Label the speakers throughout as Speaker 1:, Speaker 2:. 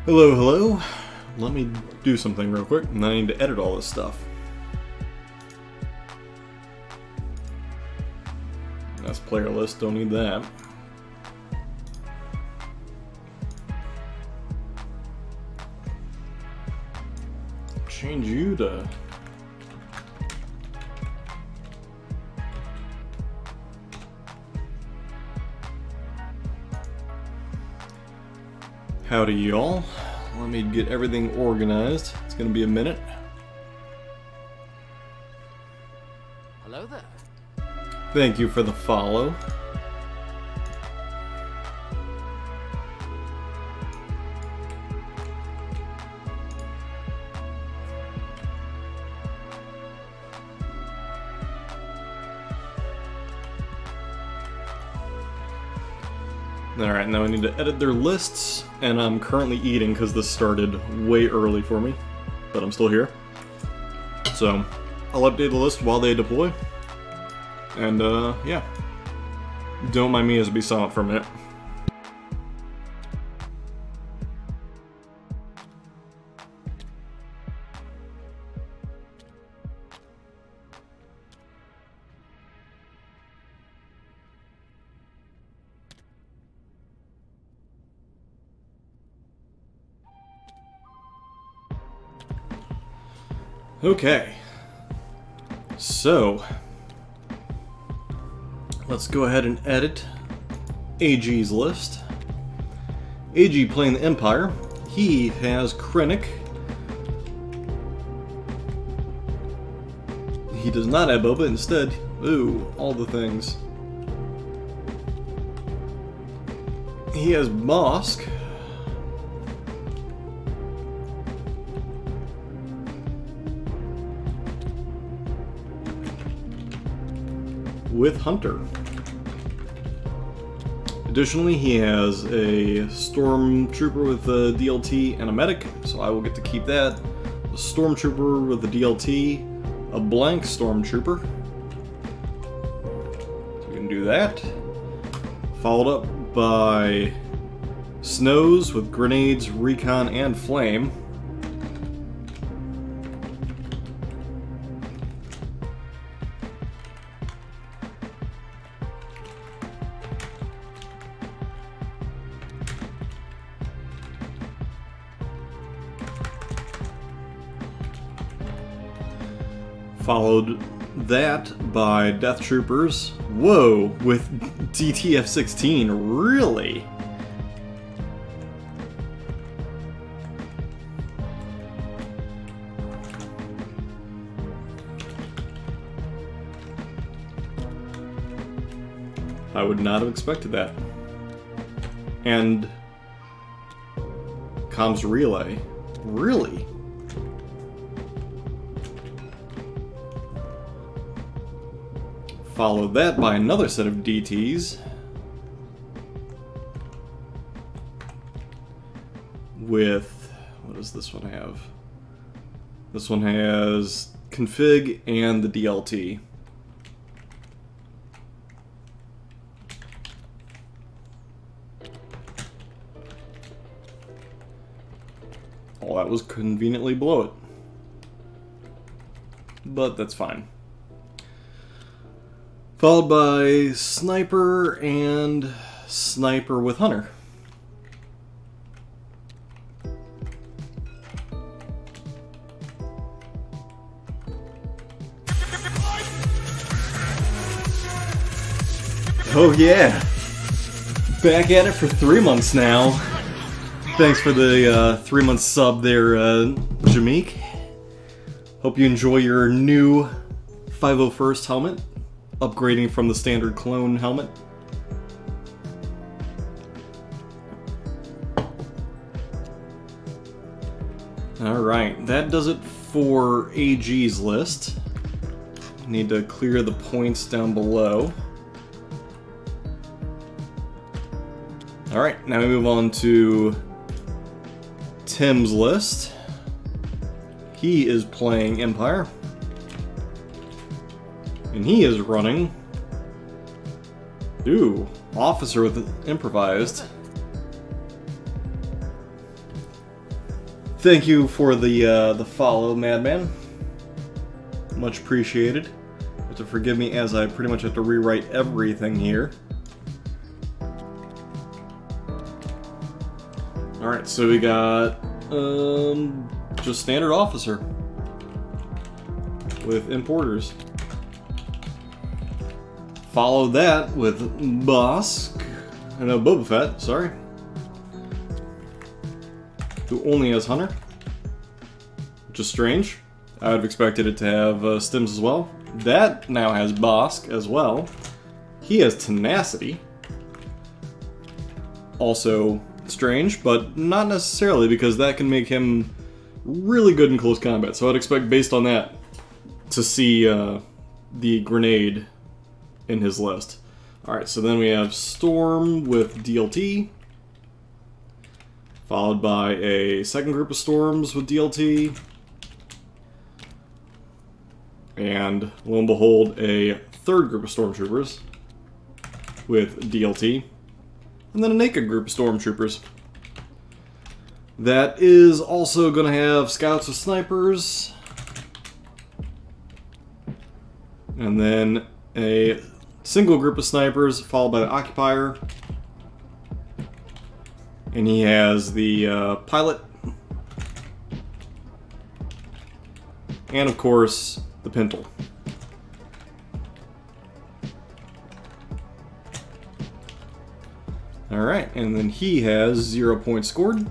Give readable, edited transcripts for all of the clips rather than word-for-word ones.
Speaker 1: Hello, hello. Let me do something real quick, and then I need to edit all this stuff. That's player list, don't need that. Change you to... Howdy y'all. Let me get everything organized. It's gonna be a minute.
Speaker 2: Hello there.
Speaker 1: Thank you for the follow. Alright, now I need to edit their lists, and I'm currently eating because this started way early for me, but I'm still here. So, I'll update the list while they deploy, and yeah. Don't mind me as I be silent for a minute. Okay, so let's go ahead and edit AG's list. AG playing the Empire. He has Krennic. He does not have Boba, instead, ooh, all the things. He has Mosk. With Hunter. Additionally, he has a Stormtrooper with a DLT and a Medic, so I will get to keep that. A Stormtrooper with a DLT, a blank Stormtrooper. So we can do that. Followed up by Snows with Grenades, Recon, and Flame. Followed that by Death Troopers. Whoa, with DTF-16, really? I would not have expected that. And comms relay, really? Followed that by another set of DTs with, what does this one have? This one has config and the DLT. All that was conveniently below it. But that's fine. Followed by Sniper and Sniper with Hunter. Oh yeah! Back at it for 3 months now. Thanks for the 3-month sub there, Jameek. Hope you enjoy your new 501st helmet. Upgrading from the standard clone helmet. Alright, that does it for AG's list. Need to clear the points down below. Alright, now we move on to Tim's list. He is playing Empire. And he is running... Ooh, Officer with Improvised. thank you for the follow, Madman. Much apprecited. You have to forgive me as I pretty much have to rewrite everything here. Alright, so we got just standard officer with importers. Follow that with Bosk, no, Boba Fett, sorry, who only has Hunter, which is strange. I would have expected it to have Stims as well. That now has Bosk as well. He has Tenacity. Also strange, but not necessarily, because that can make him really good in close combat. So I'd expect, based on that, to see the grenade in his list. Alright, so then we have Storm with DLT, followed by a second group of Storms with DLT, and lo and behold, a third group of Stormtroopers with DLT, and then a naked group of Stormtroopers. That is also going to have Scouts with Snipers, and then a single group of Snipers followed by the Occupier, and he has the Pilot, and of course the Pintle. Alright, and then he has 0 points scored.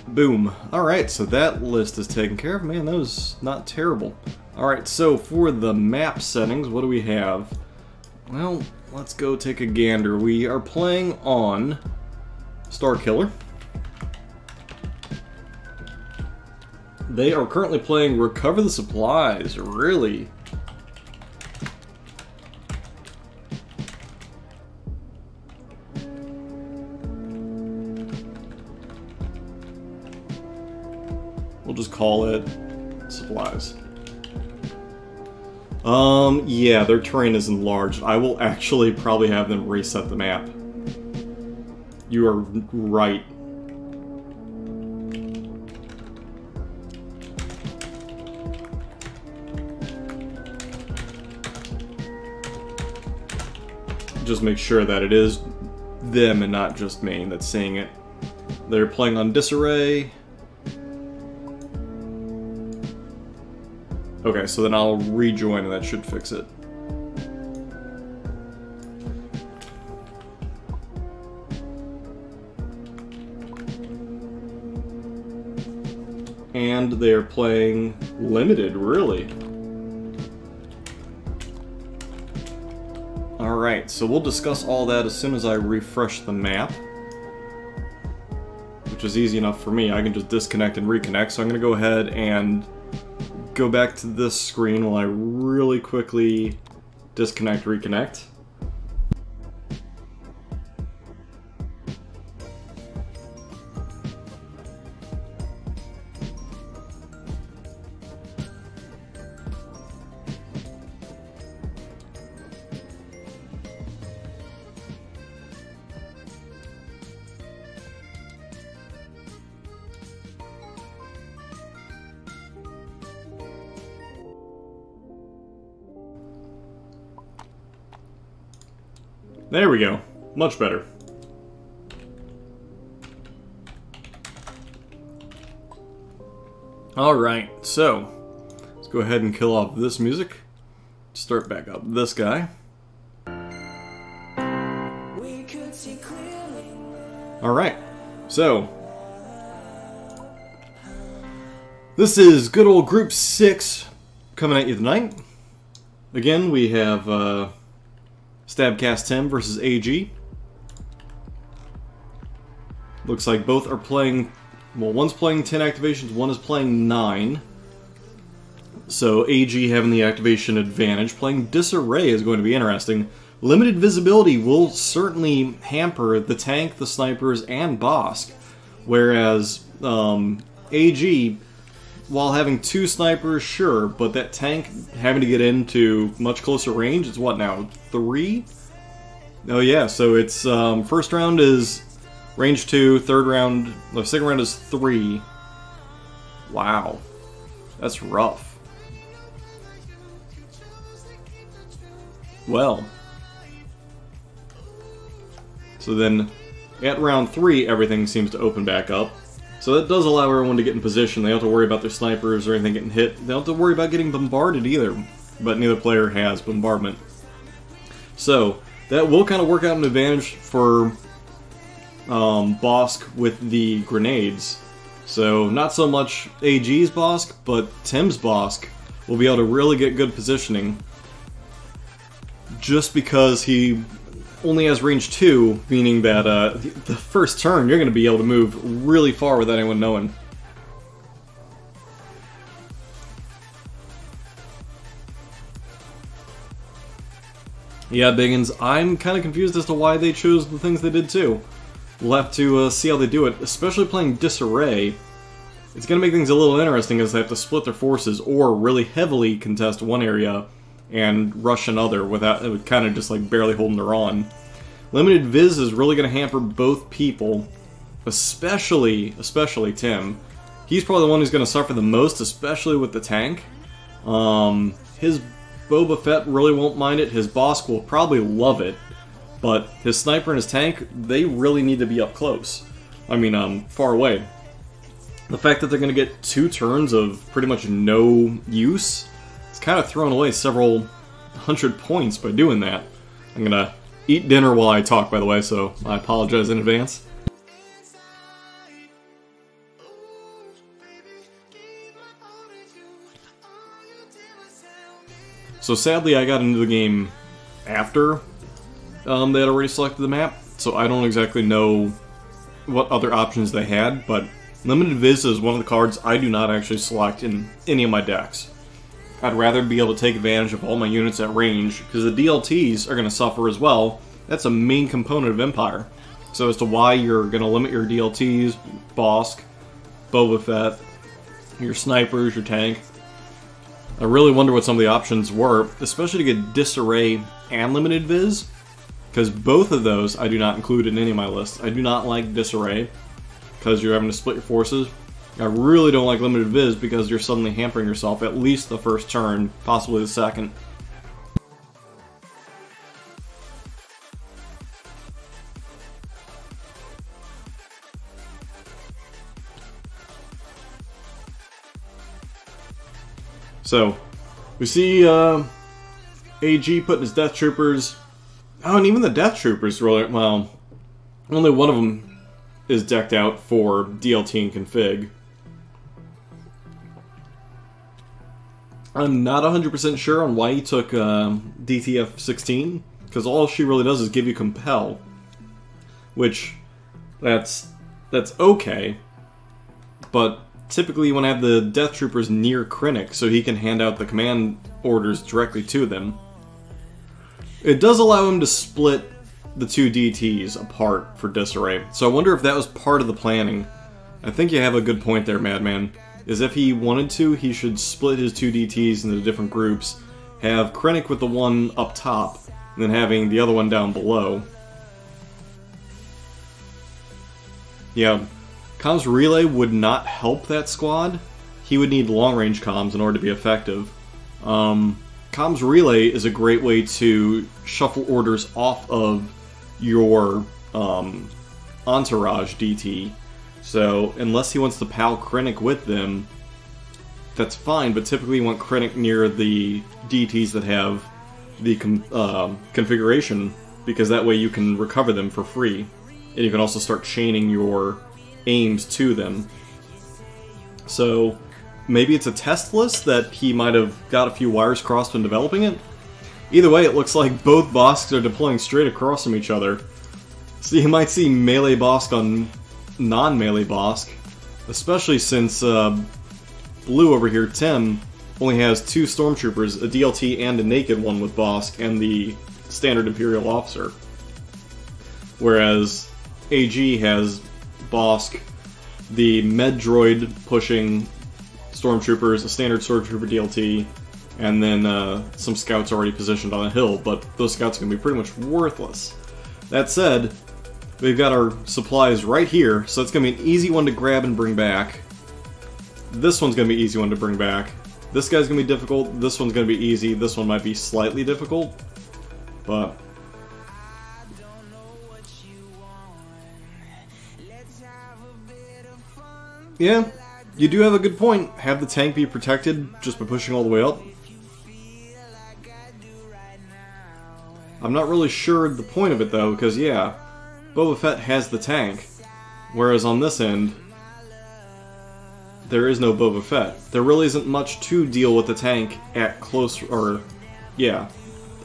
Speaker 1: Boom. Alright, so that list is taken care of. Man, that was not terrible. Alright, so for the map settings, what do we have? Well, let's go take a gander. We are playing on Starkiller. They are currently playing Recover the Supplies, really? We'll just call it Supplies. Yeah, their terrain is enlarged. I will actually probably have them reset the map. You are right. Just make sure that it is them and not just me that's seeing it. They're playing on Disarray. Okay, so then I'll rejoin and that should fix it. And they're playing limited, really. Alright, so we'll discuss all that as soon as I refresh the map. Which is easy enough for me. I can just disconnect and reconnect, so I'm going to go ahead and go back to this screen while I really quickly disconnect, reconnect. There we go. Much better. Alright, so let's go ahead and kill off this music. Start back up this guy. Alright, so this is good old Group 6 coming at you tonight. Again, we have STABcastTim versus AG. Looks like both are playing, well, one's playing 10 activations, one is playing 9. So AG having the activation advantage. Playing Disarray is going to be interesting. Limited visibility will certainly hamper the tank, the snipers, and Bosk. Whereas AG, while having 2 snipers, sure, but that tank having to get into much closer range, it's what now, 3? Oh yeah, so it's first round is Range 2, third round, the second round is 3. Wow. That's rough. Well. So then, at round 3, everything seems to open back up. So that does allow everyone to get in position. They don't have to worry about their snipers or anything getting hit. They don't have to worry about getting bombarded either. But neither player has bombardment. So, that will kind of work out an advantage for Bosk with the grenades. So, not so much AG's Bosk, but Tim's Bosk will be able to really get good positioning. Just because he only has range 2, meaning that the first turn you're going to be able to move really far without anyone knowing. Yeah, Biggins, I'm kind of confused as to why they chose the things they did too. We'll have to see how they do it, especially playing Disarray. It's going to make things a little interesting as they have to split their forces or really heavily contest one area and rush another without it kind of just like barely holding their own. Limited Viz is really going to hamper both people, especially Tim. He's probably the one who's going to suffer the most, especially with the tank. His Boba Fett really won't mind it. His Bosk will probably love it, but his sniper and his tank, they really need to be up close. I mean, far away. The fact that they're going to get 2 turns of pretty much no use, it's kind of throwing away several hundred points by doing that. I'm going to eat dinner while I talk, by the way, so I apologize in advance. So sadly, I got into the game after they had already selected the map, so I don't exactly know what other options they had, but Limited Viz is one of the cards I do not actually select in any of my decks. I'd rather be able to take advantage of all my units at range, because the DLTs are going to suffer as well. That's a main component of Empire. So as to why you're going to limit your DLTs, Bosk, Boba Fett, your snipers, your tank, I really wonder what some of the options were, especially to get Disarray and Limited Viz, because both of those I do not include in any of my lists. I do not like Disarray, because you're having to split your forces. I really don't like Limited Viz, because you're suddenly hampering yourself at least the first turn, possibly the second. So, we see AG putting his Death Troopers. Oh, and even the Death Troopers, really, well, only one of them is decked out for DLT and config. I'm not 100% sure on why he took DTF-16, because all she really does is give you Compel, which, that's okay, but typically you want to have the Death Troopers near Krennic so he can hand out the command orders directly to them. It does allow him to split the 2 DTs apart for Disarray, so I wonder if that was part of the planning. I think you have a good point there, Madman. Is if he wanted to, he should split his 2 DTs into different groups, have Krennic with the one up top, and then having the other one down below. Yeah. Comms Relay would not help that squad. He would need long-range comms in order to be effective. Comms Relay is a great way to shuffle orders off of your Entourage DT. So, unless he wants to PAL Krennic with them, that's fine, but typically you want Krennic near the DTs that have the configuration, because that way you can recover them for free. And you can also start chaining your aims to them. So maybe it's a test list that he might have got a few wires crossed when developing it. Either way, it looks like both Bosks are deploying straight across from each other. So you might see melee Bosk on non-melee Bosk, especially since Blue over here, Tim, only has 2 Stormtroopers, a DLT and a naked one with Bosk, and the standard Imperial officer. Whereas AG has Bosk, the med droid pushing Stormtroopers, a standard Stormtrooper DLT, and then some scouts already positioned on a hill, but those scouts can be pretty much worthless. That said, we've got our supplies right here, so it's going to be an easy one to grab and bring back. This one's going to be an easy one to bring back. This guy's going to be difficult, this one's going to be easy, this one might be slightly difficult, but... yeah, you do have a good point. Have the tank be protected just by pushing all the way up. I'm not really sure the point of it though, because yeah, Boba Fett has the tank, whereas on this end, there is no Boba Fett. There really isn't much to deal with the tank at close, or, yeah.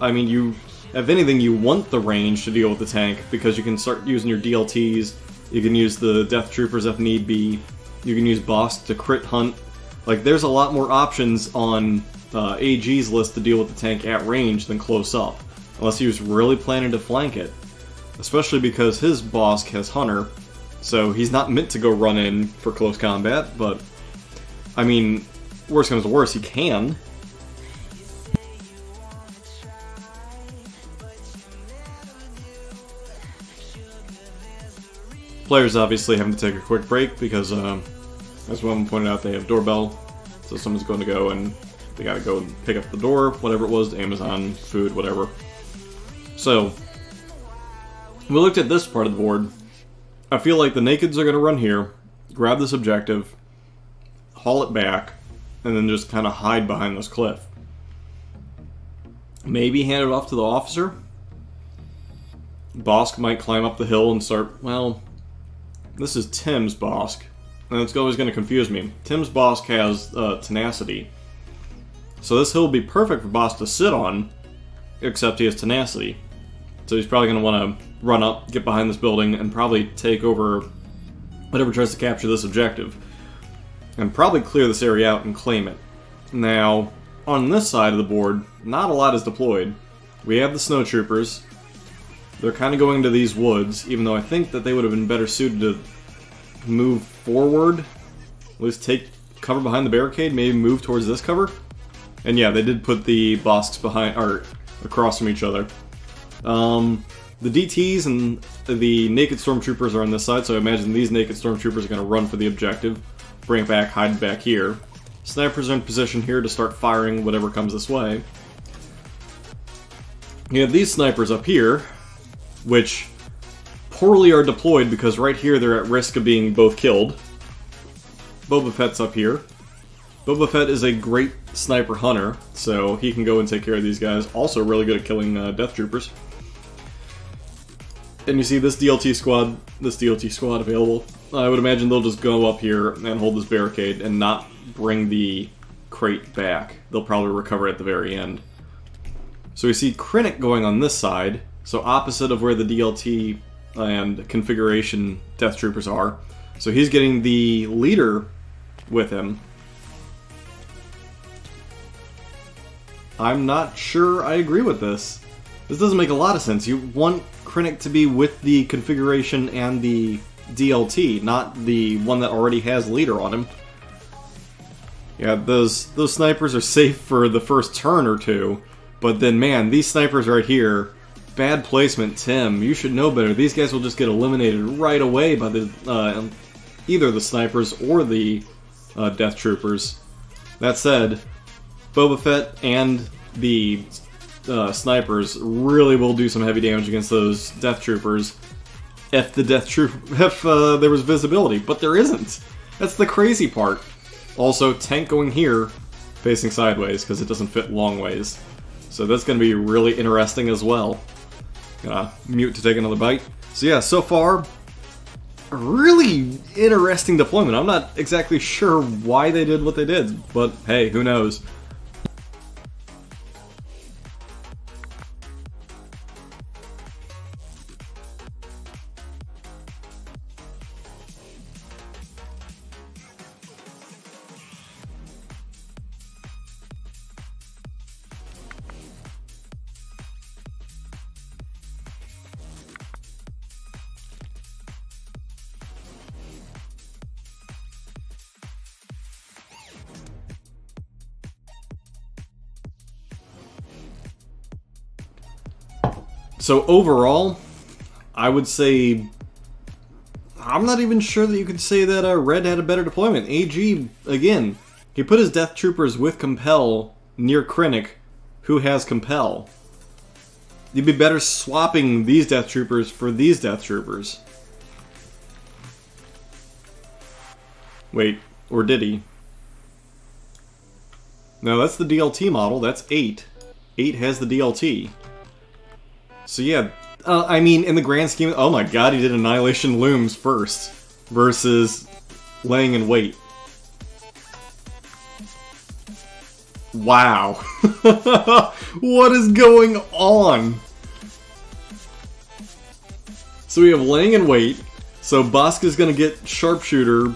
Speaker 1: I mean, if anything, you want the range to deal with the tank, because you can start using your DLTs, you can use the Death Troopers if need be, you can use Boss to crit hunt. Like, there's a lot more options on AG's list to deal with the tank at range than close up, unless he was really planning to flank it. Especially because his Boss has Hunter, so he's not meant to go run in for close combat, but... I mean, worst comes to worst, he can. Players obviously having to take a quick break because, as one pointed out, they have doorbell, so someone's going to go and they gotta go and pick up the door, whatever it was, Amazon, food, whatever. So, we looked at this part of the board. I feel like the Nakeds are going to run here, grab this objective, haul it back, and then just kind of hide behind this cliff. Maybe hand it off to the officer. Bosk might climb up the hill and start, well, this is Tim's Bosk, and it's always going to confuse me. Tim's Bosk has tenacity. So this hill would be perfect for Bosk to sit on, except he has tenacity. So he's probably going to want to run up, get behind this building, and probably take over whatever tries to capture this objective. And probably clear this area out and claim it. Now, on this side of the board, not a lot is deployed. We have the snowtroopers. They're kind of going to these woods, even though I think that they would have been better suited to move forward. At least take cover behind the barricade, maybe move towards this cover. And yeah, they did put the Bosks behind, or across from each other. The DTs and the naked stormtroopers are on this side, so I imagine these naked stormtroopers are going to run for the objective. Bring it back, hide back here. Snipers are in position here to start firing whatever comes this way. You have these snipers up here, which poorly are deployed because right here they're at risk of being both killed. Boba Fett's up here. Boba Fett is a great sniper hunter, so he can go and take care of these guys. Also really good at killing Death Troopers. And you see this DLT squad available. I would imagine they'll just go up here and hold this barricade and not bring the crate back. They'll probably recover at the very end. So we see Krennic going on this side, so opposite of where the DLT and configuration Death Troopers are. So he's getting the leader with him. I'm not sure I agree with this. This doesn't make a lot of sense. You want Krennic to be with the configuration and the DLT, not the one that already has leader on him. Yeah, those snipers are safe for the first turn or two, but then man, these snipers right here, bad placement, Tim. You should know better. These guys will just get eliminated right away by the either the snipers or the Death Troopers. That said, Boba Fett and the snipers really will do some heavy damage against those Death Troopers if there was visibility, but there isn't. That's the crazy part. Also, tank going here, facing sideways, because it doesn't fit long ways. So that's going to be really interesting as well. Gonna mute to take another bite. So yeah, so far, a really interesting deployment. I'm not exactly sure why they did what they did, but hey, who knows. So overall, I would say I'm not even sure that you could say that Red had a better deployment. AG, again, he put his Death Troopers with Compel near Krennic, who has Compel. You'd be better swapping these Death Troopers for these Death Troopers. Wait, or did he? No, that's the DLT model. That's 8. 8 has the DLT. So yeah, I mean, in the grand scheme... Oh my god, he did Annihilation Looms first. Versus laying in wait. Wow. What is going on? So we have laying in wait. So Bosca's gonna get Sharpshooter.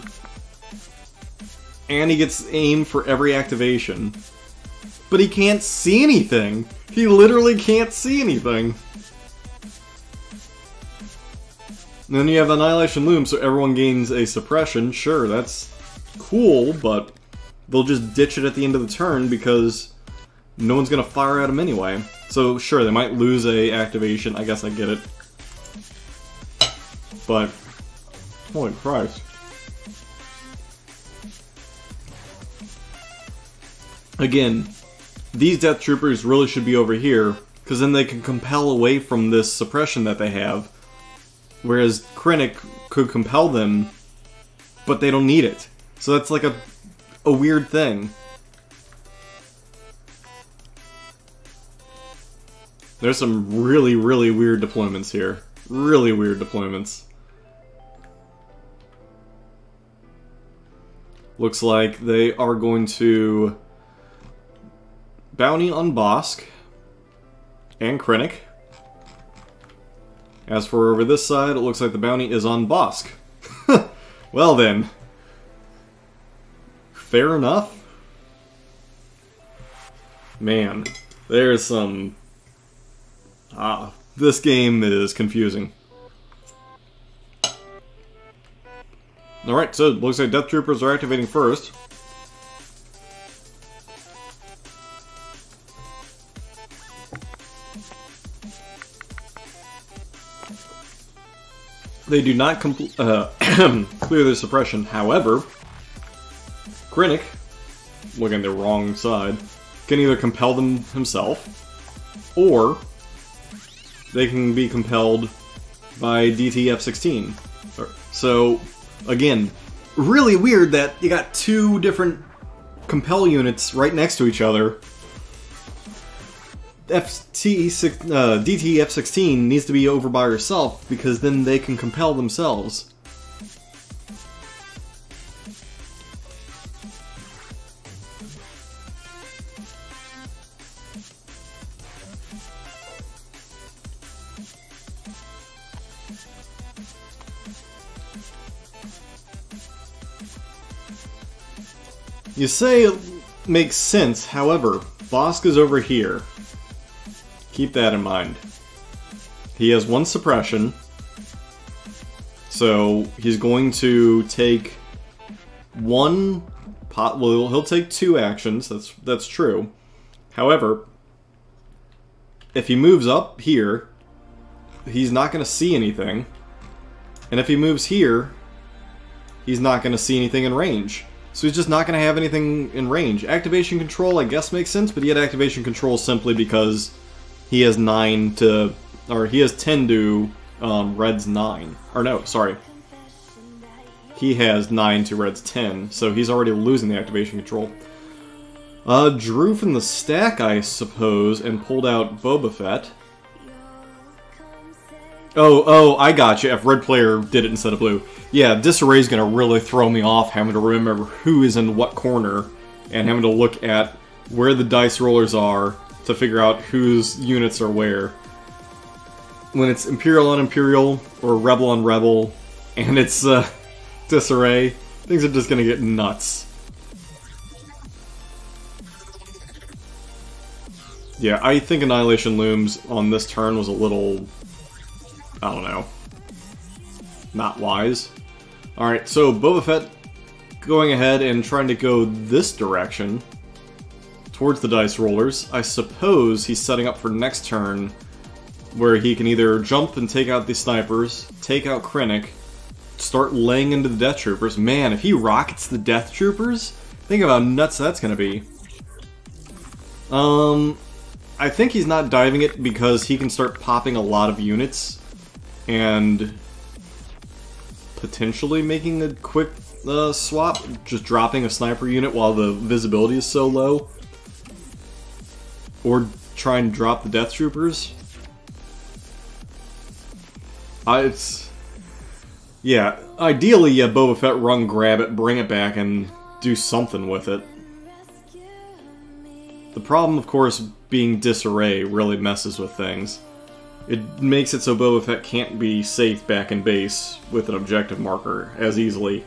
Speaker 1: And he gets aim for every activation. But he can't see anything. He literally can't see anything. And then you have Annihilation Loom, so everyone gains a suppression. Sure, that's cool, but they'll just ditch it at the end of the turn because no one's gonna fire at him anyway. So sure, they might lose a activation. I guess I get it. But holy Christ. Again, these Death Troopers really should be over here, because then they can compel away from this suppression that they have, whereas Krennic could compel them, but they don't need it. So that's like a weird thing. There's some really, really weird deployments here. Really weird deployments. Looks like they are going to bounty on Bosk and Krennic. As for over this side, it looks like the bounty is on Bosk. Well then. Fair enough. Man, there's some... this game is confusing. Alright, so it looks like Death Troopers are activating first. They do not clear their suppression. However, Krennic, looking the wrong side, can either compel them himself, or they can be compelled by DTF-16. So, again, really weird that you got two different compel units right next to each other. DTF-16 needs to be over by herself, because then they can compel themselves. You say it makes sense, however, Bosk is over here. Keep that in mind. He has one suppression, so he's going to take one pot. Well, he'll take two actions. That's true. However, if he moves up here, he's not going to see anything, and if he moves here, he's not going to see anything in range. So he's just not going to have anything in range. Activation control, I guess, makes sense, but he had activation control simply because he has 9 to, or he has 10 to Red's 9. Or no, sorry. He has 9 to Red's 10, so he's already losing the activation control. Drew from the stack, I suppose, and pulled out Boba Fett. Oh, I gotcha. If red player did it instead of blue. Yeah, Disarray's gonna really throw me off, having to remember who is in what corner, and having to look at where the dice rollers are to figure out whose units are where. When it's Imperial on Imperial, or Rebel on Rebel, and it's Disarray, things are just gonna get nuts. Yeah, I think Annihilation Looms on this turn was a little... I don't know. Not wise. Alright, so Boba Fett going ahead and trying to go this direction towards the dice rollers. I suppose he's setting up for next turn where he can either jump and take out the snipers, take out Krennic, start laying into the Death Troopers. Man, if he rockets the Death Troopers, think of how nuts that's gonna be. I think he's not diving it because he can start popping a lot of units and potentially making a quick swap, just dropping a sniper unit while the visibility is so low. Or try and drop the Death Troopers. Yeah, ideally, yeah, Boba Fett run, grab it, bring it back, and do something with it. The problem, of course, being disarray really messes with things. It makes it so Boba Fett can't be safe back in base with an objective marker as easily.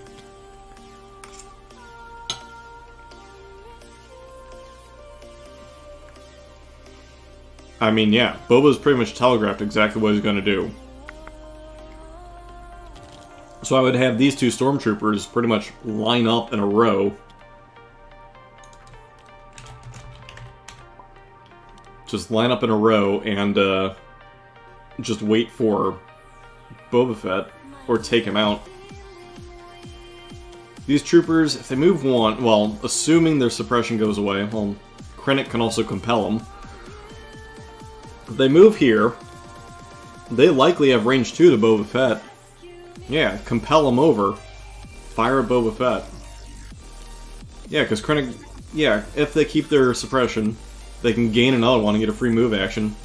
Speaker 1: I mean, yeah, Boba's pretty much telegraphed exactly what he's going to do. So I would have these two stormtroopers pretty much line up in a row. Just line up in a row and just wait for Boba Fett, or take him out. These troopers, if they move one, well, assuming their suppression goes away, well, Krennic can also compel them. If they move here, they likely have range 2 to Boba Fett. Yeah, compel them over. Fire at Boba Fett. Yeah, because Krennic, yeah, if they keep their suppression, they can gain another one and get a free move action.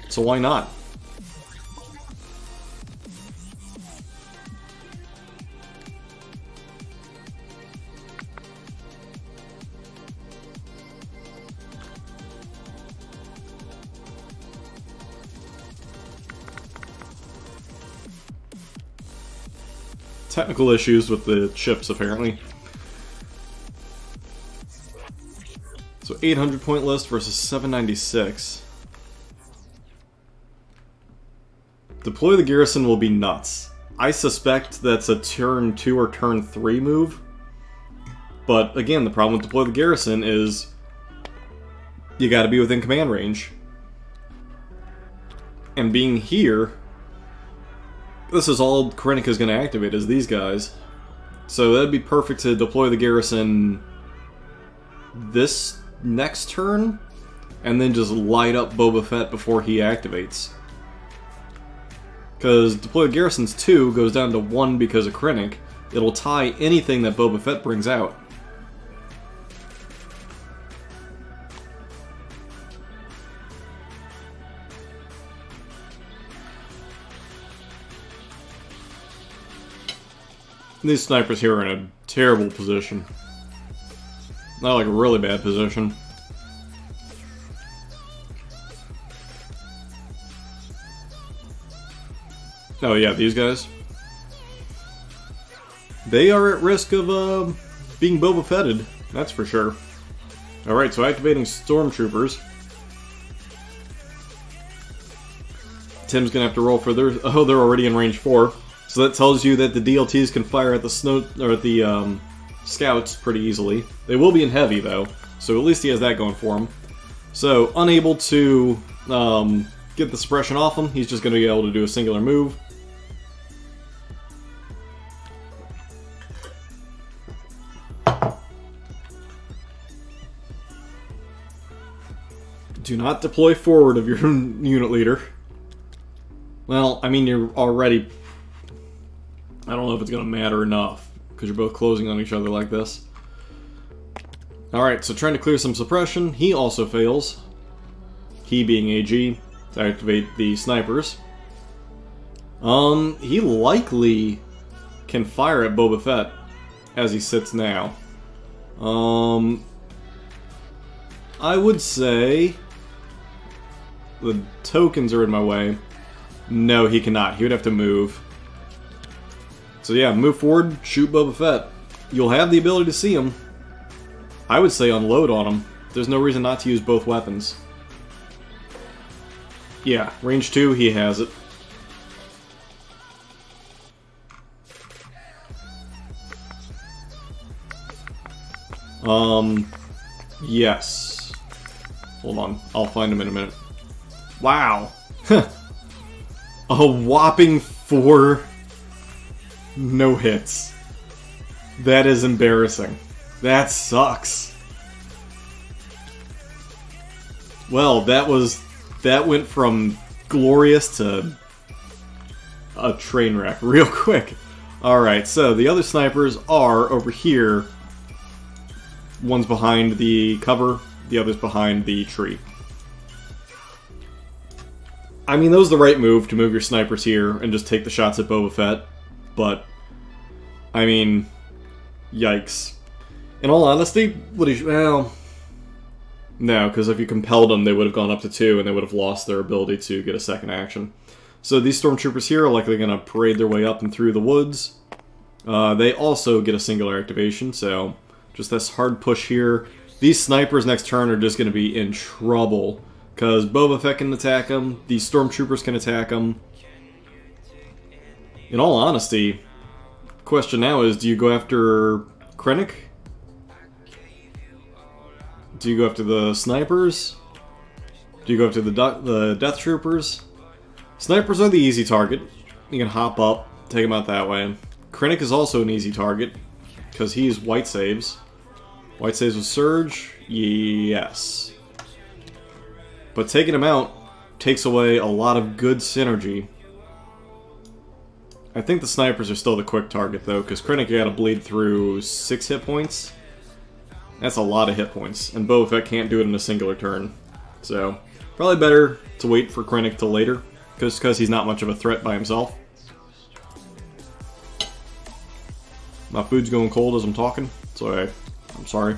Speaker 1: So why not? Technical issues with the chips, apparently. So 800 point list versus 796. Deploy the garrison will be nuts. I suspect that's a turn 2 or turn 3 move. But again, the problem with deploy the garrison is you gotta be within command range. And being here, this is all Krennic is going to activate, is these guys. So that'd be perfect to deploy the garrison this next turn, and then just light up Boba Fett before he activates. Because deploy the garrisons 2 goes down to 1 because of Krennic. It'll tie anything that Boba Fett brings out. These snipers here are in a terrible position. Not like a really bad position. Oh yeah, these guys. They are at risk of being Boba Fetted, that's for sure. Alright, so activating stormtroopers. Tim's gonna have to roll for their... Oh, they're already in range 4. So that tells you that the DLTs can fire at the scouts pretty easily. They will be in heavy though, so at least he has that going for him. So unable to get the suppression off him, he's just going to be able to do a singular move. Do not deploy forward of your unit leader. Well, I mean, you're already... I don't know if it's going to matter enough, because you're both closing on each other like this. Alright, so trying to clear some suppression. He also fails. He being AG, to activate the snipers. He likely can fire at Boba Fett, as he sits now. I would say... the tokens are in my way. No, he cannot. He would have to move. So yeah, move forward, shoot Boba Fett. You'll have the ability to see him. I would say unload on him. There's no reason not to use both weapons. Yeah, range 2, he has it. Yes. Hold on, I'll find him in a minute. Wow! A whopping 4 No hits. That is embarrassing. That sucks. Well, that went from glorious to a train wreck real quick. Alright, so the other snipers are over here. One's behind the cover, the other's behind the tree. I mean, that was the right move to move your snipers here and just take the shots at Boba Fett, but, I mean, yikes. In all honesty, well, no, because if you compelled them, they would have gone up to 2 and they would have lost their ability to get a second action. So these stormtroopers here are likely going to parade their way up and through the woods. They also get a singular activation, so just this hard push here. These snipers next turn are just going to be in trouble, because Boba Fett can attack them, these stormtroopers can attack them. In all honesty, the question now is, do you go after Krennic? Do you go after the snipers? Do you go after the Death Troopers? Snipers are the easy target. You can hop up, take them out that way. Krennic is also an easy target, because he's white saves. White saves with Surge? Yes. But taking him out takes away a lot of good synergy. I think the snipers are still the quick target, though, because Krennic got to bleed through 6 hit points. That's a lot of hit points, and Boba Fett can't do it in a singular turn. So, probably better to wait for Krennic till later, because he's not much of a threat by himself. My food's going cold as I'm talking, so I'm sorry.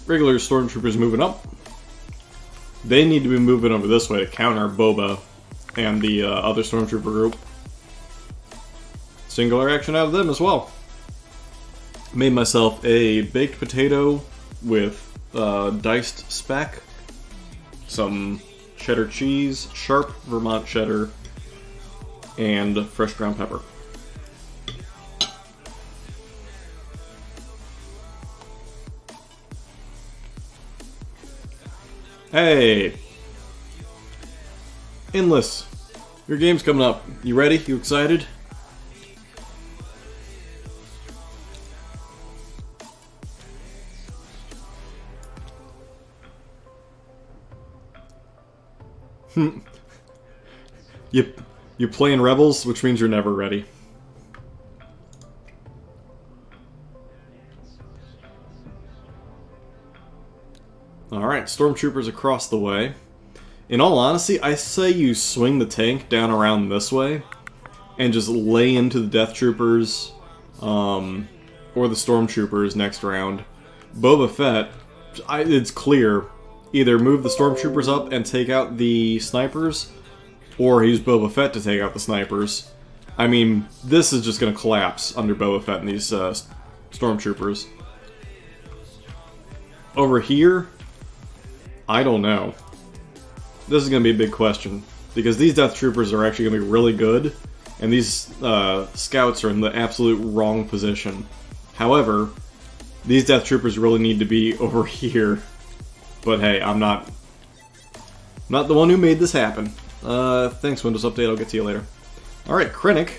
Speaker 1: Regular stormtroopers moving up. They need to be moving over this way to counter Boba and the other stormtrooper group. Singular action out of them as well. Made myself a baked potato with diced speck, some cheddar cheese, sharp Vermont cheddar, and fresh ground pepper. Hey! Endless! Your game's coming up. You ready? You excited? You're playing Rebels, which means you're never ready. Alright, stormtroopers across the way. In all honesty, I say you swing the tank down around this way and just lay into the Death Troopers or the Stormtroopers next round. Boba Fett, it's clear, either move the Stormtroopers up and take out the snipers, or use Boba Fett to take out the snipers. I mean, this is just going to collapse under Boba Fett and these Stormtroopers. Over here, I don't know. This is going to be a big question, because these Death Troopers are actually going to be really good, and these scouts are in the absolute wrong position. However, these Death Troopers really need to be over here. But hey, I'm not the one who made this happen. Thanks, Windows Update, I'll get to you later. Alright, Krennic.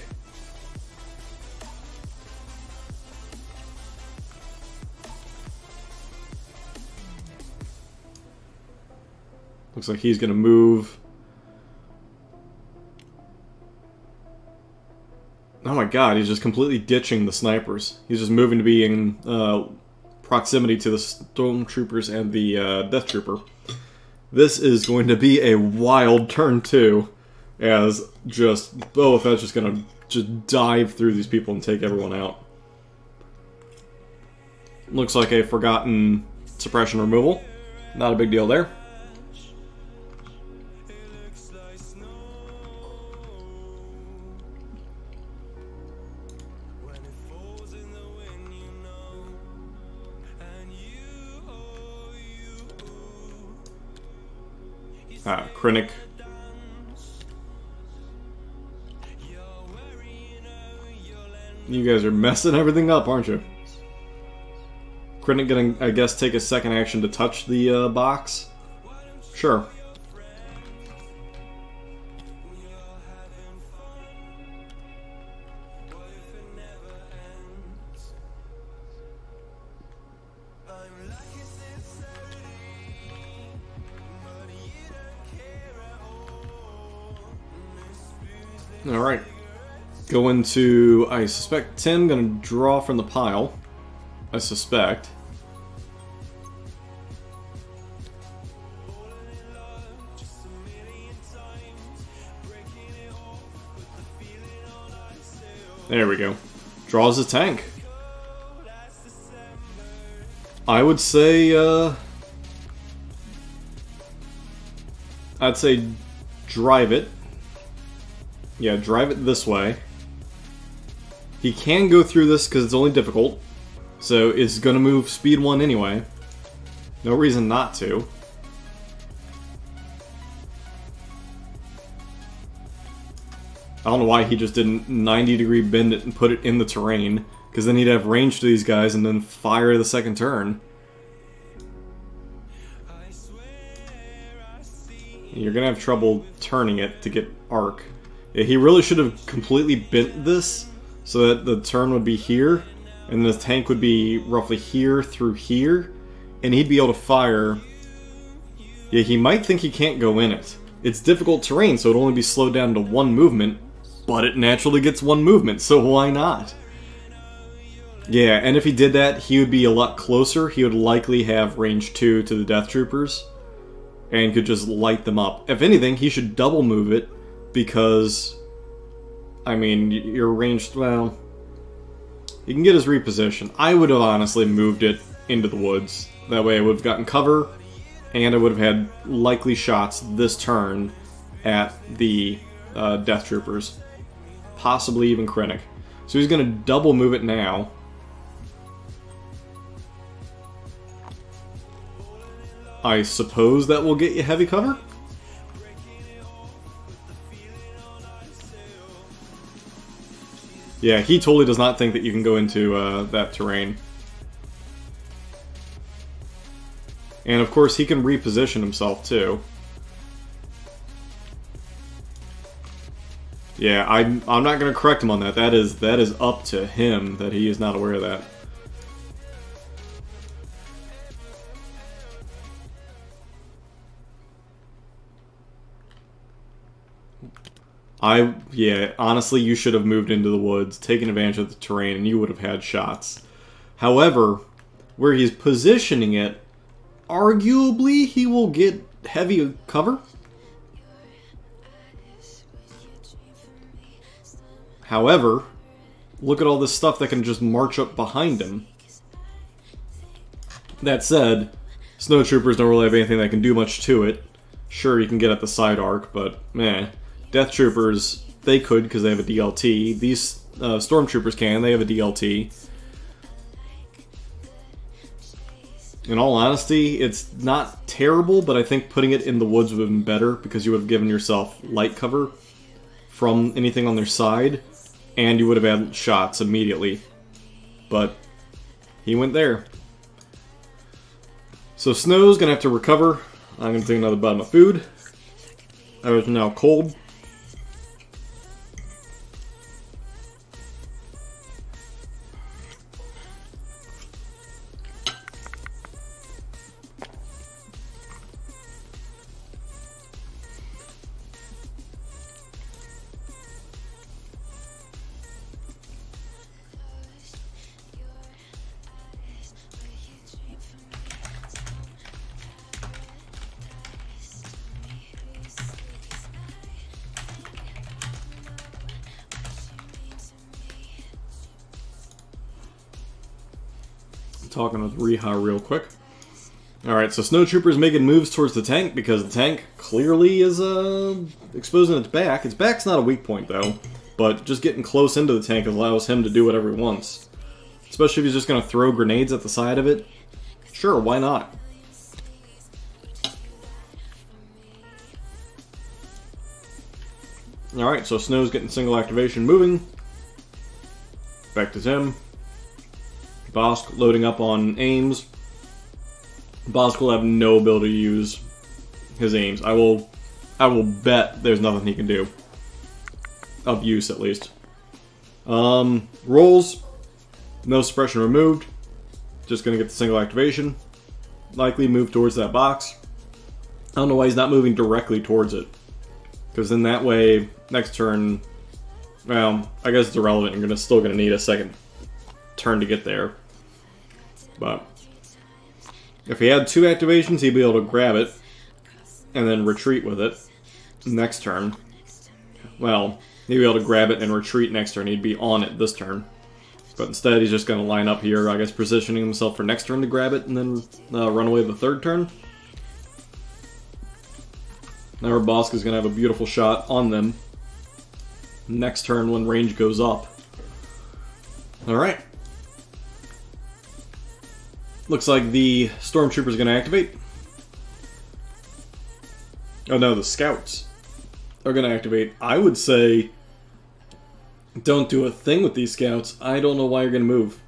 Speaker 1: Looks like he's gonna move. Oh my god, he's just completely ditching the snipers. He's just moving to be in proximity to the Stormtroopers and the Death Trooper. This is going to be a wild turn too, as just Boba Fett's just gonna dive through these people and take everyone out. Looks like a forgotten suppression removal. Not a big deal there. Krennic. You guys are messing everything up, aren't you? Krennic gonna, I guess, take a second action to touch the box? Sure. Alright. Go into, I suspect, Tim. Gonna draw from the pile. I suspect. There we go. Draws a tank. I would say, I'd say drive it. Yeah, drive it this way. He can go through this because it's only difficult. So it's going to move speed 1 anyway. No reason not to. I don't know why he just didn't 90-degree bend it and put it in the terrain. Because then he'd have range to these guys and then fire the second turn. You're going to have trouble turning it to get arc. Yeah, he really should have completely bent this so that the turn would be here. And the tank would be roughly here through here. And he'd be able to fire. Yeah, he might think he can't go in it. It's difficult terrain, so it'd only be slowed down to 1 movement. But it naturally gets 1 movement, so why not? Yeah, and if he did that, he would be a lot closer. He would likely have range 2 to the Death Troopers. And could just light them up. If anything, he should double move it. Because, I mean, your range, well, you can get his reposition. I would have honestly moved it into the woods. That way I would have gotten cover, and I would have had likely shots this turn at the Death Troopers. Possibly even Krennic. So he's going to double move it now. I suppose that will get you heavy cover? Yeah, he totally does not think that you can go into that terrain. And of course he can reposition himself too. Yeah, I'm not going to correct him on that. That is up to him that he is not aware of that. Yeah, honestly, you should have moved into the woods, taken advantage of the terrain, and you would have had shots. However, where he's positioning it, arguably he will get heavy cover. However, look at all this stuff that can just march up behind him. That said, snowtroopers don't really have anything that can do much to it. Sure, you can get at the side arc, but meh. Death Troopers, they could because they have a DLT. These Stormtroopers can, they have a DLT. In all honesty, it's not terrible, but I think putting it in the woods would have been better because you would have given yourself light cover from anything on their side, and you would have had shots immediately. But he went there. So Snow's going to have to recover. I'm going to take another bite of food. I was now cold. Talking with Reha real quick. Alright, so Snowtrooper's making moves towards the tank because the tank clearly is exposing its back. Its back's not a weak point though, but just getting close into the tank allows him to do whatever he wants. Especially if he's just going to throw grenades at the side of it. Sure, why not? Alright, so Snow's getting single activation moving. Back to Tim. Bosk loading up on aims. Bosk will have no ability to use his aims. I will bet there's nothing he can do. Of use, at least. Rolls. No suppression removed. Just gonna get the single activation. Likely move towards that box. I don't know why he's not moving directly towards it. Because then that way, next turn, Well, I guess it's irrelevant. You're still gonna need a second turn to get there. But if he had 2 activations, he'd be able to grab it and then retreat with it next turn. Well, he'd be able to grab it and retreat next turn. He'd be on it this turn. But instead, he's just going to line up here, I guess, positioning himself for next turn to grab it and then run away the 3rd turn. Now our Bosk is going to have a beautiful shot on them next turn when range goes up. Alright. Looks like the Stormtrooper is going to activate. Oh no, the Scouts are going to activate. I would say don't do a thing with these Scouts. I don't know why you're going to move.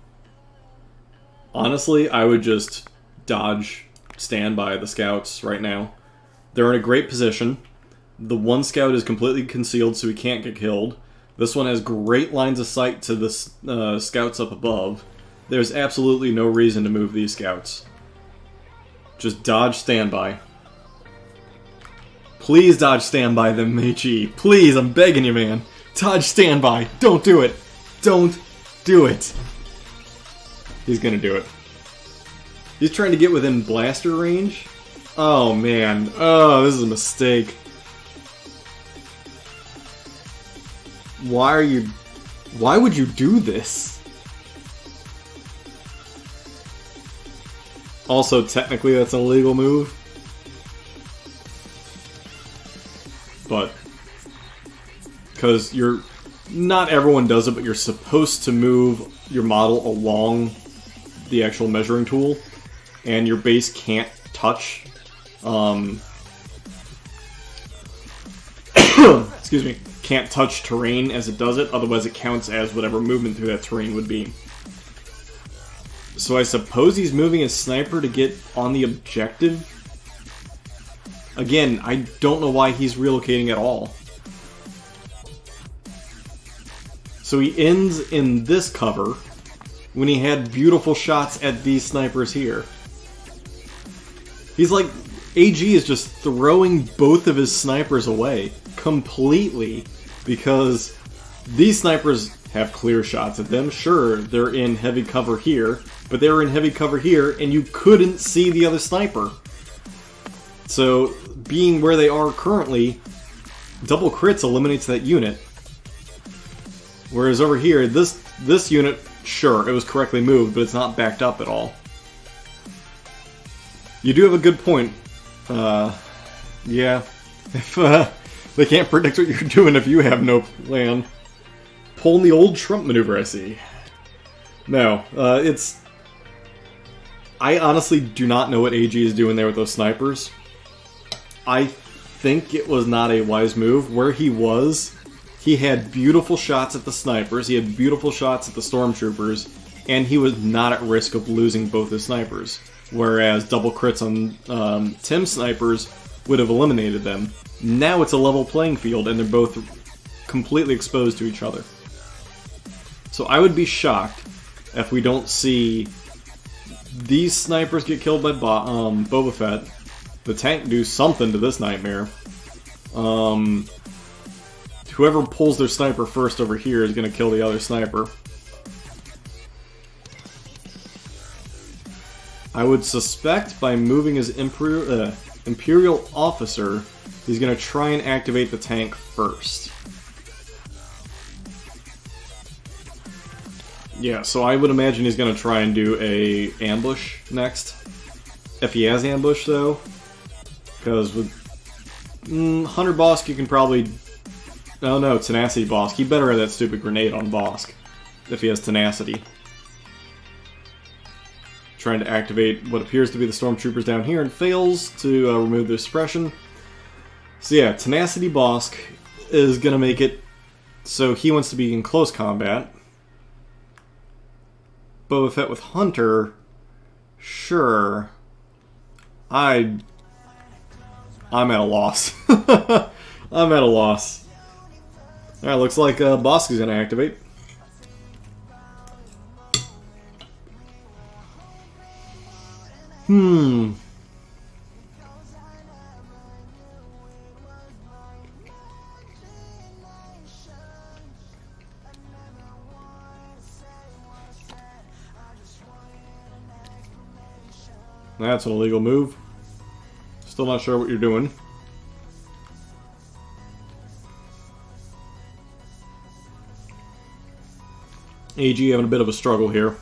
Speaker 1: Honestly, I would just dodge standby the Scouts right now. They're in a great position. The one Scout is completely concealed, so he can't get killed. This one has great lines of sight to the Scouts up above. There's absolutely no reason to move these Scouts. Just dodge standby. Please dodge standby them, Mei-Chi. Please, I'm begging you, man. Dodge standby. Don't do it. Don't do it. He's gonna do it. He's trying to get within blaster range. Oh, man. Oh, this is a mistake. Why would you do this? Also, technically, that's an illegal move. But because not everyone does it, but you're supposed to move your model along the actual measuring tool, and your base can't touch excuse me, can't touch terrain as it does it, otherwise it counts as whatever movement through that terrain would be. So I suppose he's moving his sniper to get on the objective. Again, I don't know why he's relocating at all. So he ends in this cover when he had beautiful shots at these snipers here. He's like, AG is just throwing both of his snipers away completely because these snipers have clear shots at them. Sure, they're in heavy cover here, but they were in heavy cover here and you couldn't see the other sniper. So, being where they are currently, double crits eliminates that unit. Whereas over here, this unit, sure, it was correctly moved, but it's not backed up at all. You do have a good point. Yeah. If they can't predict what you're doing if you have no plan. Pulling the old Trump maneuver, I see. No, I honestly do not know what AG is doing there with those snipers. I think it was not a wise move. Where he was, he had beautiful shots at the snipers, he had beautiful shots at the stormtroopers, and he was not at risk of losing both his snipers. Whereas double crits on Tim's snipers would have eliminated them. Now it's a level playing field, and they're both completely exposed to each other. So I would be shocked if we don't see these snipers get killed by Boba Fett, the tank do something to this nightmare. Whoever pulls their sniper first over here is going to kill the other sniper. I would suspect by moving his Imperial officer, he's going to try and activate the tank first. Yeah, so I would imagine he's going to try and do a ambush next. If he has ambush, though. Because with Hunter Bosk, you can probably... Oh no, Tenacity Bosk. He better have that stupid grenade on Bosk. If he has Tenacity. Trying to activate what appears to be the Stormtroopers down here and fails to remove their suppression. So yeah, Tenacity Bosk is going to make it so he wants to be in close combat. Boba Fett with Hunter, sure. I'm at a loss. I'm at a loss. Alright, looks like Bosk is going to activate. That's an illegal move. Still not sure what you're doing. AG having a bit of a struggle here.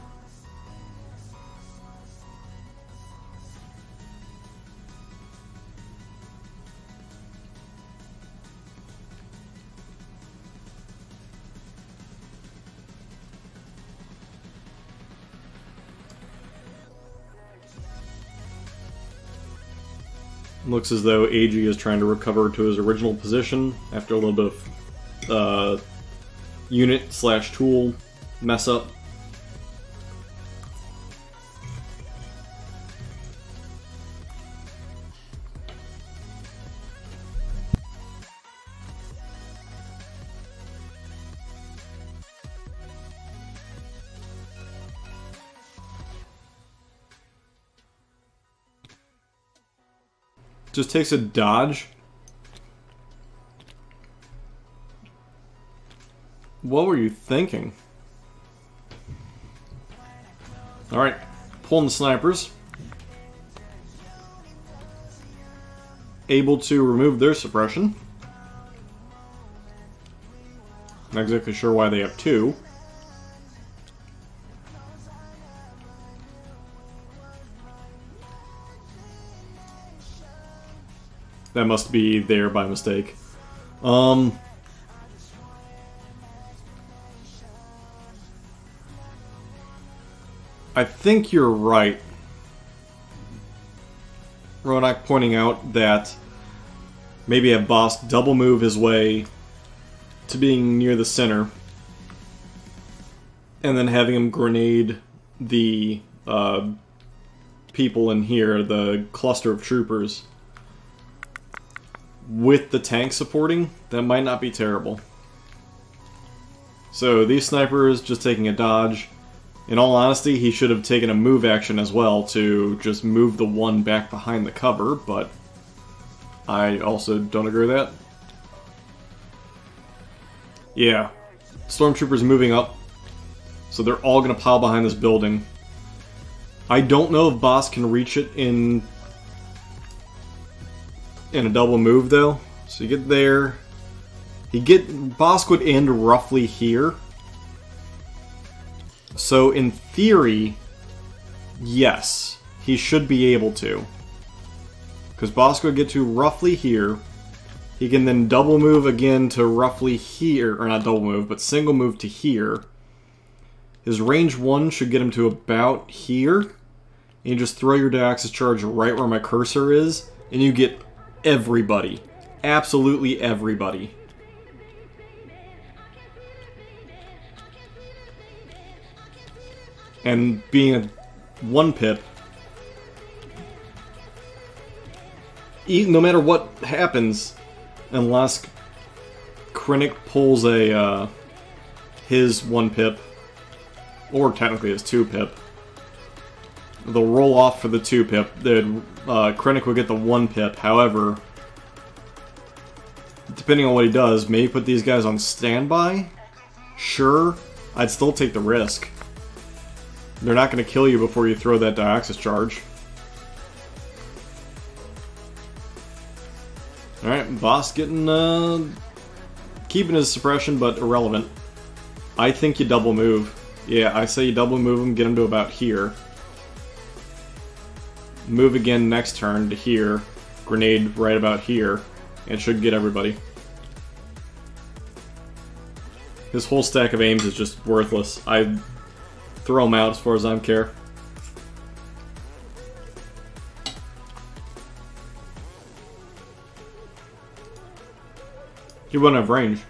Speaker 1: Looks as though AG is trying to recover to his original position after a little bit of unit/tool mess up. Just takes a dodge. What were you thinking? Alright, pulling the snipers. Able to remove their suppression. Not exactly sure why they have two. That must be there by mistake. I think you're right, Ronak, pointing out that maybe have Boss double move his way to being near the center, and then having him grenade the people in here, the cluster of troopers, with the tank supporting. That might not be terrible. So these snipers just taking a dodge. In all honesty, he should have taken a move action as well to just move the one back behind the cover, but I also don't agree with that. Yeah, stormtroopers moving up, so they're all going to pile behind this building. I don't know if Boss can reach it in a double move though. So you get there, Boss would end roughly here. So in theory, yes, he should be able to. Because Boss would get to roughly here. He can then double move again to roughly here, or not double move, but single move to here. His range 1 should get him to about here. And you just throw your Diaxis charge right where my cursor is, and you get everybody. Absolutely everybody. And being a 1 pip, no matter what happens, unless Krennic pulls a his 1 pip, or technically his 2 pip, they'll roll off for the 2 pip. Krennic will get the 1 pip. However, depending on what he does, maybe put these guys on standby? Sure, I'd still take the risk. They're not going to kill you before you throw that Diaxis charge. Alright, Boss getting, keeping his suppression, but irrelevant. I think you double move. Yeah, I say you double move him, get him to about here. Move again next turn to here. Grenade right about here. And it should get everybody. His whole stack of aims is just worthless. I throw him out as far as I care. He wouldn't have range.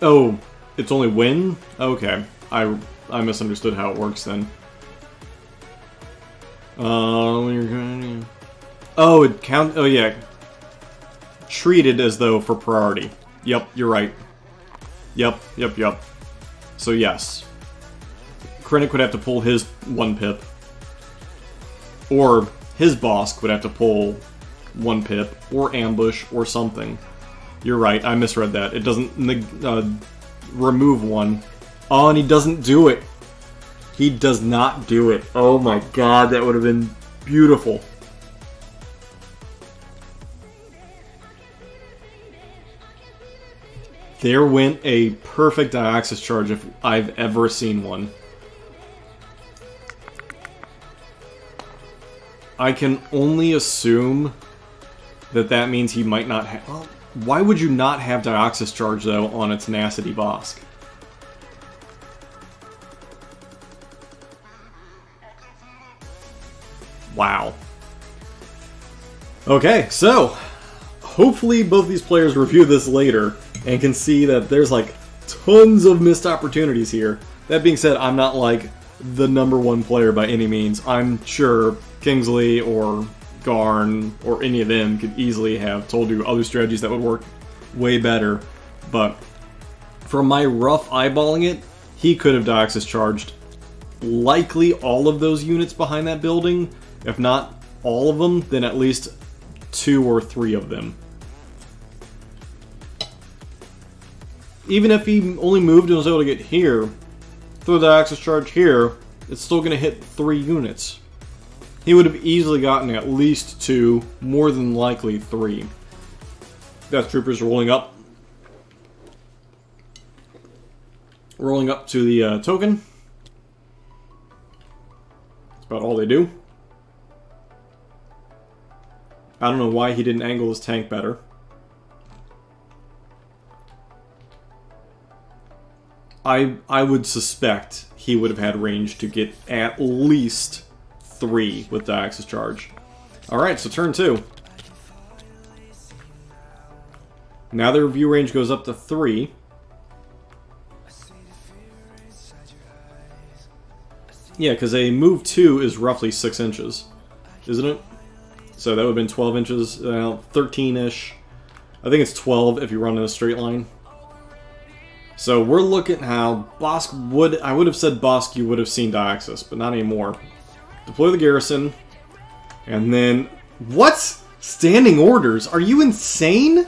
Speaker 1: Oh, it's only win? Okay. I misunderstood how it works then. Oh, it count. Oh yeah. Treated as though for priority. Yep, you're right. Yep. So yes. Krennic would have to pull his 1 pip. Or his Boss would have to pull 1 pip, or ambush, or something. You're right, I misread that. It doesn't remove 1 Oh, and he doesn't do it. He does not do it. Oh my god, that would have been beautiful. There went a perfect Dioxys charge if I've ever seen one. I can only assume that that means he might not have... Well, why would you not have Dioxys charge, though, on a Tenacity Bosk? Wow. Okay, so... hopefully both these players review this later and can see that there's, like, tons of missed opportunities here. That being said, I'm not, like, the #1 player by any means. I'm sure Kingsley or Garn or any of them could easily have told you other strategies that would work way better, but from my rough eyeballing it, he could have Dioxys charged likely all of those units behind that building. If not all of them, then at least 2 or 3 of them. Even if he only moved and was able to get here, throw the Dioxys charge here, it's still going to hit 3 units. He would have easily gotten at least 2, more than likely 3. Death Troopers rolling up. Rolling up to the token. That's about all they do. I don't know why he didn't angle his tank better. I would suspect he would have had range to get at least 3 with Dioxys charge. Alright, so turn 2. Now their view range goes up to 3. Yeah, because a move 2 is roughly 6 inches, isn't it? So that would have been 12 inches, 13-ish. I think it's 12 if you run in a straight line. So we're looking at how Bosk would... I would have said Bosk you would have seen Dioxys, but not anymore. Deploy the garrison. And then... What? Standing orders? Are you insane?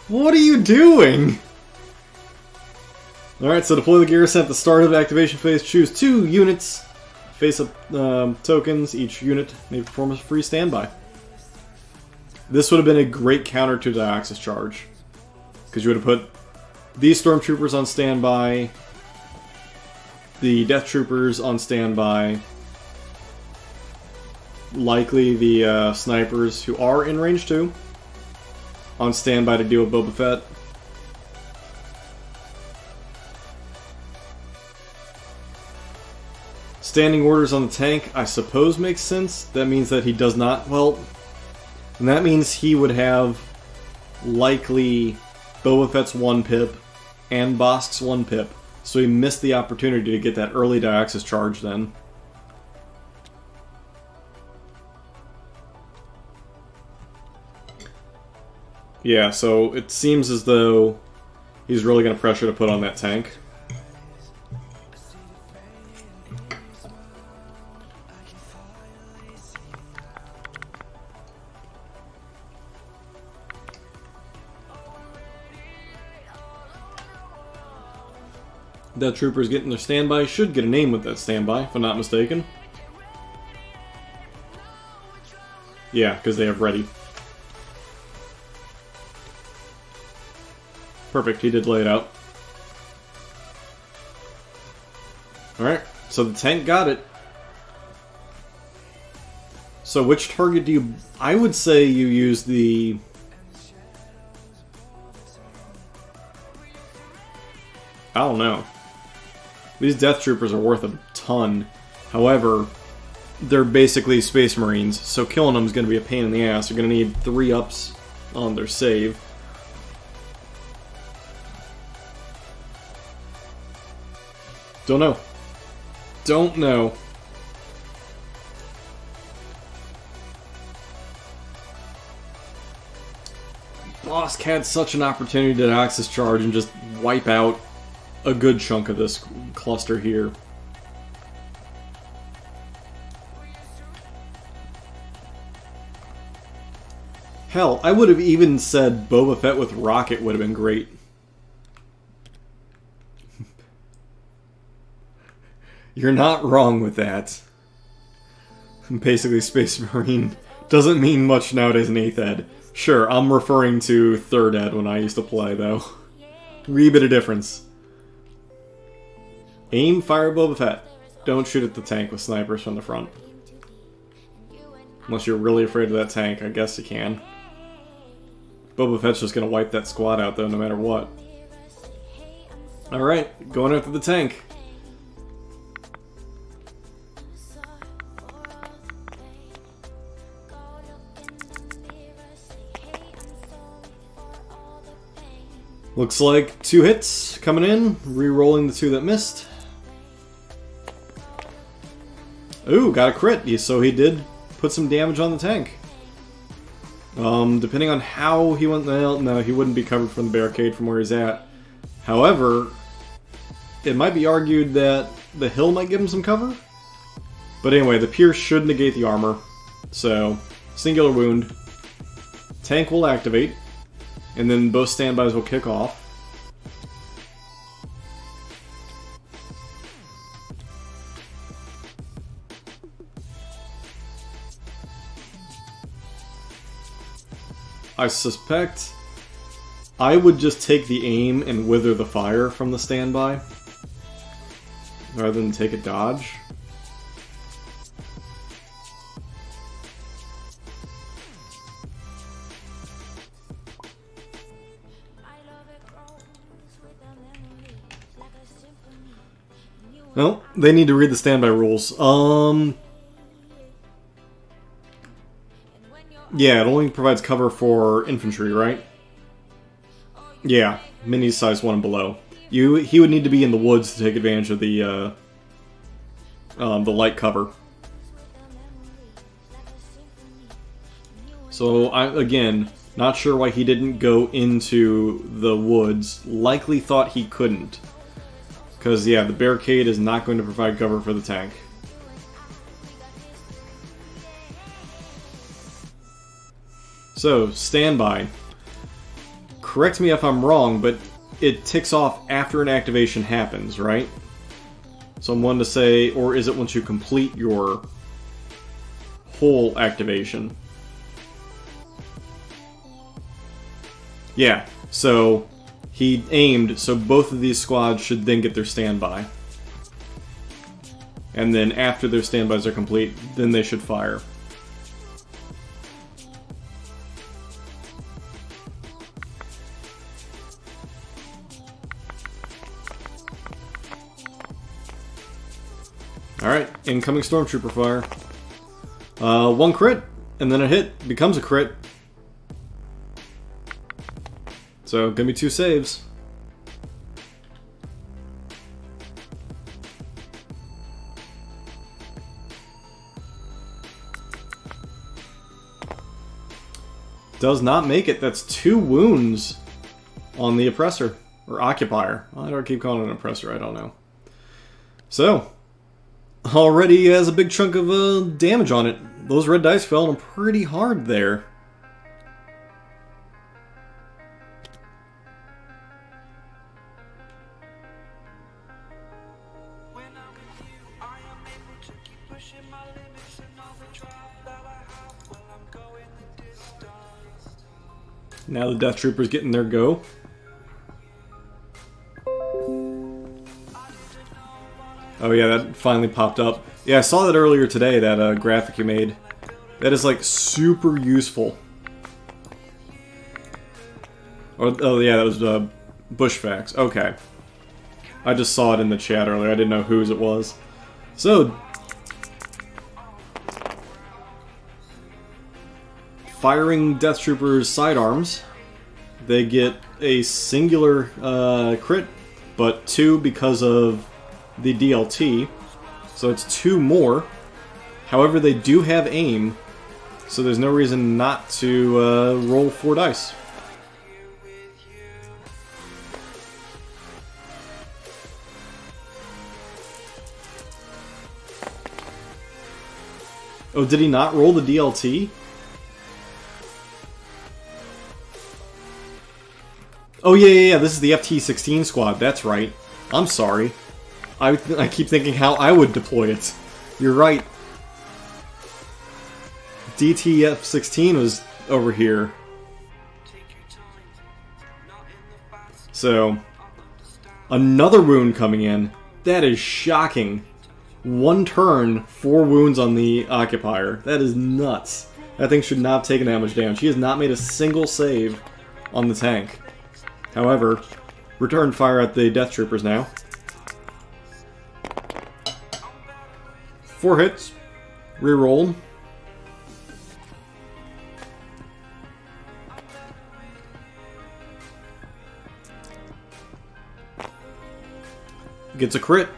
Speaker 1: What are you doing? Alright, so deploy the garrison at the start of the activation phase. Choose 2 units. Face-up tokens. Each unit may perform a free standby. This would have been a great counter to Dioxys charge. Because you would have put these Stormtroopers on standby, the Death Troopers on standby, likely the snipers who are in range 2 on standby to deal with Boba Fett. Standing orders on the tank, I suppose, makes sense. That means that he does not... Well, and that means he would have likely Boba Fett's 1 pip and Bosk's 1 pip. So he missed the opportunity to get that early Dioxys charge then. Yeah, so it seems as though he's really going to pressure to put on that tank. Death Troopers getting their standby. Should get a name with that standby, if I'm not mistaken. Yeah, because they have ready. Perfect, he did lay it out. Alright, so the tank got it. So which target do you... I would say you use the... I don't know. These Death Troopers are worth a ton. However, they're basically Space Marines, so killing them is going to be a pain in the ass. You're going to need 3 ups on their save. Don't know. Don't know. Bosk had such an opportunity to Dioxys charge and just wipe out a good chunk of this cluster here. Hell, I would have even said Boba Fett with Rocket would have been great. You're not wrong with that. Basically, Space Marine doesn't mean much nowadays in 8th ed. Sure, I'm referring to 3rd ed when I used to play, though. Wee bit of difference. Aim, fire, Boba Fett. Don't shoot at the tank with snipers from the front. Unless you're really afraid of that tank, I guess you can. Boba Fett's just gonna wipe that squad out, though, no matter what. Alright, going after the tank. Looks like 2 hits coming in, re-rolling the 2 that missed. Ooh, got a crit, so he did put some damage on the tank. Depending on how he went, well, no, he wouldn't be covered from the barricade from where he's at. However, it might be argued that the hill might give him some cover. But anyway, the pierce should negate the armor. So, singular wound. Tank will activate. And then both standbys will kick off. I suspect I would just take the aim and wither the fire from the standby, rather than take a dodge. Well, they need to read the standby rules. Yeah, it only provides cover for infantry, right? Yeah, minis size 1 and below. He would need to be in the woods to take advantage of the light cover. So, again, not sure why he didn't go into the woods. Likely thought he couldn't. Because, yeah, the barricade is not going to provide cover for the tank. So, standby. Correct me if I'm wrong, but it ticks off after an activation happens, right? So I'm wanting to say, or is it once you complete your whole activation? Yeah, so he aimed, so both of these squads should then get their standby. And then after their standbys are complete, then they should fire. Alright, incoming Stormtrooper fire. 1 crit, and then a hit becomes a crit. So, gonna be 2 saves. Does not make it. That's 2 wounds on the Oppressor. Or Occupier. Why do I keep calling it an Oppressor? I don't know. So, already has a big chunk of damage on it. Those red dice fell on him pretty hard there. Now the Death Troopers getting their go. Oh yeah, that finally popped up. Yeah, I saw that earlier today, that graphic you made. That is like super useful. Oh yeah, that was Bushfax. Okay. I just saw it in the chat earlier. I didn't know whose it was. So, firing Death Troopers' sidearms, they get a singular crit, but 2 because of the DLT, so it's 2 more. However, they do have aim, so there's no reason not to roll 4 dice. Oh, did he not roll the DLT? Oh yeah, this is the FT-16 squad, that's right. I'm sorry. I keep thinking how I would deploy it. You're right. DTF-16 was over here. So, another wound coming in. That is shocking. 1 turn, 4 wounds on the occupier. That is nuts. That thing should not have taken that much damage. He has not made a single save on the tank. However, return fire at the Death Troopers now. 4 hits. Reroll. Gets a crit.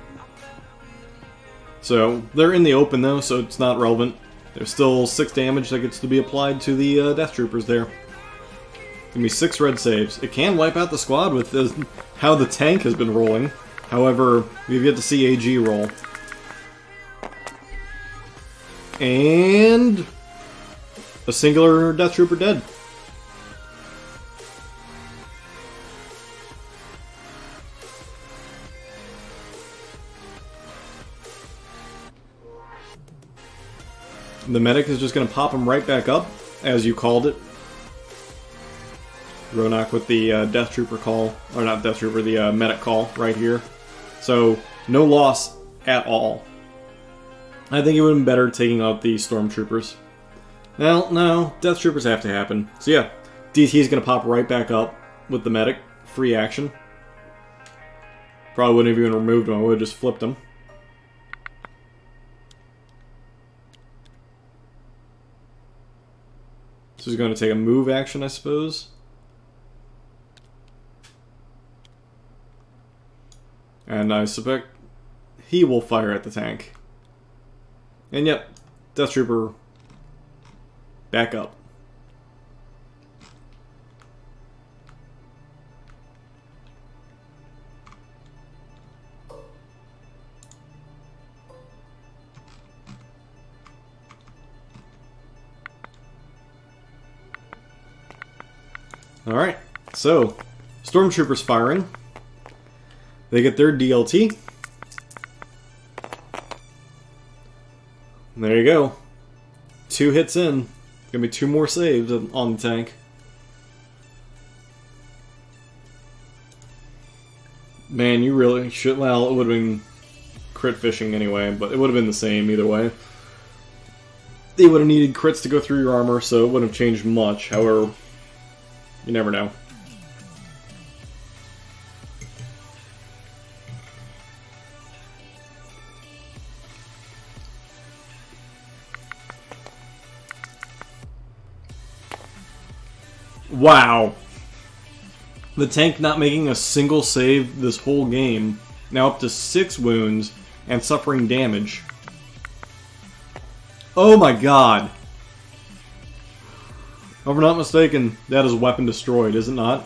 Speaker 1: So, they're in the open though, so it's not relevant. There's still 6 damage that gets to be applied to the Death Troopers there. Give me 6 red saves. It can wipe out the squad with how the tank has been rolling. However, we've yet to see AG roll. And a singular Death Trooper dead. The medic is just going to pop him right back up, as you called it. Ronak with the Death Trooper call, or not Death Trooper, the medic call right here. So, no loss at all. I think it would have been better taking out the Stormtroopers. Well, no, Death Troopers have to happen. So yeah, DT is going to pop right back up with the medic. Free action. Probably wouldn't have even removed him, I would have just flipped him. So he's going to take a move action, I suppose. And I suspect he will fire at the tank. And yep, Death Trooper back up. Alright, so Stormtroopers firing. They get their DLT. There you go. 2 hits in. Gonna be 2 more saves on the tank. Man, you really should. Well, it would have been crit fishing anyway, but it would have been the same either way. They would have needed crits to go through your armor, so it wouldn't have changed much. However, you never know. Wow. The tank not making a single save this whole game. Now up to 6 wounds and suffering damage. Oh my god. If I'm not mistaken, that is weapon destroyed, is it not?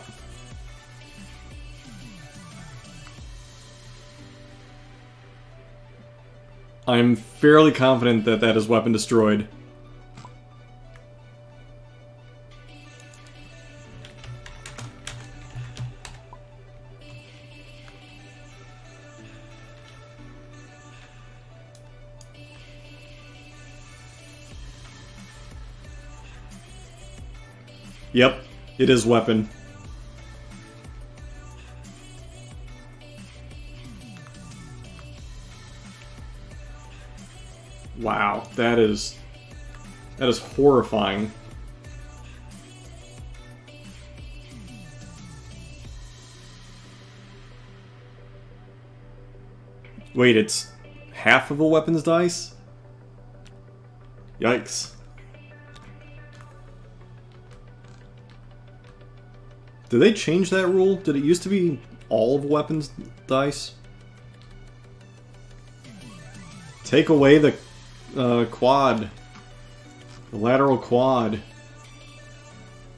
Speaker 1: I'm fairly confident that that is weapon destroyed. Yep, it is weapon. Wow, that is horrifying. Wait, it's half of a weapon's dice? Yikes. Did they change that rule? Did it used to be all of weapons dice? Take away the quad. The lateral quad.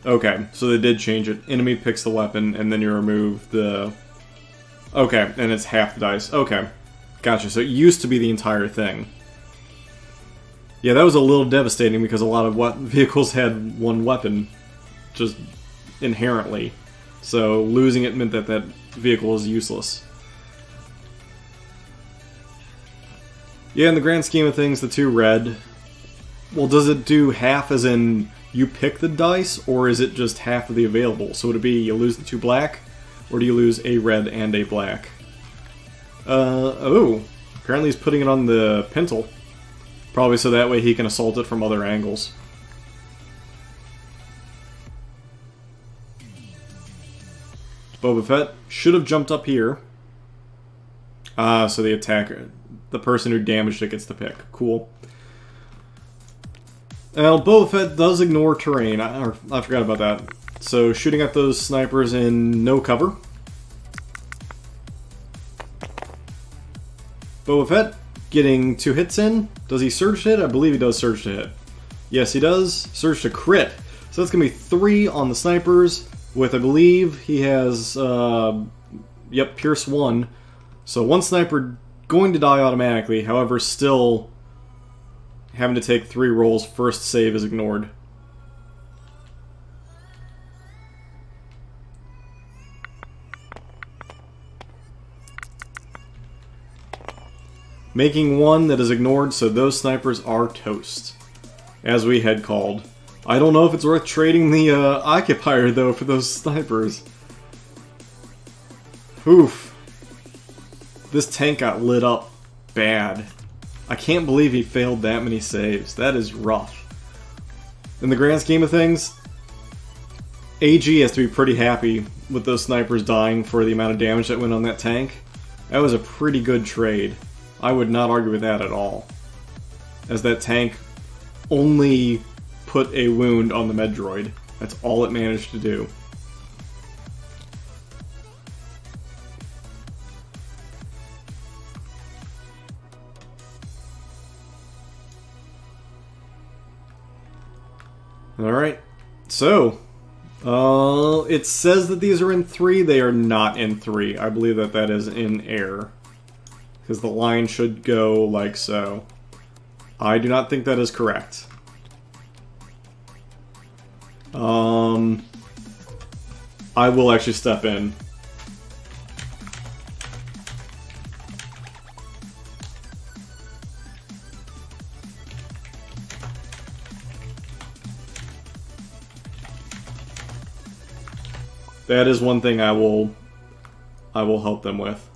Speaker 1: Okay, so they did change it. Enemy picks the weapon, and then you remove the... Okay, and it's half the dice. Okay, gotcha. So it used to be the entire thing. Yeah, that was a little devastating because a lot of vehicles had one weapon, just inherently. So losing it meant that that vehicle was useless. Yeah, in the grand scheme of things, the 2 red... Well, does it do half as in you pick the dice, or is it just half of the available? So would it be you lose the 2 black, or do you lose a red and a black? Oh. Apparently he's putting it on the pintle. Probably so that way he can assault it from other angles. Boba Fett should have jumped up here. So the attacker, the person who damaged it, gets to pick. Cool. Now, Boba Fett does ignore terrain. I forgot about that. So shooting at those snipers in no cover. Boba Fett getting 2 hits in. Does he surge to hit? I believe he does surge to hit. Yes, he does. Surge to crit. So that's going to be 3 on the snipers with, I believe, he has, yep, Pierce 1. So 1 sniper going to die automatically, however, still having to take 3 rolls. First save is ignored. Making 1 that is ignored, so those snipers are toast. As we had called. I don't know if it's worth trading the Occupier, though, for those snipers. Oof. This tank got lit up bad. I can't believe he failed that many saves. That is rough. In the grand scheme of things, AG has to be pretty happy with those snipers dying for the amount of damage that went on that tank. That was a pretty good trade. I would not argue with that at all. As that tank only put a wound on the Medroid. That's all it managed to do. Alright, so, it says that these are in 3, they are not in 3. I believe that that is in air. Because the line should go like so. I do not think that is correct. I will actually step in. That is one thing I will help them with.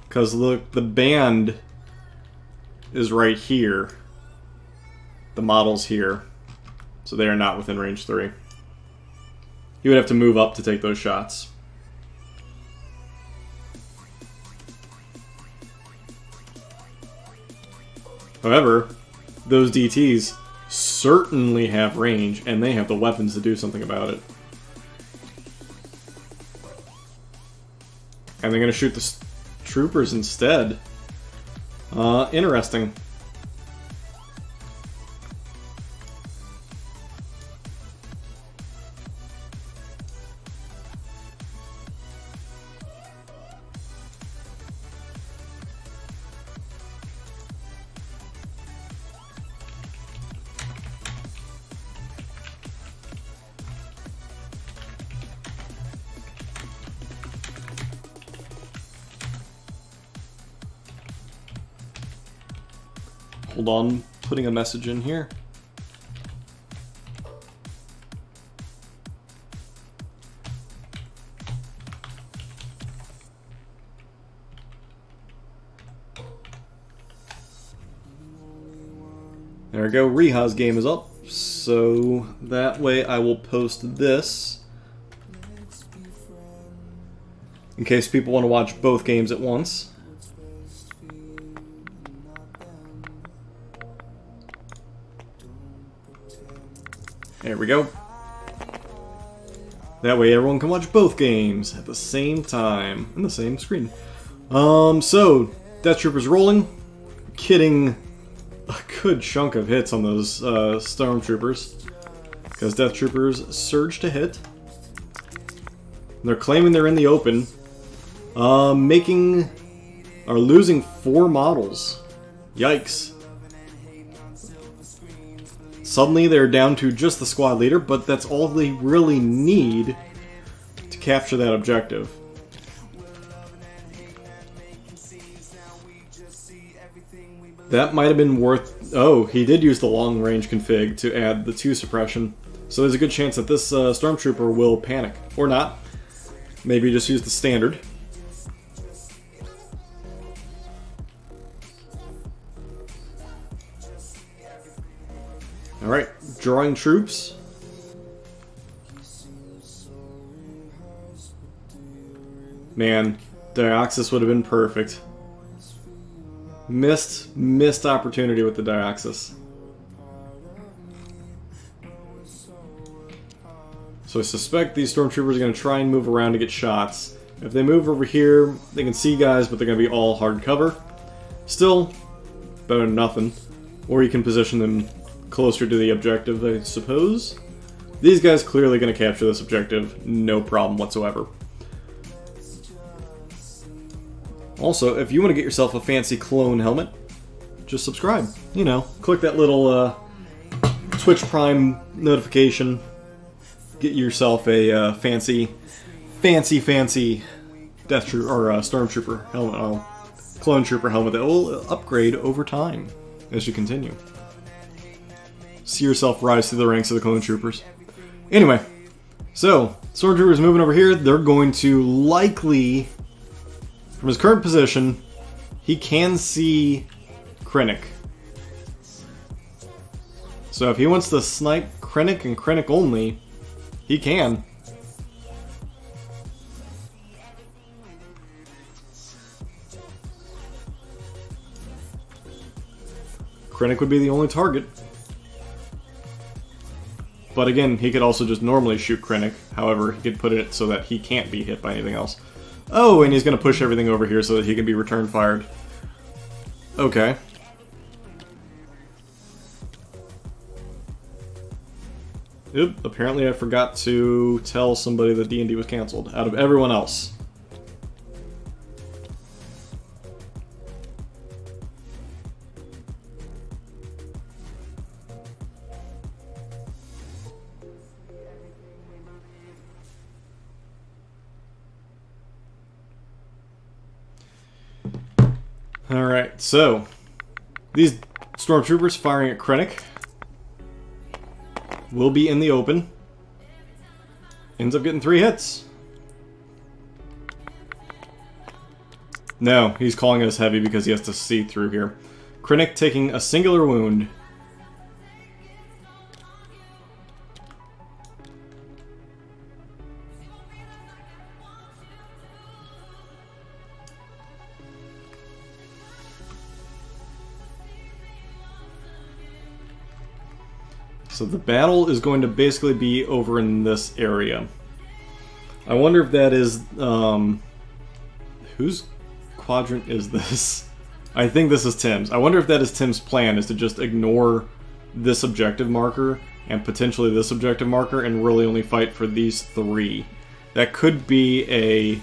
Speaker 1: Because look, the band is right here. The model's here. So they are not within range 3. He would have to move up to take those shots. However, those DTs certainly have range, and they have the weapons to do something about it. And they're going to shoot the troopers instead. Interesting. Hold on, putting a message in here. There we go, Riha's game is up, so that way I will post this in case people want to watch both games at once. There we go. That way everyone can watch both games at the same time, on the same screen. So, Death Troopers rolling, getting a good chunk of hits on those Stormtroopers, because Death Troopers surge to hit. They're claiming they're in the open, losing 4 models. Yikes. Suddenly they're down to just the squad leader, but that's all they really need to capture that objective. That might have been worth... Oh, he did use the long-range config to add the 2 suppression. So there's a good chance that this Stormtrooper will panic. Or not. Maybe just use the standard. Alright, drawing troops. Man, Dioxis would have been perfect. Missed opportunity with the Dioxis. So I suspect these Stormtroopers are going to try and move around to get shots. If they move over here, they can see guys, but they're going to be all hard cover. Still, better than nothing. Or you can position them closer to the objective, I suppose. These guys clearly going to capture this objective, no problem whatsoever. Also, if you want to get yourself a fancy clone helmet, just subscribe. You know, click that little Twitch Prime notification. Get yourself a fancy Death Trooper or Stormtrooper helmet, Clone Trooper helmet that will upgrade over time as you continue. See yourself rise through the ranks of the Clone Troopers. Anyway, so Stormtroopers moving over here. They're going to likely, from his current position, he can see Krennic. So if he wants to snipe Krennic and Krennic only, he can. Krennic would be the only target. But again, he could also just normally shoot Krennic. However, he could put it so that he can't be hit by anything else. Oh, and he's going to push everything over here so that he can be return fired. Okay. Oop, apparently I forgot to tell somebody that D&D was canceled, out of everyone else. Alright, so these Stormtroopers firing at Krennic will be in the open. Ends up getting 3 hits. No, he's calling us heavy because he has to see through here. Krennic taking a singular wound. So the battle is going to basically be over in this area. I wonder if that is... whose quadrant is this? I think this is Tim's. I wonder if that is Tim's plan, is to just ignore this objective marker and potentially this objective marker and really only fight for these 3. That could be a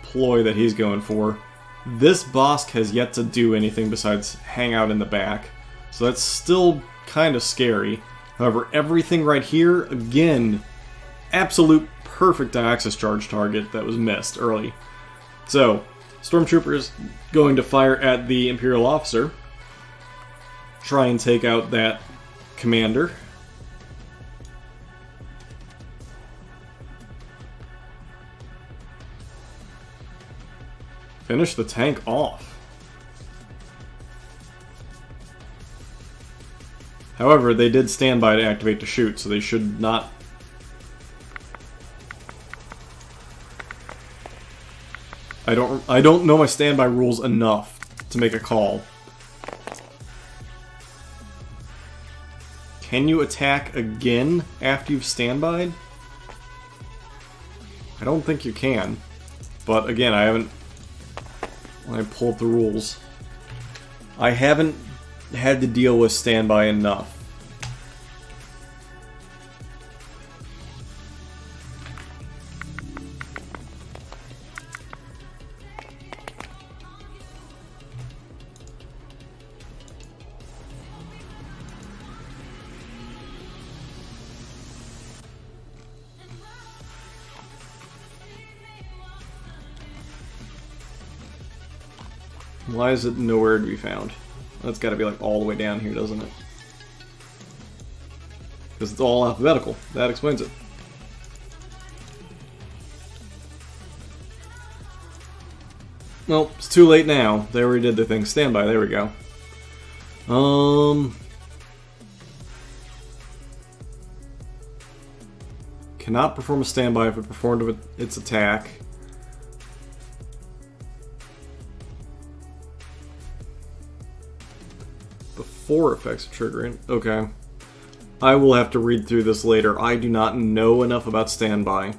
Speaker 1: ploy that he's going for. This Bosk has yet to do anything besides hang out in the back. So that's still kind of scary. However, everything right here, again, absolute perfect Dioxis charge target that was missed early. So, Stormtroopers going to fire at the Imperial officer. Try and take out that commander. Finish the tank off. However, they did stand by to activate to shoot, so they should not... I don't know my standby rules enough to make a call. Can you attack again after you've standbyed? I don't think you can. But again, I haven't... When I pulled the rules, I haven't had to deal with standby enough. Why is it nowhere to be found? That's got to be like all the way down here, doesn't it? Because it's all alphabetical. That explains it. Well, it's too late now. They already did the thing. Standby. There we go. Cannot perform a standby if it performed its attack. Before effects are triggering. Okay. I will have to read through this later. I do not know enough about standby.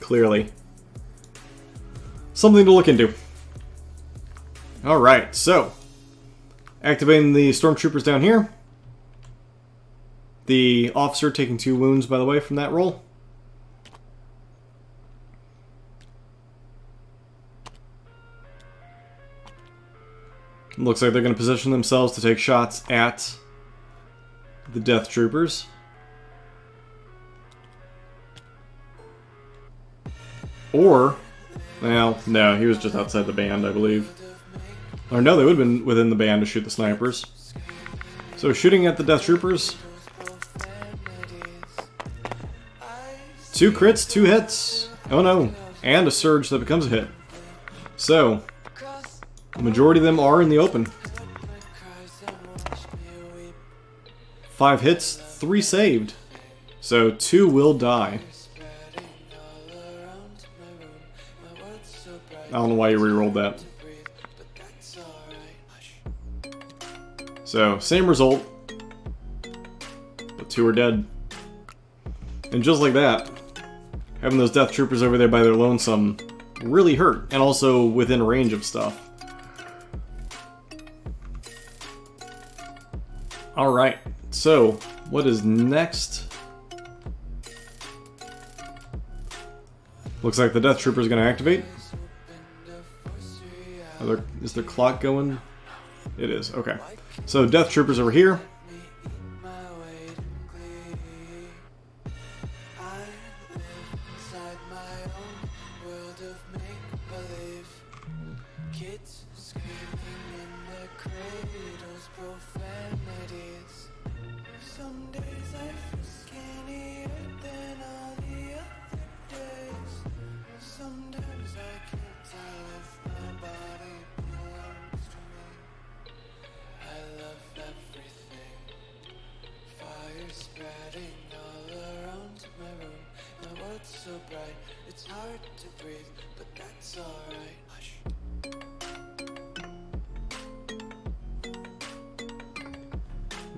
Speaker 1: Clearly. Something to look into. Alright, so. Activating the stormtroopers down here. The officer taking 2 wounds, by the way, from that roll. Looks like they're going to position themselves to take shots at the Death Troopers. Or, well, no, he was just outside the band, I believe. Or no, they would have been within the band to shoot the snipers. So shooting at the Death Troopers. 2 crits, 2 hits. Oh no, and a surge that becomes a hit. So, the majority of them are in the open. 5 hits, 3 saved. So 2 will die. I don't know why you re-rolled that. So, same result. But 2 are dead. And just like that, having those Death Troopers over there by their lonesome really hurt. And also within range of stuff. Alright, so what is next? Looks like the Death Trooper is going to activate. Is their clock going? It is, okay. So Death Troopers over here.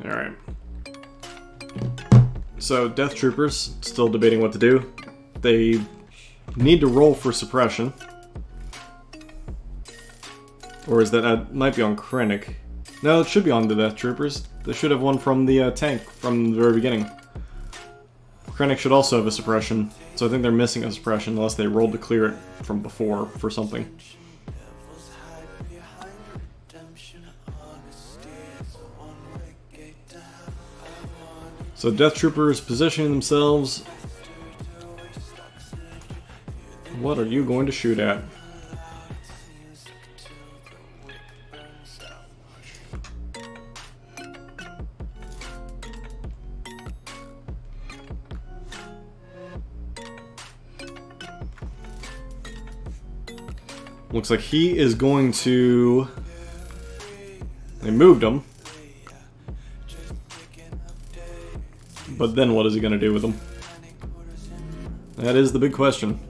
Speaker 1: Alright. So, Death Troopers, still debating what to do. They need to roll for suppression. Or is that... might be on Krennic. No, it should be on the Death Troopers. They should have one from the tank from the very beginning. Krennic should also have a suppression. So I think they're missing a suppression unless they rolled to clear it from before for something. So Death Troopers positioning themselves. What are you going to shoot at? Looks like he is going to... They moved him. But then what is he going to do with them? That is the big question.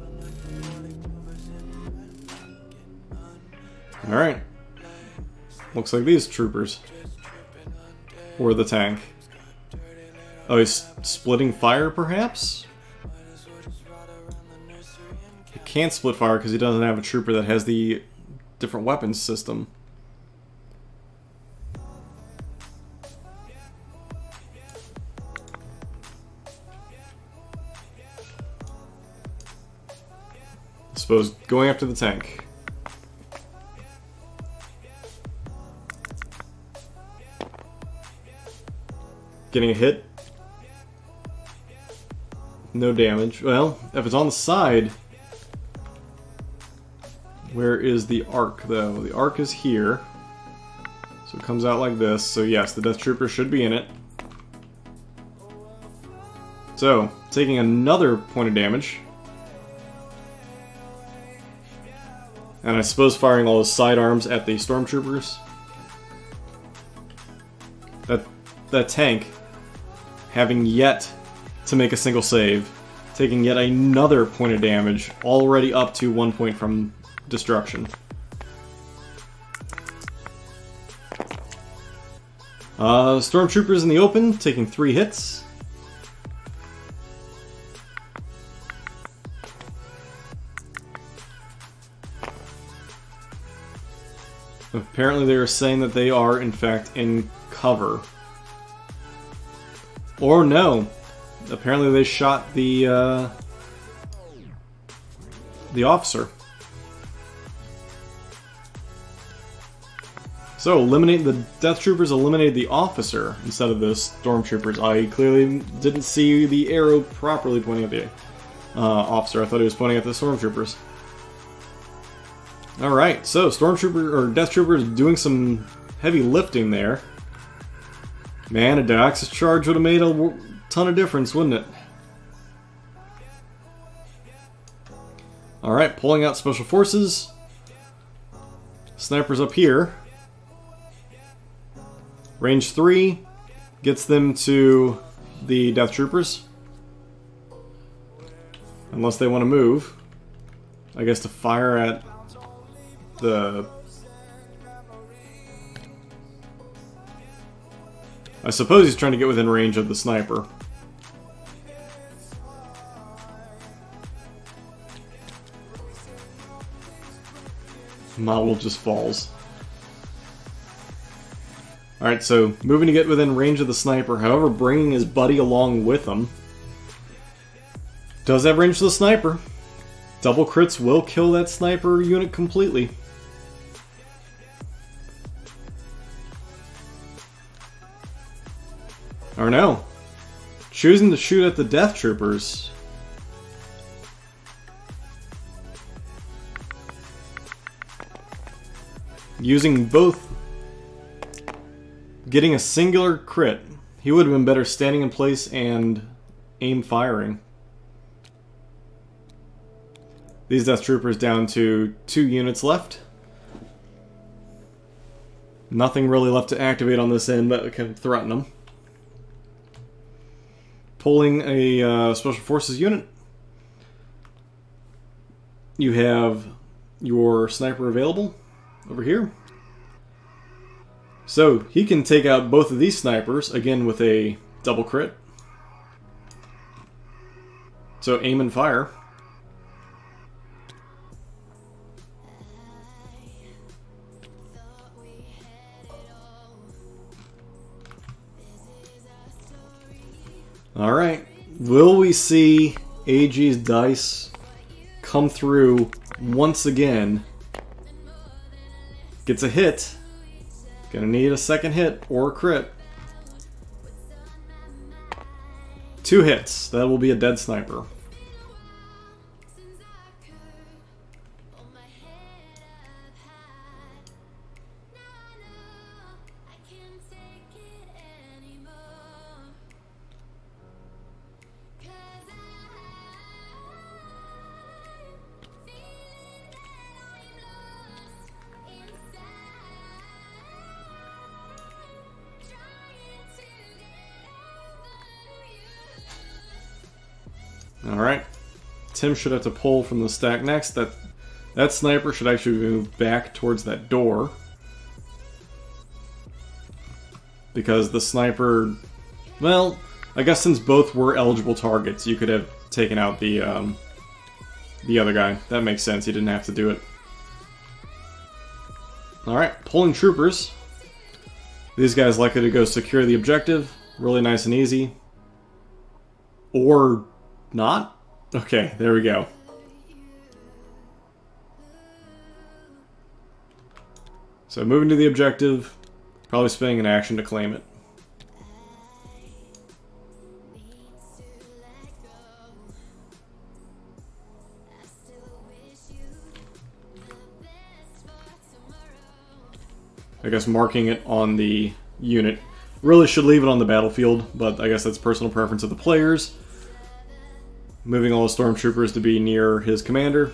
Speaker 1: Alright. Looks like these troopers. Or the tank. Oh, he's splitting fire, perhaps? He can't split fire because he doesn't have a trooper that has the different weapons system. I suppose going after the tank. Getting a hit. No damage. Well, if it's on the side, Where is the arc, though? The arc is here. So it comes out like this. So yes, the Death Trooper should be in it. So, taking another point of damage. And I suppose firing all his sidearms at the Stormtroopers. That tank, having yet to make a single save, taking yet another point of damage, already up to 1 point from destruction. Stormtroopers in the open, taking 3 hits. Apparently they are saying that they are, in fact, in cover. Or no. Apparently they shot the officer. So, the Death Troopers eliminated the officer instead of the Stormtroopers. I clearly didn't see the arrow properly pointing at the officer. I thought he was pointing at the Stormtroopers. Alright, so Death Troopers doing some heavy lifting there. Man, a Deoxys charge would have made a ton of difference, wouldn't it? Alright, pulling out Special Forces. Snipers up here. Range 3 gets them to the Death Troopers. Unless they want to move. I guess to fire at the... I suppose he's trying to get within range of the sniper. Model just falls. Alright, so moving to get within range of the sniper, however, bringing his buddy along with him. Does have range to the sniper. Double crits will kill that sniper unit completely. Or no. Choosing to shoot at the Death Troopers. Using both. Getting a singular crit. He would have been better standing in place and aim firing. These Death Troopers down to 2 units left. Nothing really left to activate on this end that can threaten them. Pulling a Special Forces unit. You have your sniper available over here. So he can take out both of these snipers, again with a double crit. So aim and fire. Alright, will we see AG's dice come through once again? Gets a hit. Gonna need a second hit or a crit. 2 hits. That will be a dead sniper. Alright. Tim should have to pull from the stack next. That sniper should actually move back towards that door. Because the sniper... Well, I guess since both were eligible targets, you could have taken out the other guy. That makes sense. You didn't have to do it. Alright, pulling troopers. These guys likely to go secure the objective. Really nice and easy. Or... not? Okay, there we go. So moving to the objective, probably spending an action to claim it. I guess marking it on the unit. Really should leave it on the battlefield, but I guess that's personal preference of the players. Moving all the stormtroopers to be near his commander.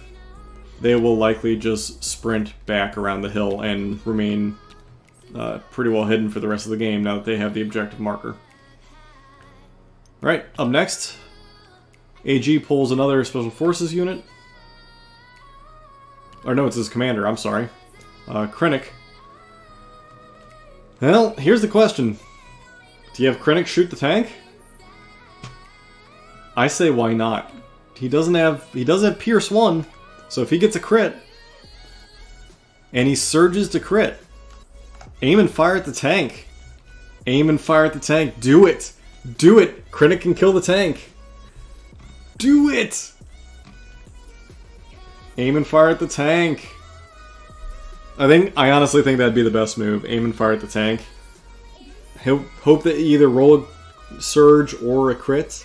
Speaker 1: They will likely just sprint back around the hill and remain pretty well hidden for the rest of the game now that they have the objective marker. Alright, up next, AG pulls another Special Forces unit. Or no, it's his commander, I'm sorry. Krennic. Well, here's the question. Do you have Krennic shoot the tank? I say why not? He does have Pierce 1, so if he gets a crit, and he surges to crit, aim and fire at the tank. Aim and fire at the tank. Do it! Do it! Krennic can kill the tank. Do it! Aim and fire at the tank. I honestly think that'd be the best move. Aim and fire at the tank. Hope that you either roll a surge or a crit.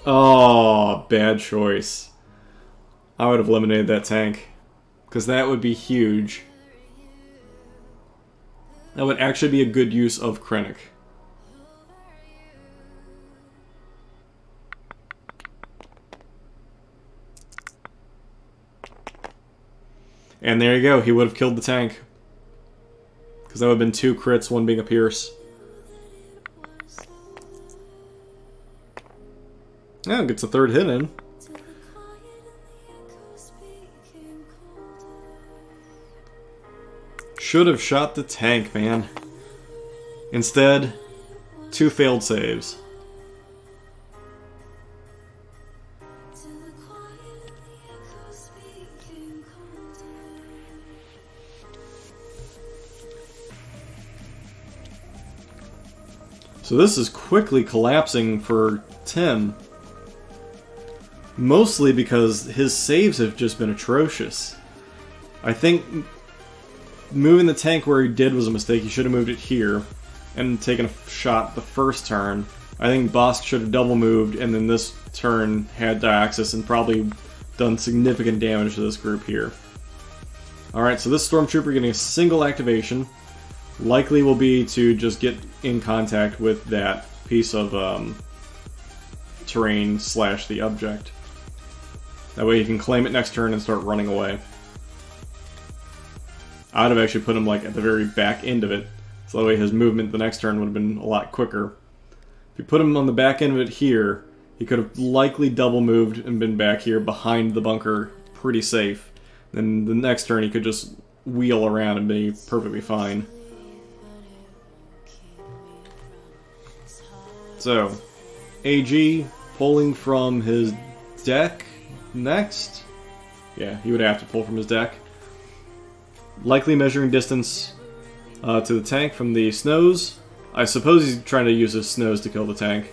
Speaker 1: Oh, bad choice. I would have eliminated that tank. Because that would be huge. That would actually be a good use of Krennic. And there you go, he would have killed the tank. Because that would have been 2 crits, 1 being a Pierce. Yeah, gets a 3rd hit in. Should have shot the tank, man. Instead, 2 failed saves. So this is quickly collapsing for Tim. Mostly because his saves have just been atrocious. I think moving the tank where he did was a mistake. He should have moved it here and taken a shot the first turn. I think Bosk should have double moved and then this turn had Diaxis and probably done significant damage to this group here. Alright, so this Stormtrooper getting a single activation likely will be to just get in contact with that piece of terrain / the object. That way he can claim it next turn and start running away. I'd have actually put him like at the very back end of it, so that way his movement the next turn would have been a lot quicker. If you put him on the back end of it here, he could have likely double moved and been back here behind the bunker pretty safe. Then the next turn he could just wheel around and be perfectly fine. So, AG pulling from his deck next. Yeah, he would have to pull from his deck. Likely measuring distance to the tank from the snows. I suppose he's trying to use his snows to kill the tank.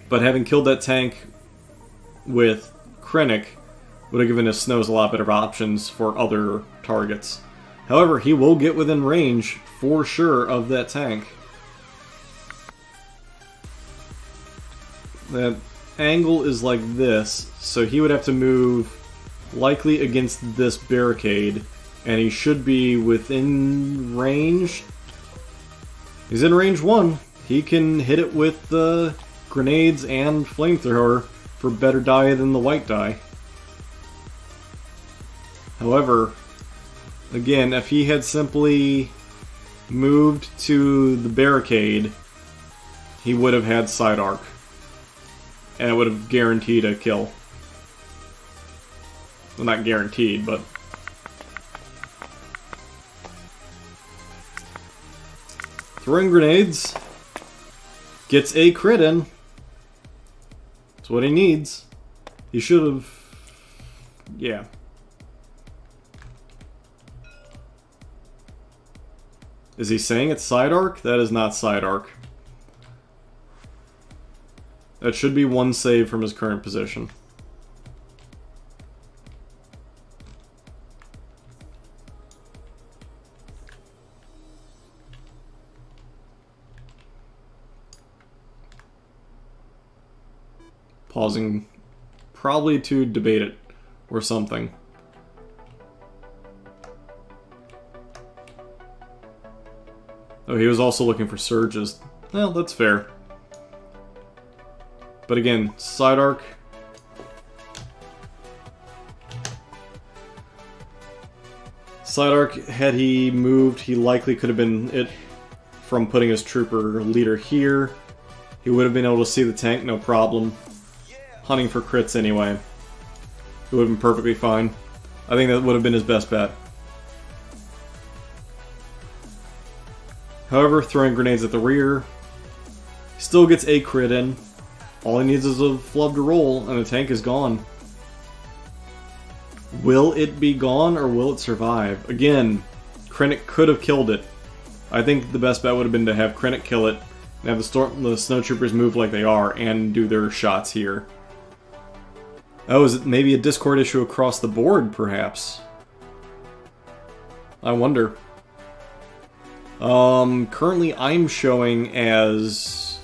Speaker 1: But having killed that tank with Krennic would have given his snows a lot better options for other targets. However, he will get within range, for sure, of that tank. That angle is like this, so he would have to move likely against this barricade, and he should be within range. He's in range 1. He can hit it with the grenades and flamethrower for better die than the white die. However, again, if he had simply moved to the barricade, he would have had side arc. And it would have guaranteed a kill. Well, not guaranteed, but... Throwing grenades. Gets a crit in. That's what he needs. He should have... Yeah. Is he saying it's side arc? That is not side arc. That should be 1 save from his current position. Pausing, probably to debate it, or something. Oh, he was also looking for surges. Well, that's fair. But again, side arc. Side arc, had he moved, he likely could have been it from putting his trooper leader here. He would have been able to see the tank, no problem. Hunting for crits anyway. It would have been perfectly fine. I think that would have been his best bet. However, throwing grenades at the rear, he still gets a crit in. All he needs is a flub to roll, and the tank is gone. Will it be gone, or will it survive? Again, Krennic could have killed it. I think the best bet would have been to have Krennic kill it, and have the snowtroopers move like they are, and do their shots here. Oh, is it maybe a Discord issue across the board, perhaps? I wonder. Currently I'm showing as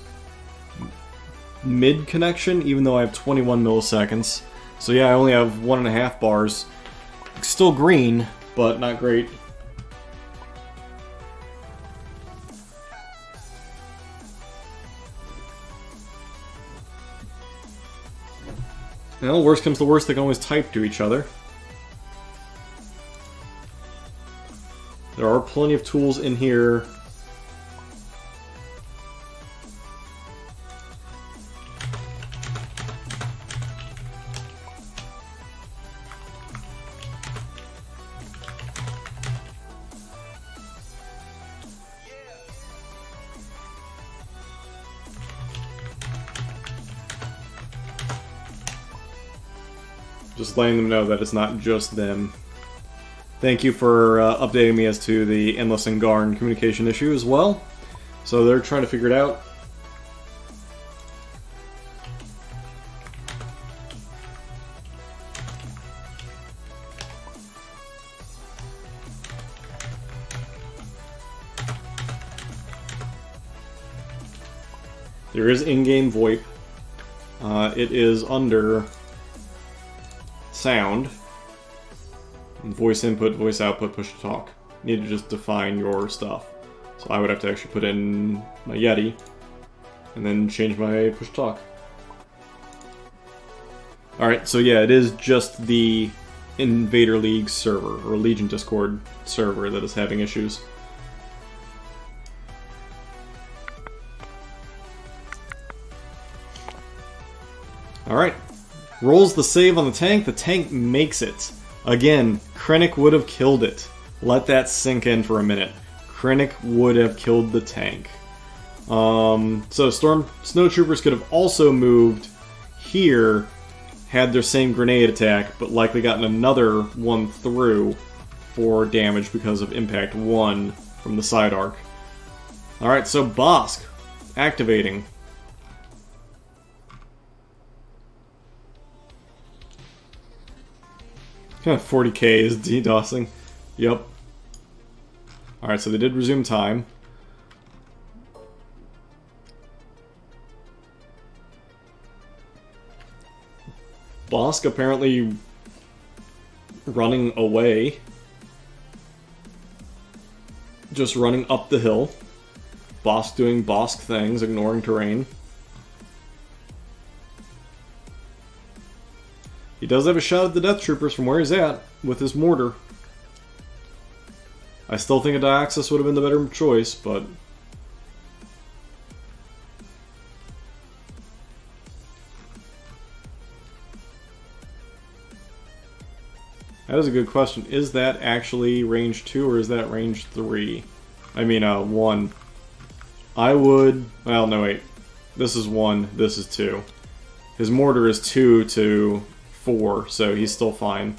Speaker 1: mid connection, even though I have 21 milliseconds. So yeah, I only have 1.5 bars. Still green, but not great. Well, worst comes to worst, they can always type to each other. There are plenty of tools in here. Just letting them know that it's not just them. Thank you for updating me as to the Endless and Garn communication issue as well. So they're trying to figure it out. There is in-game VoIP. It is under sound. Voice input, voice output, push to talk. You need to just define your stuff. So I would have to actually put in my Yeti and then change my push to talk. Alright, so yeah, it is just the Invader League server, or Legion Discord server, that is having issues. Alright, rolls the save on the tank makes it. Again, Krennic would have killed it. Let that sink in for a minute. Krennic would have killed the tank. So snowtroopers could have also moved here, had their same grenade attack, but likely gotten another one through for damage because of impact 1 from the side arc. Alright, so Bosk, activating. Kind of 40k is DDoSing. Yep. Alright, so they did resume time. Bosk apparently running away. Just running up the hill. Bosk doing Bosk things, ignoring terrain. He does have a shot at the Death Troopers from where he's at, with his mortar. I still think a Dioxis would have been the better choice, but... that is a good question. Is that actually range 2 or is that range 3? I mean, 1. I would... well, no, wait. This is 1, this is 2. His mortar is 2 to 4, so he's still fine.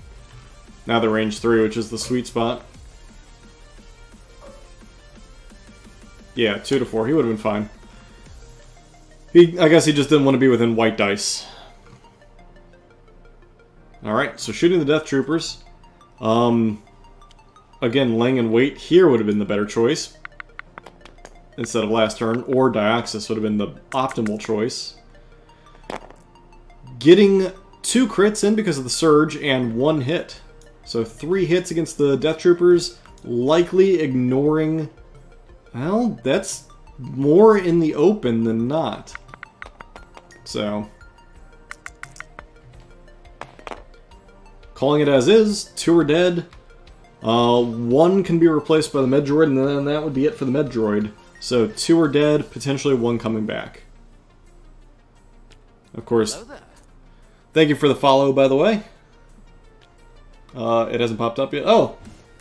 Speaker 1: Now the range 3, which is the sweet spot. Yeah, 2 to 4, he would have been fine. I guess he just didn't want to be within white dice. Alright, so shooting the Death Troopers. Again, laying in wait here would have been the better choice. Instead of last turn, or Dioxis would have been the optimal choice. Getting 2 crits in because of the surge and 1 hit. So 3 hits against the Death Troopers, likely ignoring Well, that's more in the open than not. So, calling it as is, 2 are dead. 1 can be replaced by the Medroid, and then that would be it for the Medroid. So 2 are dead, potentially 1 coming back. Of course. Thank you for the follow, by the way. It hasn't popped up yet. Oh!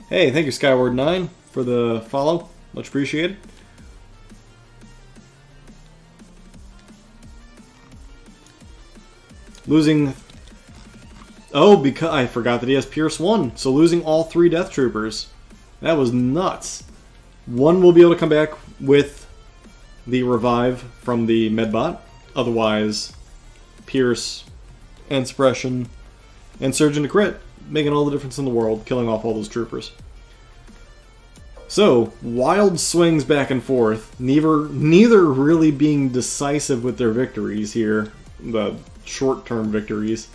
Speaker 1: Hey, thank you, Skyward9, for the follow. Much appreciated. Losing... Oh, because I forgot that he has Pierce 1, so losing all 3 Death Troopers. That was nuts. 1 will be able to come back with the revive from the Medbot. Otherwise, Pierce and Suppression and Surge into Crit, making all the difference in the world, killing off all those troopers. So, wild swings back and forth, neither really being decisive with their victories here, the short-term victories.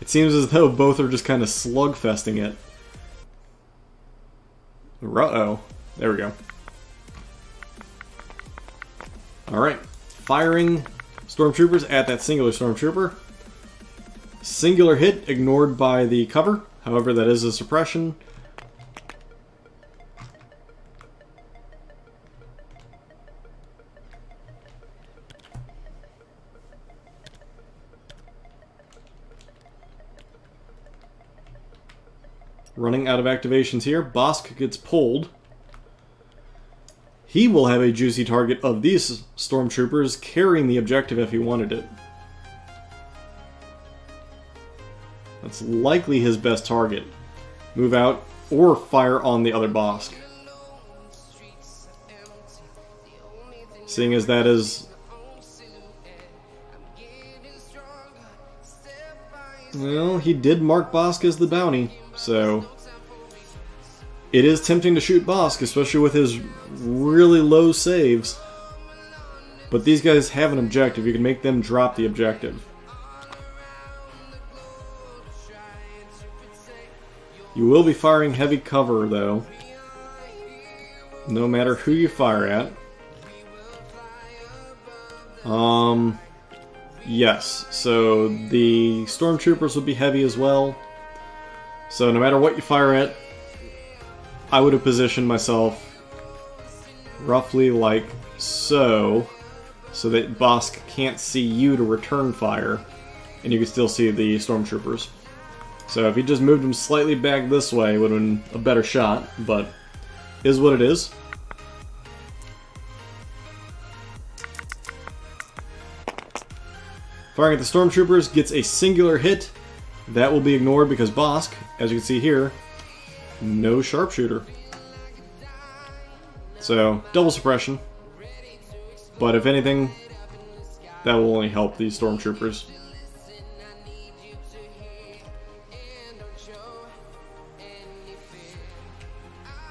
Speaker 1: It seems as though both are just kind of slugfesting it. Uh-oh. There we go. Alright. Firing Stormtroopers at that singular Stormtrooper. Singular hit ignored by the cover. However, that is a suppression. Running out of activations here. Bosk gets pulled. He will have a juicy target of these Stormtroopers carrying the objective if he wanted it. That's likely his best target. Move out or fire on the other Bosk. Seeing as that is... Well, he did mark Bosk as the bounty, so... It is tempting to shoot Bosk, especially with his really low saves. But these guys have an objective. You can make them drop the objective. You will be firing heavy cover, though. No matter who you fire at. Yes. So the Stormtroopers will be heavy as well. So no matter what you fire at, I would have positioned myself roughly like so that Bosk can't see you to return fire, and you can still see the Stormtroopers. So if he just moved him slightly back this way, it would have been a better shot, but is what it is. Firing at the Stormtroopers gets a singular hit. That will be ignored because Bosk, as you can see here, no sharpshooter. So, double suppression. But if anything, that will only help these Stormtroopers.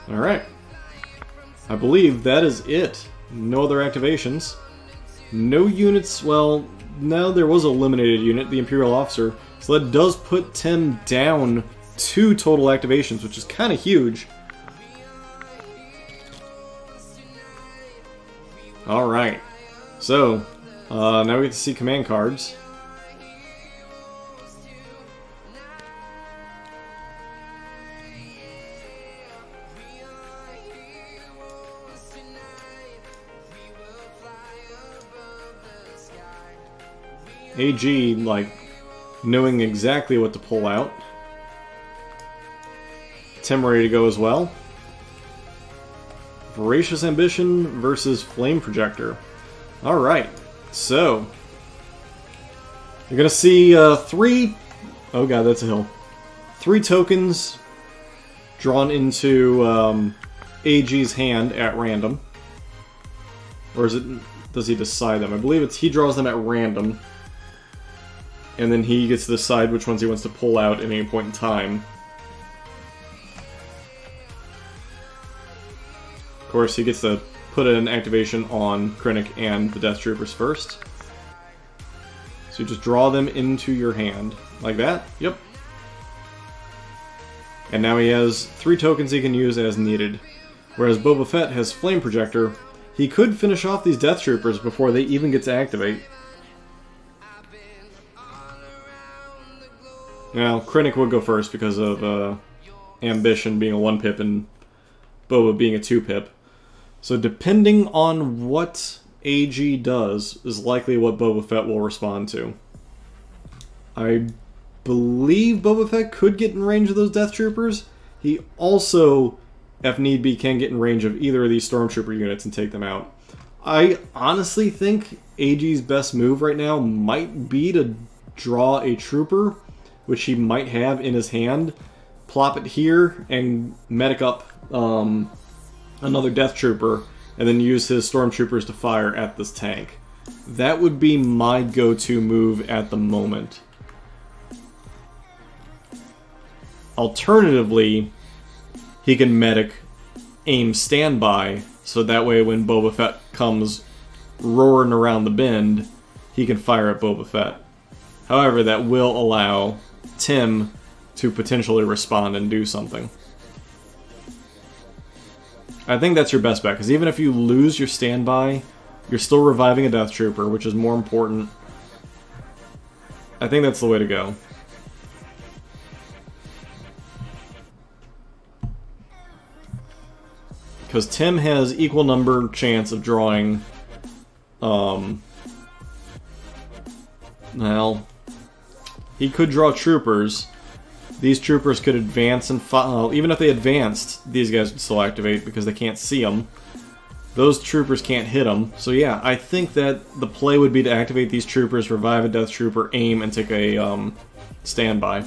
Speaker 1: Alright. I believe that is it. No other activations. No units, well, no, there was an eliminated unit, the Imperial Officer. So that does put Tim down 2 total activations, which is kind of huge. Alright. So, now we get to see command cards. AG, like, knowing exactly what to pull out. Tim ready to go as well. Voracious Ambition versus Flame Projector. Alright, so you're gonna see 3... Oh god, that's a hill. 3 tokens drawn into AG's hand at random. Or is it... does he decide them? I believe it's he draws them at random. And then he gets to decide which ones he wants to pull out at any point in time. Of course, he gets to put an activation on Krennic and the Death Troopers first. So you just draw them into your hand. Like that? Yep. And now he has 3 tokens he can use as needed. Whereas Boba Fett has Flame Projector, he could finish off these Death Troopers before they even get to activate. Now, Krennic would go first because of Ambition being a 1-pip and Boba being a 2-pip. So depending on what AG does is likely what Boba Fett will respond to. I believe Boba Fett could get in range of those Death Troopers. He also, if need be, can get in range of either of these Stormtrooper units and take them out. I honestly think AG's best move right now might be to draw a Trooper, which he might have in his hand, plop it here, and medic up another Death Trooper, and then use his Stormtroopers to fire at this tank. That would be my go-to move at the moment. Alternatively, he can medic aim standby, so that way when Boba Fett comes roaring around the bend, he can fire at Boba Fett. However, that will allow Tim to potentially respond and do something. I think that's your best bet, because even if you lose your standby, you're still reviving a Death Trooper, which is more important. I think that's the way to go. Because Tim has equal number chance of drawing, well, he could draw troopers. These troopers could advance and even if they advanced, these guys would still activate because they can't see them. Those troopers can't hit them. So yeah, I think that the play would be to activate these troopers, revive a Death Trooper, aim, and take a standby.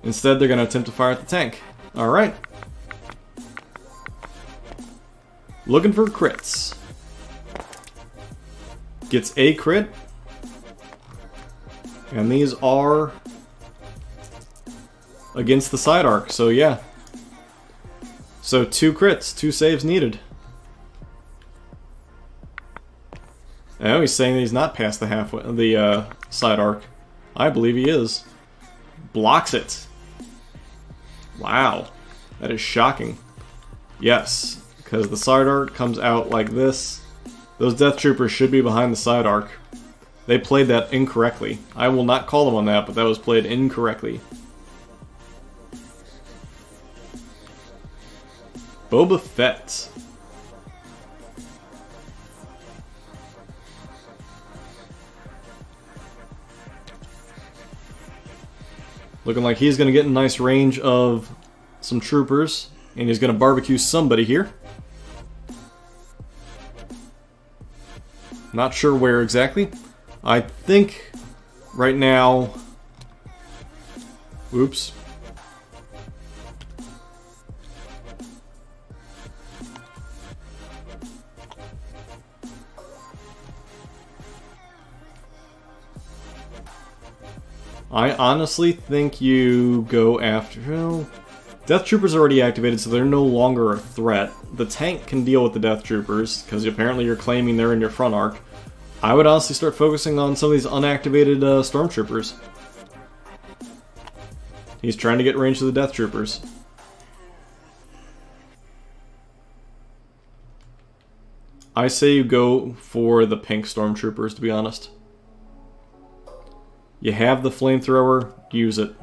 Speaker 1: Instead, they're going to attempt to fire at the tank. Alright. Looking for crits. Gets a crit. And these are against the side arc, so yeah. So 2 crits, 2 saves needed. Oh, he's saying that he's not past the halfway, the side arc. I believe he is. Blocks it. Wow, that is shocking. Yes, because the side arc comes out like this. Those Death Troopers should be behind the side arc. They played that incorrectly. I will not call them on that, but that was played incorrectly. Boba Fett. Looking like he's going to get in nice range of some troopers, and he's going to barbecue somebody here. Not sure where exactly. I think right now... Oops. I honestly think you go after... Well, Death Troopers are already activated, so they're no longer a threat. The tank can deal with the Death Troopers, because apparently you're claiming they're in your front arc. I would honestly start focusing on some of these unactivated Stormtroopers. He's trying to get range to the Death Troopers. I say you go for the pink Stormtroopers, to be honest. You have the flamethrower, use it.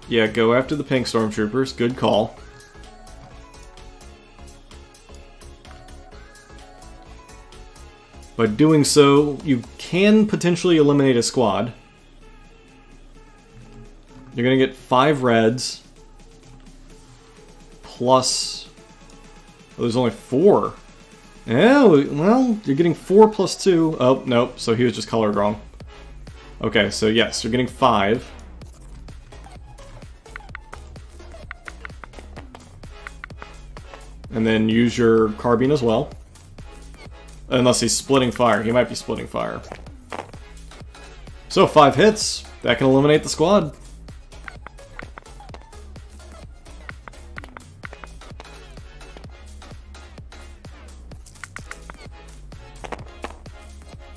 Speaker 1: Yeah, go after the pink Stormtroopers. Good call. By doing so, you can potentially eliminate a squad. You're going to get 5 reds. Plus... Oh, there's only 4. Oh, well, you're getting 4 plus 2. Oh, nope, so he was just colored wrong. Okay, so yes, you're getting 5. And then use your carbine as well. Unless he's splitting fire. He might be splitting fire. So 5 hits. That can eliminate the squad.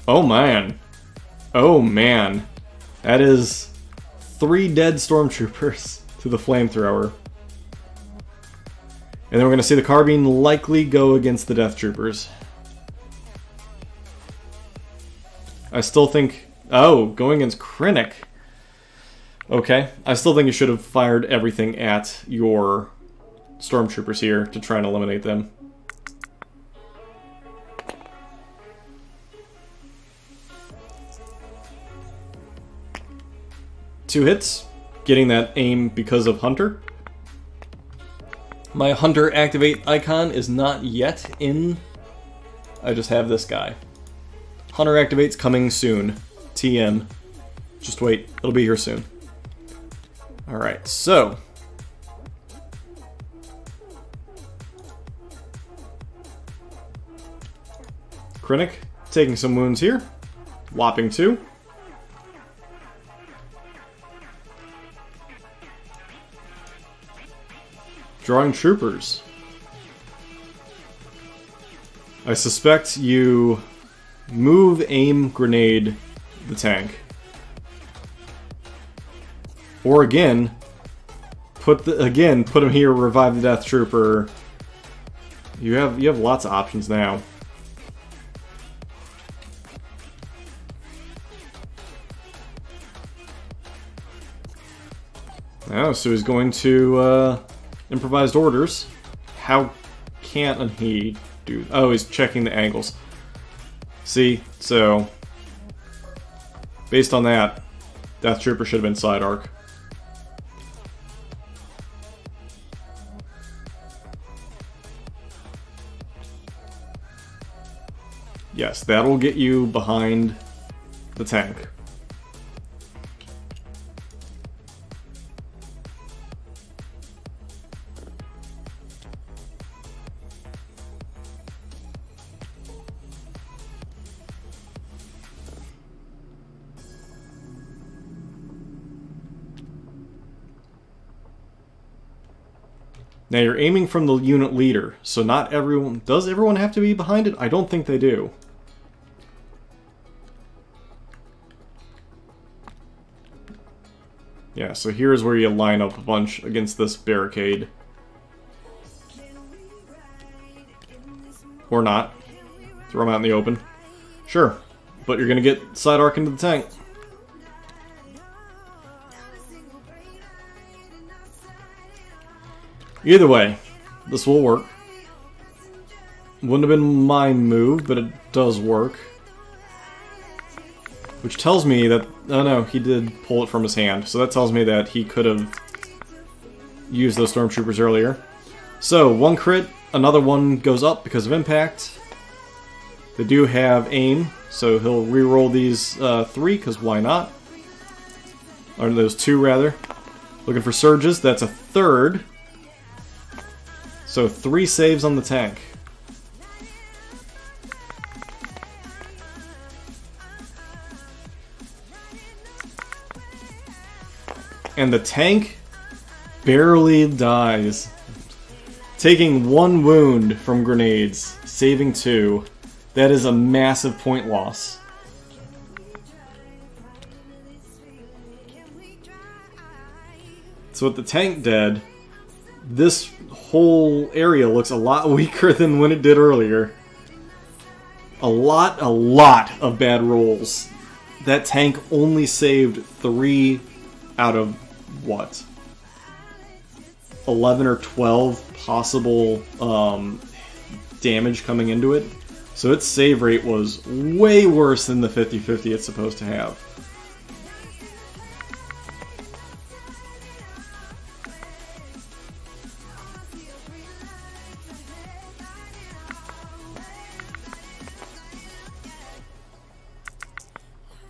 Speaker 1: Oh man. Oh man. That is 3 dead stormtroopers to the flamethrower. And then we're going to see the carbine likely go against the death troopers. I still think... Oh, going against Krennic. Okay, I still think you should have fired everything at your stormtroopers here to try and eliminate them. Two hits, getting that aim because of Hunter. My Hunter activate icon is not yet in. I just have this guy. Hunter activate's coming soon. TM. Just wait, it'll be here soon. Alright, so. Krennic taking some wounds here. Whopping 2. Drawing troopers. I suspect you move, aim, grenade the tank. Or again, put him here, revive the death trooper. You have lots of options now. Oh, so he's going to improvised orders. How can't he do... Oh, he's checking the angles. See, so based on that, Death Trooper should have been side arc. Yes, that'll get you behind the tank. Now you're aiming from the unit leader, so not everyone... Does everyone have to be behind it? I don't think they do. Yeah, so here's where you line up a bunch against this barricade. Or not. Throw them out in the open. Sure, but you're gonna get side arc into the tank. Either way, this will work. Wouldn't have been my move, but it does work. Which tells me that... Oh no, he did pull it from his hand. So that tells me that he could have used those stormtroopers earlier. So, one crit, another one goes up because of impact. They do have aim, so he'll re-roll these 3, because why not? Or those 2, rather. Looking for surges, that's a 3rd. So 3 saves on the tank. And the tank barely dies. Taking 1 wound from grenades, saving 2. That is a massive point loss. So with the tank dead, this whole area looks a lot weaker than when it did earlier. A lot of bad rolls. That tank only saved 3 out of, what? 11 or 12 possible damage coming into it. So its save rate was way worse than the 50-50 it's supposed to have.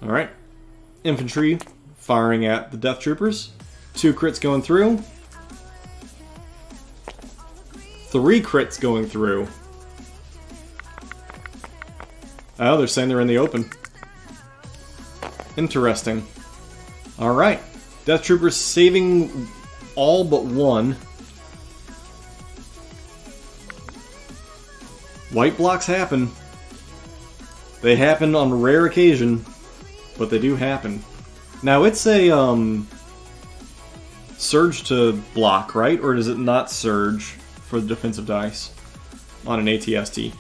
Speaker 1: Alright, infantry firing at the death troopers. 2 crits going through. 3 crits going through. Oh, they're saying they're in the open. Interesting. Alright, death troopers saving all but 1. White blocks happen. They happen on rare occasion. But they do happen. Now it's a surge to block, right? Or does it not surge for the defensive dice on an ATST?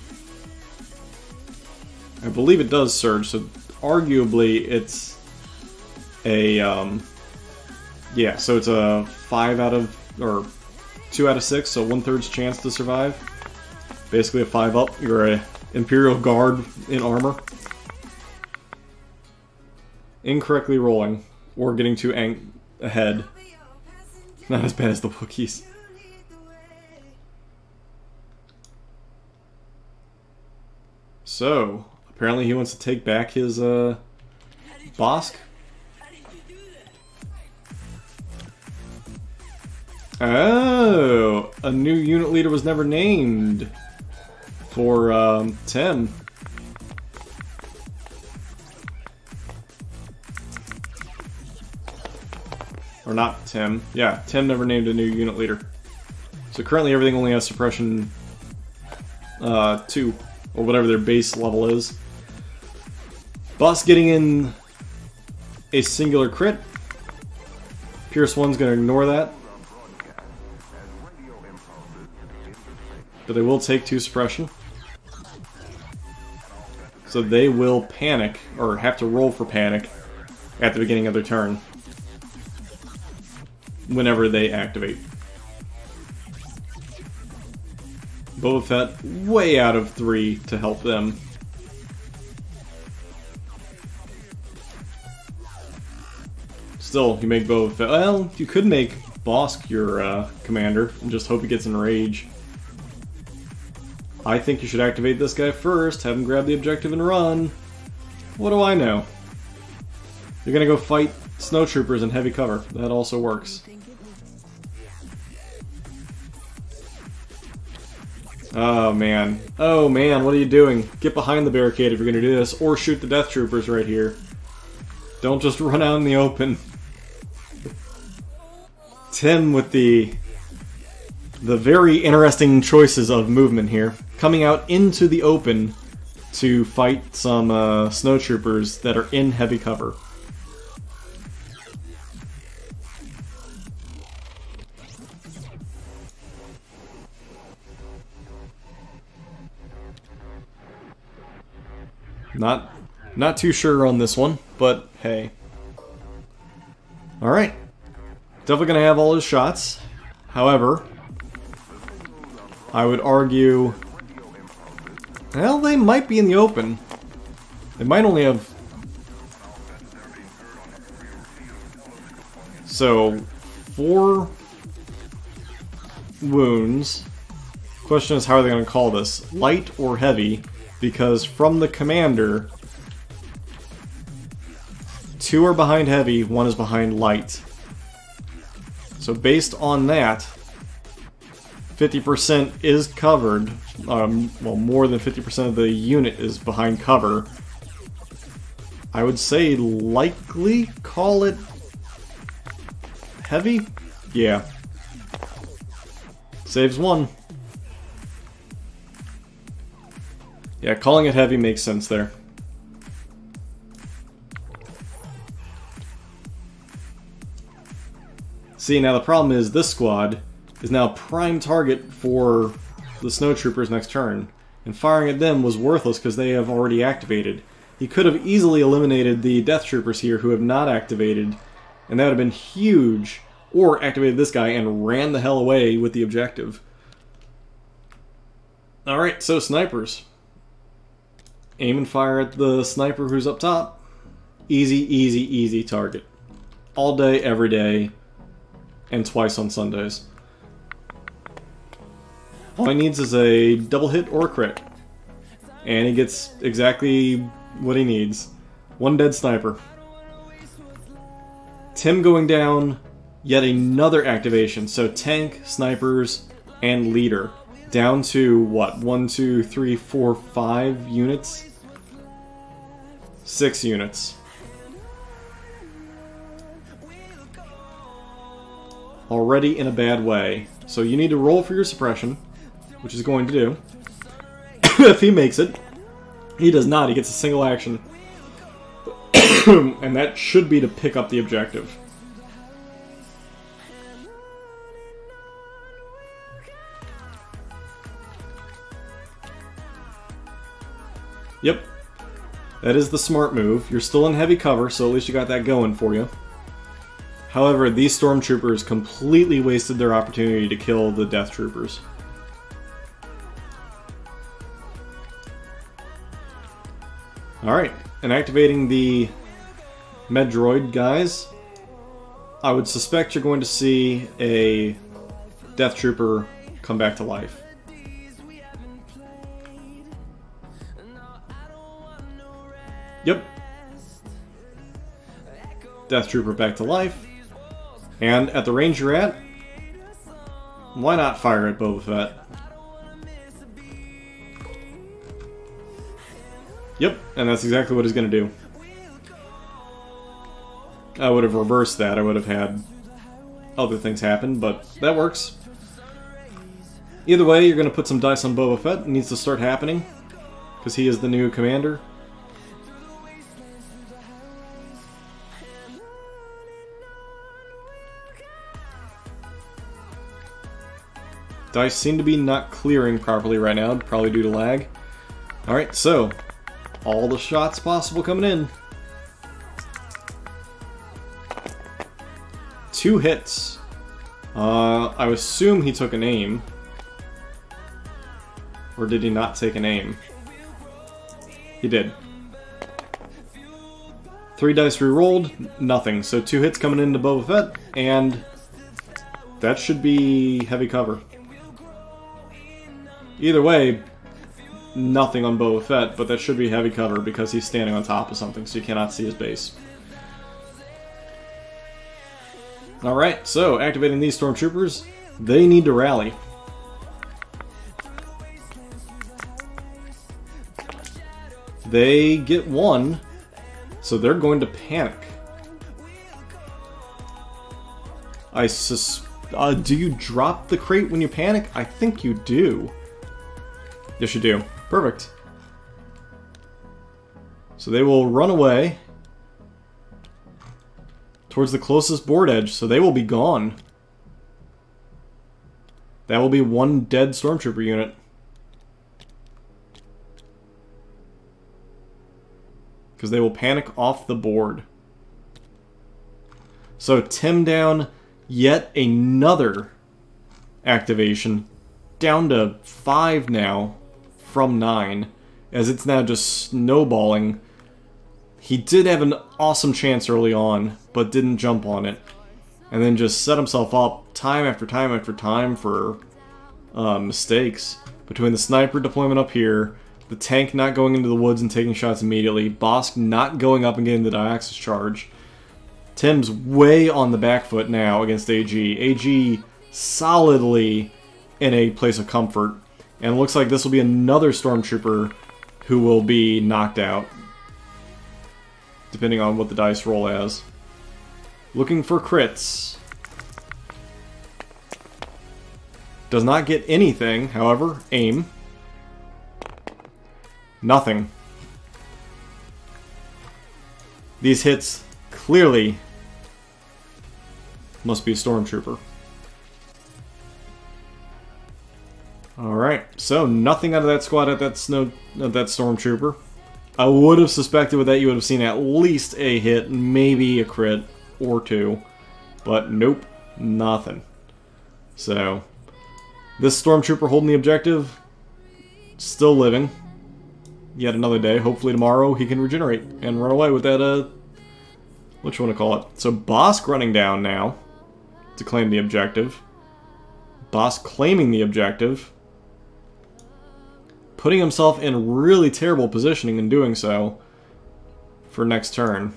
Speaker 1: I believe it does surge, so arguably it's a, yeah, so it's a 5 out of, or 2 out of 6, so 1/3 chance to survive. Basically a 5 up, you're a Imperial Guard in armor. Incorrectly rolling, or getting too ahead. Not as bad as the Wookiees. So, apparently he wants to take back his, Bosk. Oh, a new unit leader was never named for, Tim. Or not Tim. Yeah, Tim never named a new unit leader. So currently everything only has suppression 2, or whatever their base level is. Boss getting in a singular crit. Pierce 1's going to ignore that. But they will take 2 suppression. So they will panic, or have to roll for panic, at the beginning of their turn. Whenever they activate. Boba Fett way out of 3 to help them. Still, you make Boba Fett. Well, you could make Bosk your commander and just hope he gets enraged. I think you should activate this guy first, have him grab the objective and run. What do I know? You're gonna go fight snowtroopers in heavy cover. That also works. Oh man. Oh man, what are you doing? Get behind the barricade if you're gonna do this, or shoot the death troopers right here. Don't just run out in the open. Tim with the very interesting choices of movement here. Coming out into the open to fight some snowtroopers that are in heavy cover. Not too sure on this one, but hey. Alright. Definitely gonna have all his shots. However, I would argue... Well, they might be in the open. They might only have... So, 4 wounds. Question is, how are they gonna call this? Light or heavy? Because from the commander, 2 are behind heavy, 1 is behind light. So based on that, 50% is covered. Well, more than 50% of the unit is behind cover. I would say likely call it heavy? Yeah. Saves 1. Yeah, calling it heavy makes sense there. See, now the problem is this squad is now prime target for the snowtroopers next turn, and firing at them was worthless because they have already activated. He could have easily eliminated the death troopers here who have not activated, and that would have been huge, or activated this guy and ran the hell away with the objective. Alright, so snipers. Aim and fire at the sniper who's up top. Easy, easy, easy target. All day, every day, and twice on Sundays. All he needs is a double hit or a crit. And he gets exactly what he needs. 1 dead sniper. Tim going down, yet another activation. So tank, snipers, and leader. Down to, what, 1, 2, 3, 4, 5 units? 6 units. Already in a bad way. So you need to roll for your suppression, which he's going to do. If he makes it. He does not, he gets a single action. And that should be to pick up the objective. Yep. That is the smart move. You're still in heavy cover, so at least you got that going for you. However, these stormtroopers completely wasted their opportunity to kill the death troopers. Alright, and activating the Medroid guys, I would suspect you're going to see a death trooper come back to life. Yep. Death trooper back to life. And at the range you're at, why not fire at Boba Fett? Yep, and that's exactly what he's going to do. I would have reversed that. I would have had other things happen, but that works. Either way, you're going to put some dice on Boba Fett. It needs to start happening, because he is the new commander. Dice seem to be not clearing properly right now, probably due to lag. Alright, so, all the shots possible coming in. 2 hits. I assume he took an aim. Or did he not take an aim? He did. 3 dice re-rolled, nothing. So 2 hits coming into Boba Fett, and that should be heavy cover. Either way, nothing on Boba Fett, but that should be heavy cover because he's standing on top of something, so you cannot see his base. Alright, so activating these stormtroopers, they need to rally. They get 1, so they're going to panic. Do you drop the crate when you panic? I think you do. Yes, you do. Perfect. So they will run away towards the closest board edge, so they will be gone. That will be 1 dead stormtrooper unit. Because they will panic off the board. So Tim down yet another activation. Down to 5 now from 9. As it's now just snowballing. He did have an awesome chance early on, but didn't jump on it. And then just set himself up time after time after time for mistakes. Between the sniper deployment up here, the tank not going into the woods and taking shots immediately, Bosk not going up and getting the Diaxis charge. Tim's way on the back foot now against AG. AG solidly in a place of comfort. And it looks like this will be another Stormtrooper who will be knocked out, depending on what the dice roll as. Looking for crits. Does not get anything, however. Aim. Nothing. These hits clearly must be a Stormtrooper. Alright, so nothing out of that squad at that Stormtrooper. I would have suspected with that you would have seen at least a hit, maybe a crit or 2. But nope, nothing. So, this Stormtrooper holding the objective, still living. Yet another day. Hopefully tomorrow he can regenerate and run away with that, what you want to call it. So Bosk running down now to claim the objective. Bosk claiming the objective. Putting himself in really terrible positioning in doing so for next turn.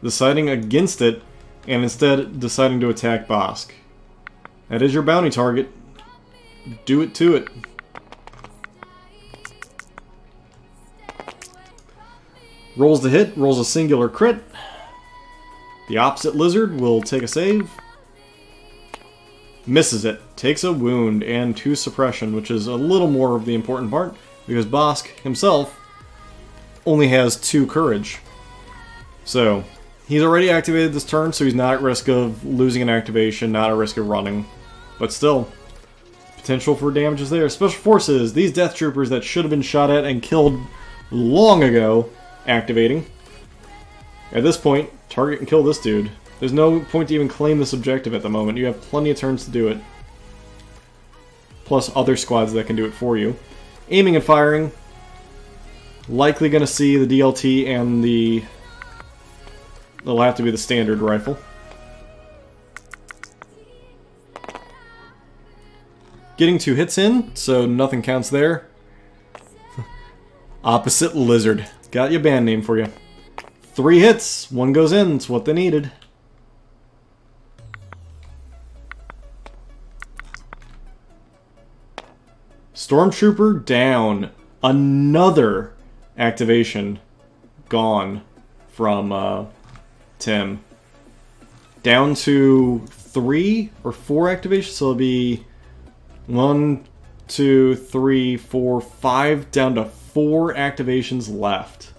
Speaker 1: Deciding against it, and instead deciding to attack Bosk. That is your bounty target. Do it to it. Rolls the hit, rolls a singular crit. The opposite lizard will take a save. Misses it. Takes a wound and 2 suppression, which is a little more of the important part, because Bosk himself only has 2 courage. So, he's already activated this turn, so he's not at risk of losing an activation, not at risk of running. But still, potential for damage is there. Special Forces, these Death Troopers that should have been shot at and killed long ago, activating. At this point, target and kill this dude. There's no point to even claim this objective at the moment. You have plenty of turns to do it. Plus other squads that can do it for you. Aiming and firing. Likely going to see the DLT and the... It'll have to be the standard rifle. Getting 2 hits in, so nothing counts there. Opposite Lizard. Got your band name for you. 3 hits, 1 goes in, it's what they needed. Stormtrooper down. Another activation gone from Tim. Down to 3 or 4 activations, so it'll be 1, 2, 3, 4, 5, down to 4 activations left.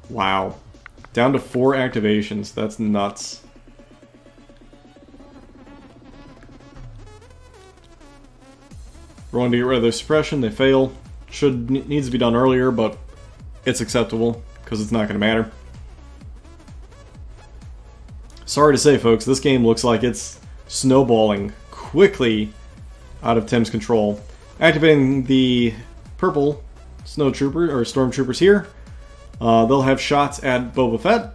Speaker 1: Wow. Down to 4 activations. That's nuts. Rolling to get rid of their suppression. They fail. Needs to be done earlier, but it's acceptable because it's not going to matter. Sorry to say, folks, this game looks like it's snowballing quickly out of Tim's control. Activating the purple stormtroopers here. They'll have shots at Boba Fett.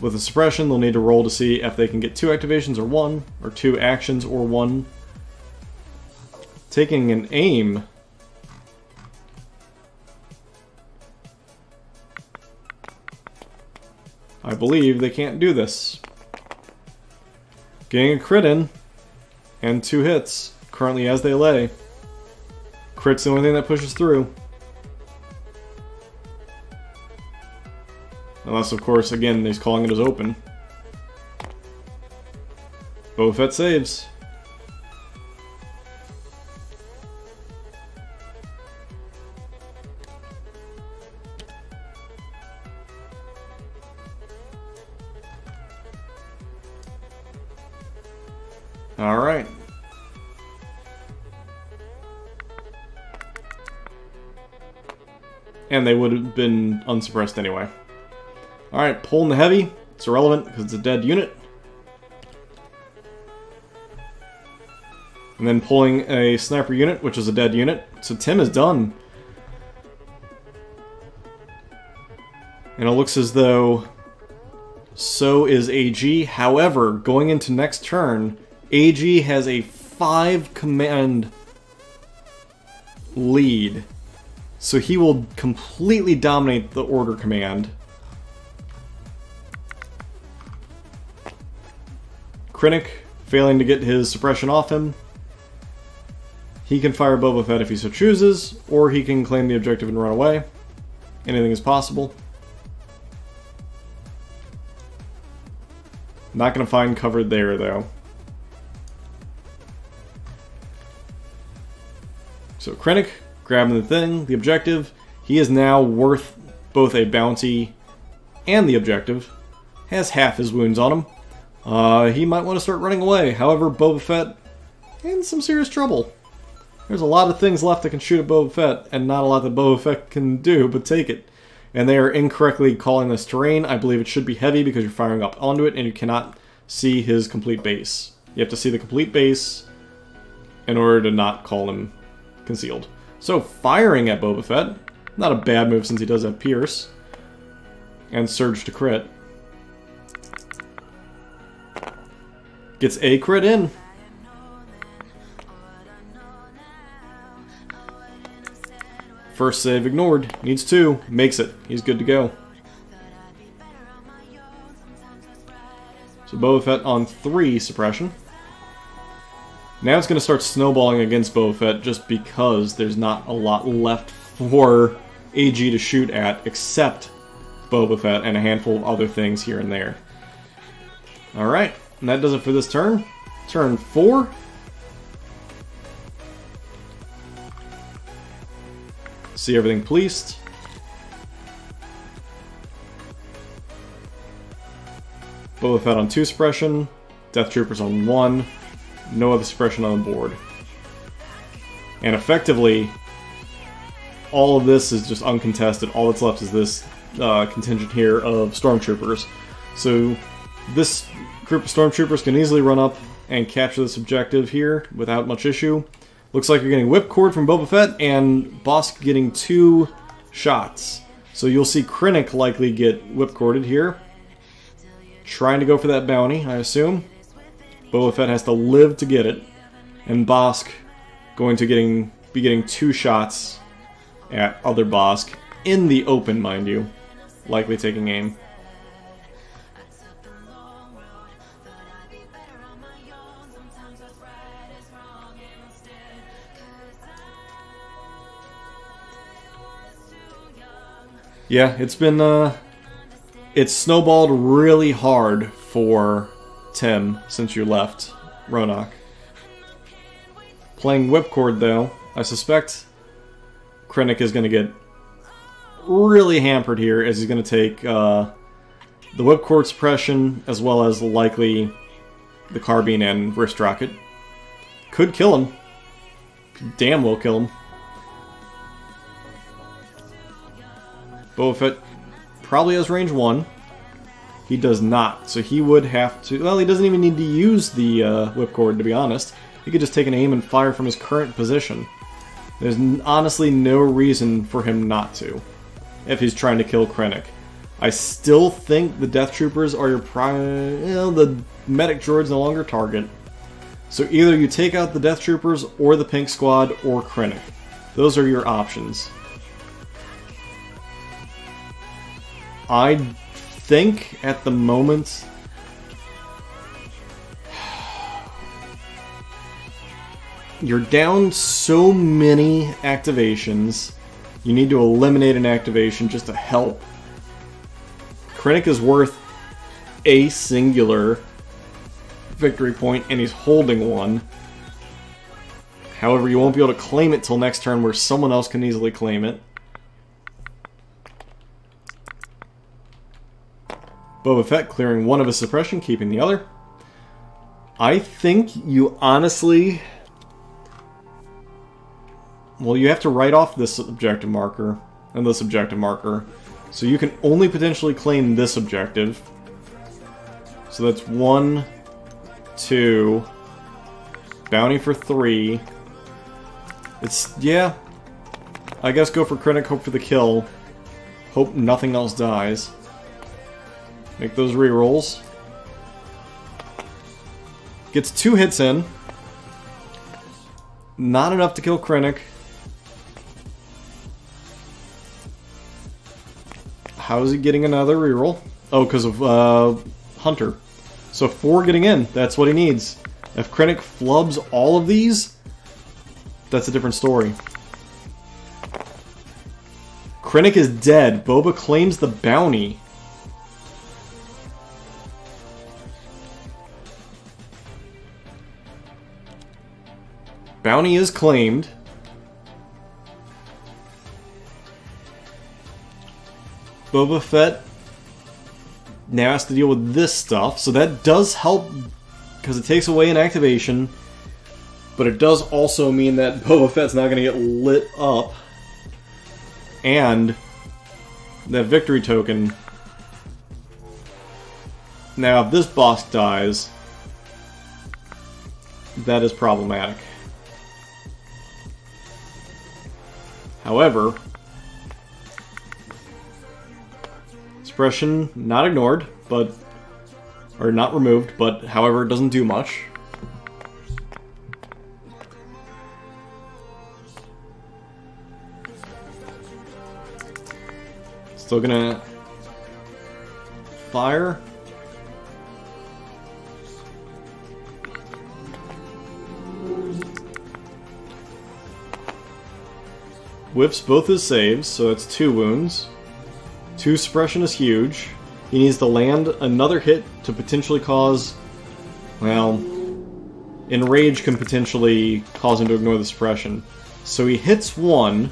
Speaker 1: With a suppression, they'll need to roll to see if they can get 2 activations or 1, or 2 actions or 1. Taking an aim. I believe they can't do this. Getting a crit in, and 2 hits, currently as they lay. Crit's the only thing that pushes through. Unless, of course, again, he's calling it as open. Boba Fett saves. Alright. And they would have been unsuppressed anyway. Alright, pulling the heavy. It's irrelevant because it's a dead unit. And then pulling a sniper unit, which is a dead unit. So Tim is done. And it looks as though so is AG. However, going into next turn, AG has a 5 command lead. So he will completely dominate the order command. Krennic failing to get his suppression off him. He can fire Boba Fett if he so chooses, or he can claim the objective and run away. Anything is possible. Not going to find cover there, though. So Krennic, grabbing the thing, the objective. He is now worth both a bounty and the objective. Has half his wounds on him. He might want to start running away. However, Boba Fett in some serious trouble. There's a lot of things left that can shoot at Boba Fett, and not a lot that Boba Fett can do, but take it. And they are incorrectly calling this terrain. I believe it should be heavy because you're firing up onto it, and you cannot see his complete base. You have to see the complete base in order to not call him concealed. So, firing at Boba Fett. Not a bad move since he does have Pierce. And Surge to crit. Gets a crit in. First save ignored. Needs 2. Makes it. He's good to go. So Boba Fett on 3 suppression. Now it's going to start snowballing against Boba Fett just because there's not a lot left for AG to shoot at except Boba Fett and a handful of other things here and there. Alright, and that does it for this turn. Turn 4. See everything policed. Boba Fett on 2 suppression. Death Troopers on 1. No other suppression on the board. And effectively, all of this is just uncontested. All that's left is this contingent here of Stormtroopers. So this group of Stormtroopers can easily run up and capture this objective here without much issue. Looks like you're getting Whipcord from Boba Fett and Bosk getting 2 shots. So you'll see Krennic likely get Whipcorded here. Trying to go for that bounty, I assume. Boba Fett has to live to get it. And Bosk going to be getting 2 shots at other Bosk in the open, mind you. Likely taking aim. Yeah, it's been, it's snowballed really hard for Tim since you left Roanoke. Playing Whipcord, though, I suspect Krennic is going to get really hampered here, as he's going to take the Whipcord suppression, as well as likely the carbine and wrist rocket. Could kill him. Damn well kill him. Boba Fett probably has range 1. He does not, so he would have to... Well, he doesn't even need to use the Whipcord, to be honest. He could just take an aim and fire from his current position. There's honestly no reason for him not to, if he's trying to kill Krennic. I still think the Death Troopers are your prime... the medic droid's no longer target. So either you take out the Death Troopers, or the Pink Squad, or Krennic. Those are your options. I think, at the moment... You're down so many activations, you need to eliminate an activation just to help. Krennic is worth a singular victory point, and he's holding one. However, you won't be able to claim it till next turn, where someone else can easily claim it. Boba Fett clearing one of his suppression, keeping the other. I think you honestly... Well, you have to write off this objective marker, and this objective marker. So you can only potentially claim this objective. So that's 1, 2... Bounty for 3. It's... yeah. I guess go for Krennic, hope for the kill. Hope nothing else dies. Make those rerolls. Gets 2 hits in. Not enough to kill Krennic. How is he getting another reroll? Oh, because of Hunter. So 4 getting in. That's what he needs. If Krennic flubs all of these, that's a different story. Krennic is dead. Boba claims the bounty. Bounty is claimed. Boba Fett now has to deal with this stuff, so that does help because it takes away an activation, but it does also mean that Boba Fett's not going to get lit up, and that victory token. Now, if this boss dies, that is problematic. However, suppression not ignored, but or not removed, but however it doesn't do much. Still gonna fire. whiffs both his saves, so that's 2 wounds. 2 suppression is huge. He needs to land another hit to potentially cause... Well, enrage can potentially cause him to ignore the suppression. So he hits 1.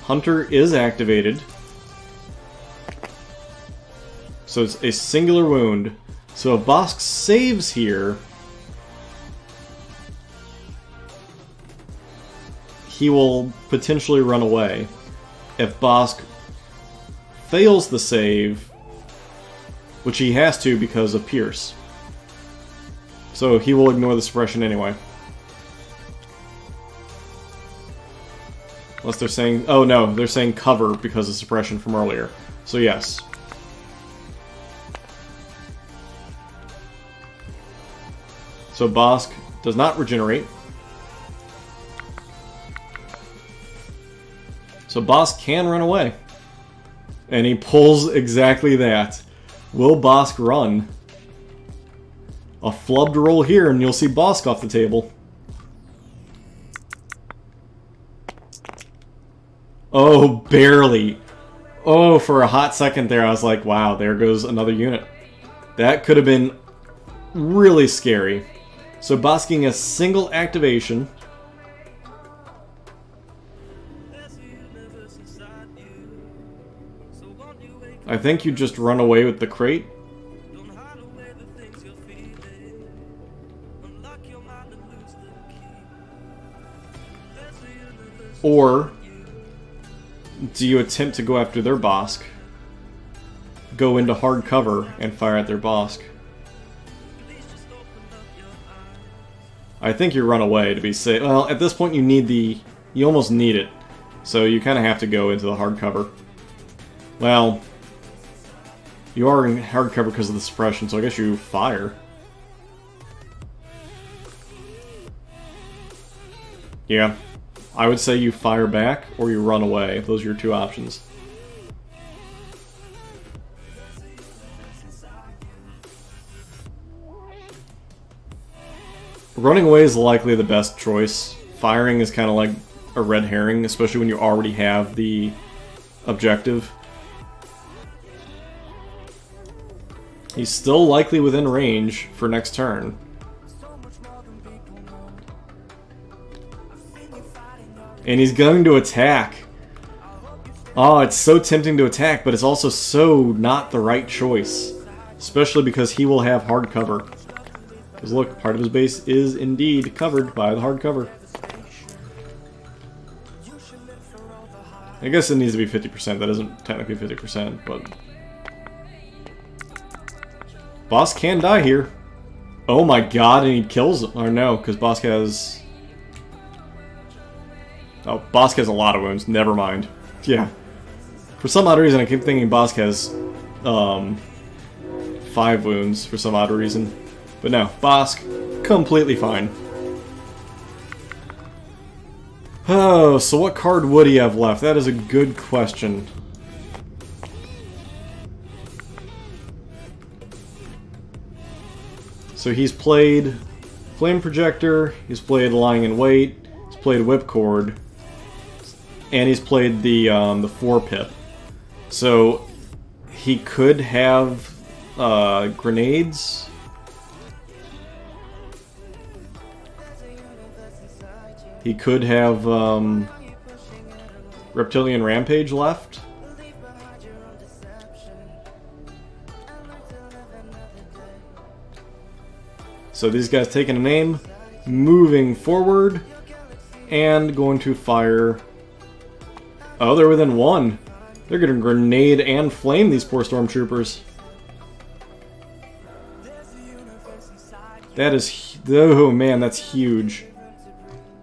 Speaker 1: Hunter is activated. So it's a singular wound. So if Bosk saves here, he will potentially run away. If Bosk fails the save, which he has to because of Pierce, so he will ignore the suppression anyway. Unless they're saying... Oh no, they're saying cover because of suppression from earlier. So yes. So Bosk does not regenerate. So Bosk can run away. And he pulls exactly that. Will Bosk run? A flubbed roll here and you'll see Bosk off the table. Oh, barely. Oh, for a hot second there I was like, wow, there goes another unit. That could have been really scary. So Bosk getting a single activation. I think you just run away with the crate. Or do you attempt to go after their Bosk, go into hard cover, and fire at their Bosk? I think you run away to be safe. Well, at this point you need the... You almost need it. So you kind of have to go into the hard cover. Well, you are in hard cover because of the suppression, so I guess you fire. Yeah. I would say you fire back or you run away. Those are your 2 options. Running away is likely the best choice. Firing is kind of like a red herring, especially when you already have the objective. He's still likely within range for next turn. And he's going to attack. Oh, it's so tempting to attack, but it's also so not the right choice. Especially because he will have hard cover. Because look, part of his base is indeed covered by the hard cover. I guess it needs to be 50%. That isn't technically 50%, but... Bosk can die here. Oh my god, and he kills him. Or no, because Bosk has... Oh, Bosk has a lot of wounds. Never mind. Yeah. For some odd reason, I keep thinking Bosk has 5 wounds for some odd reason. But no, Bosk, completely fine. Oh, so what card would he have left? That is a good question. So he's played Flame Projector, he's played Lying in Wait, he's played Whipcord, and he's played the 4-pip. So he could have grenades. He could have Reptilian Rampage left. So these guys taking an aim, moving forward, and going to fire. Oh, they're within 1. They're going to grenade and flame these poor stormtroopers. That is... Oh man, that's huge.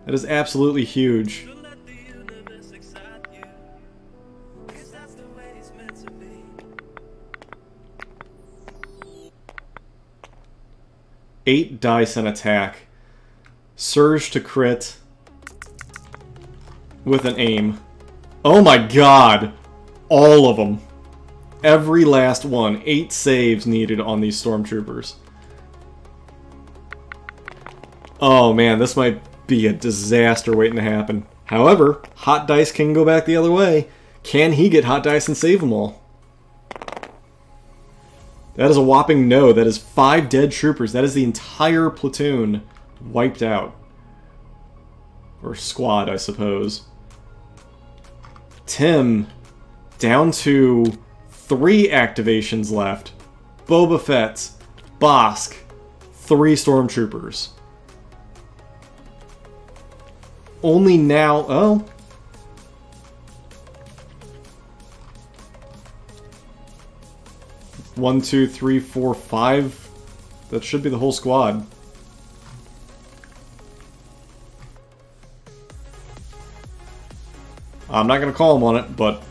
Speaker 1: That is absolutely huge. Eight dice and attack. Surge to crit. With an aim. Oh my god! All of them. Every last one. 8 saves needed on these stormtroopers. Oh man, this might... be a disaster waiting to happen. However, Hot Dice can go back the other way. Can he get Hot Dice and save them all? That is a whopping no. That is 5 dead troopers. That is the entire platoon wiped out. Or squad, I suppose. Tim, down to 3 activations left. Boba Fett, Bosk, 3 stormtroopers. Only now... Oh. One, two, three, four, 5. That should be the whole squad. I'm not going to call him on it, but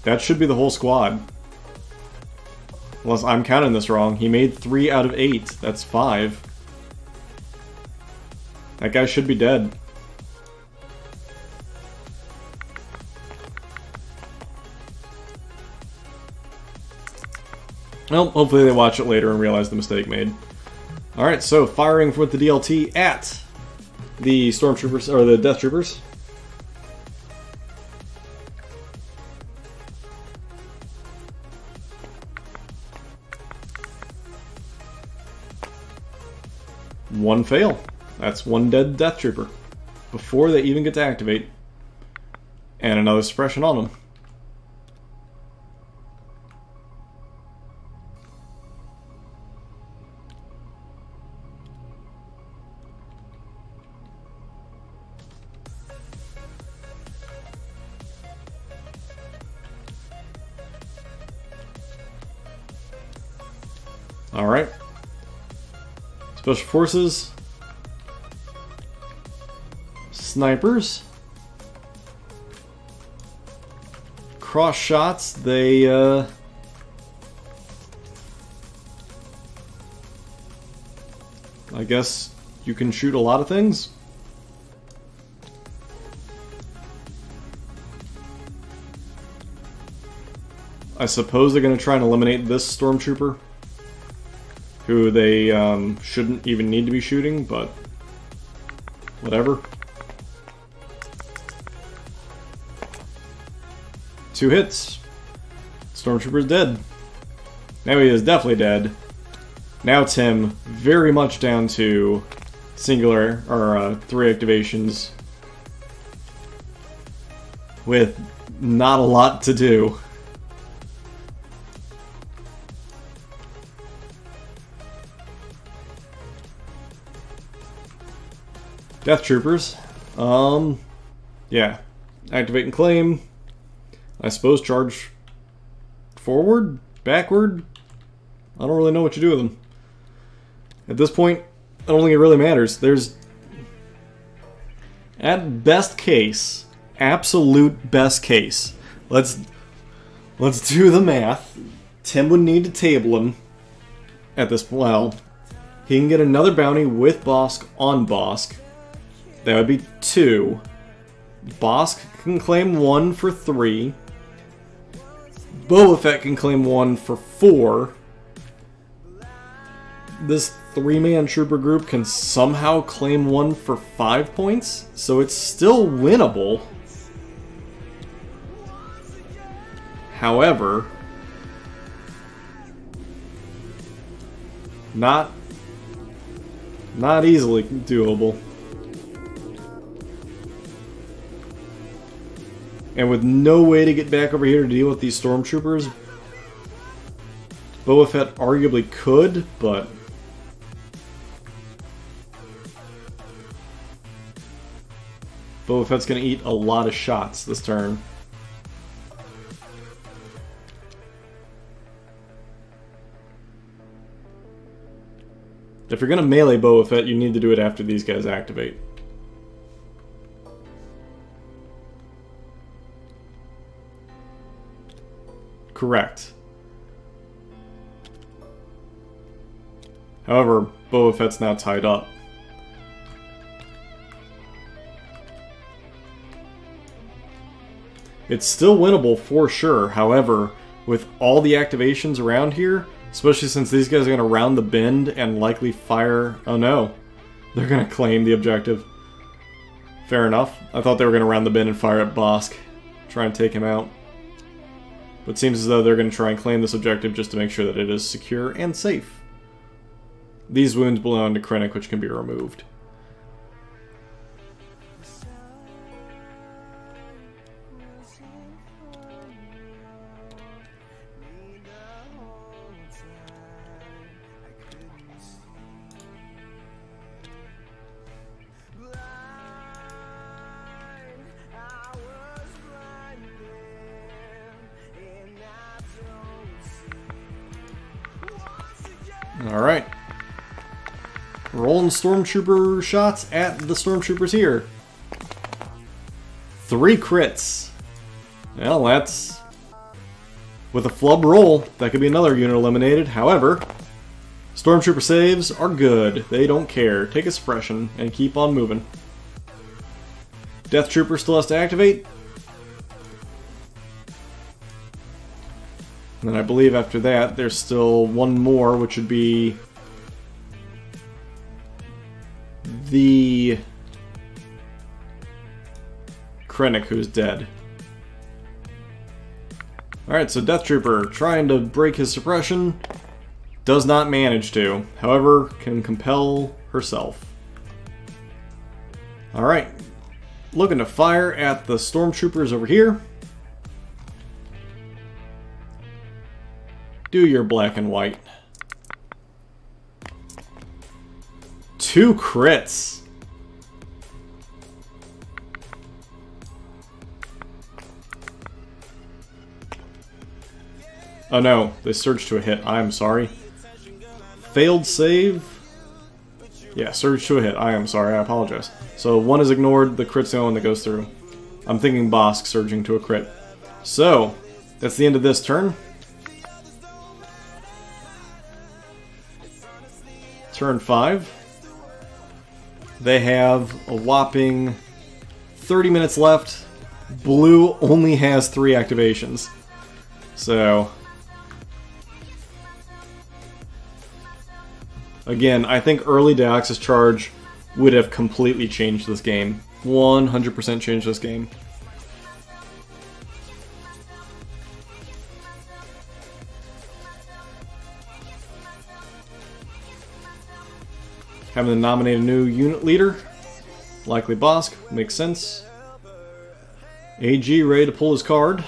Speaker 1: that should be the whole squad. Unless I'm counting this wrong. He made 3 out of 8. That's 5. That guy should be dead. Well, hopefully they watch it later and realize the mistake made. Alright, so firing with the DLT at the stormtroopers, or the death troopers. One fail. That's 1 dead death trooper before they even get to activate. And another suppression on them. Alright. Special Forces. Snipers. Cross shots, they, I guess you can shoot a lot of things. I suppose they're going to try and eliminate this stormtrooper, who they shouldn't even need to be shooting, but whatever. 2 hits. Stormtrooper's dead. Now he is definitely dead. Now Tim, very much down to singular, or 3 activations, with not a lot to do. Death Troopers. Yeah. Activate and claim. I suppose charge forward? Backward? I don't really know what you do with them. At this point, I don't think it really matters. There's... At best case, absolute best case, let's do the math. Tim would need to table him at this point. Well, he can get another bounty with Bosk on Bosk. That would be 2. Bosk can claim 1 for 3. Boba Fett can claim 1 for 4. This 3-man trooper group can somehow claim 1 for 5 points, so it's still winnable. However, not easily doable. And with no way to get back over here to deal with these stormtroopers, Boba Fett arguably could, but Boba Fett's going to eat a lot of shots this turn. If you're going to melee Boba Fett, you need to do it after these guys activate. Correct. However, Boba Fett's now tied up. It's still winnable for sure, however, with all the activations around here, especially since these guys are going to round the bend and likely fire... Oh no, they're going to claim the objective. Fair enough. I thought they were going to round the bend and fire at Bosk. Try and take him out. But it seems as though they're going to try and claim this objective just to make sure that it is secure and safe. These wounds belong to Krennic, which can be removed. Alright. Rolling Stormtrooper shots at the Stormtroopers here. 3 crits. Well, that's... with a flub roll, that could be another unit eliminated. However, Stormtrooper saves are good. They don't care. Take a suppression and keep on moving. Death Trooper still has to activate. And then I believe after that, there's still one more, which would be the Krennic, who's dead. Alright, so Death Trooper trying to break his suppression, does not manage to. However, can compel herself. Alright, looking to fire at the Stormtroopers over here. Do your black and white. 2 crits. Oh no, they surged to a hit. I'm sorry. Failed save. Yeah, surge to a hit. I am sorry, I apologize. So 1 is ignored, the crit's the only one that goes through. I'm thinking Bosk surging to a crit. So, that's the end of this turn. Turn 5. They have a whopping 30 minutes left. Blue only has 3 activations. So, again, I think early Deoxys Charge would have completely changed this game. 100% changed this game. Having to nominate a new unit leader, likely Bosk, makes sense. AG ready to pull his card.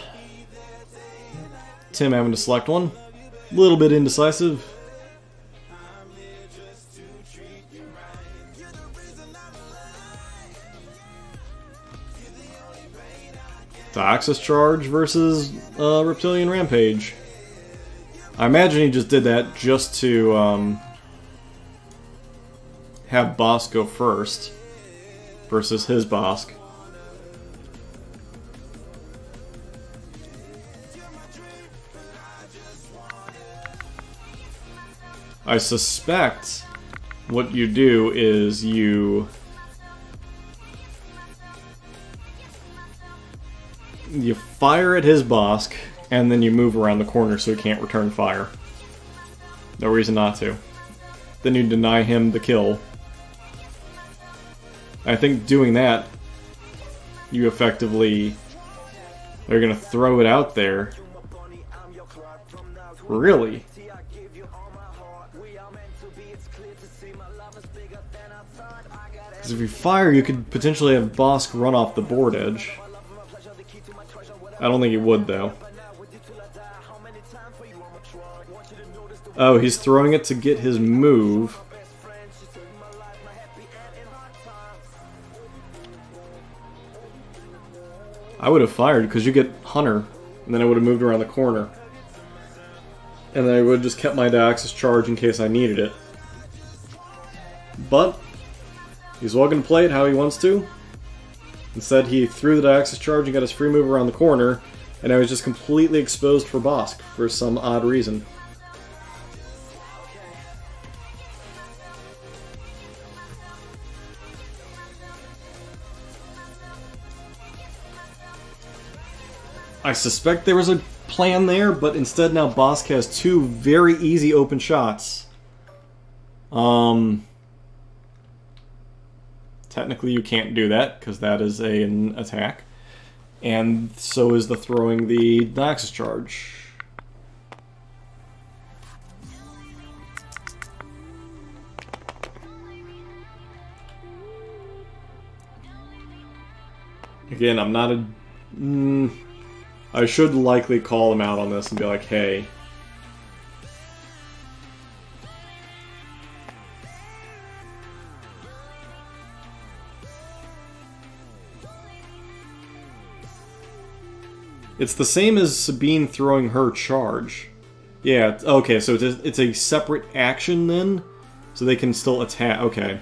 Speaker 1: Tim having to select one. A little bit indecisive. Deoxys Charge versus Reptilian Rampage. I imagine he just did that just to have Bosk go first versus his Bosk. I suspect what you do is you fire at his Bosk and then you move around the corner so he can't return fire. No reason not to. Then you deny him the kill. I think doing that, you effectively are going to throw it out there. Really? Because if you fire, you could potentially have Bosk run off the board edge. I don't think he would, though. Oh, he's throwing it to get his move. I would have fired, because you get Hunter, and then I would have moved around the corner. And then I would have just kept my Deoxys Charge in case I needed it. But, he's welcome to play it how he wants to. Instead, he threw the Deoxys Charge and got his free move around the corner, and I was just completely exposed for Bosk for some odd reason. I suspect there was a plan there, but instead now Bosk has 2 very easy open shots. technically you can't do that, because that is an attack. And so is the throwing the Noxus charge. Again, I'm not a... I should likely call him out on this and be like, hey... It's the same as Sabine throwing her charge. Yeah, okay, so it's a separate action then? So they can still attack. Okay.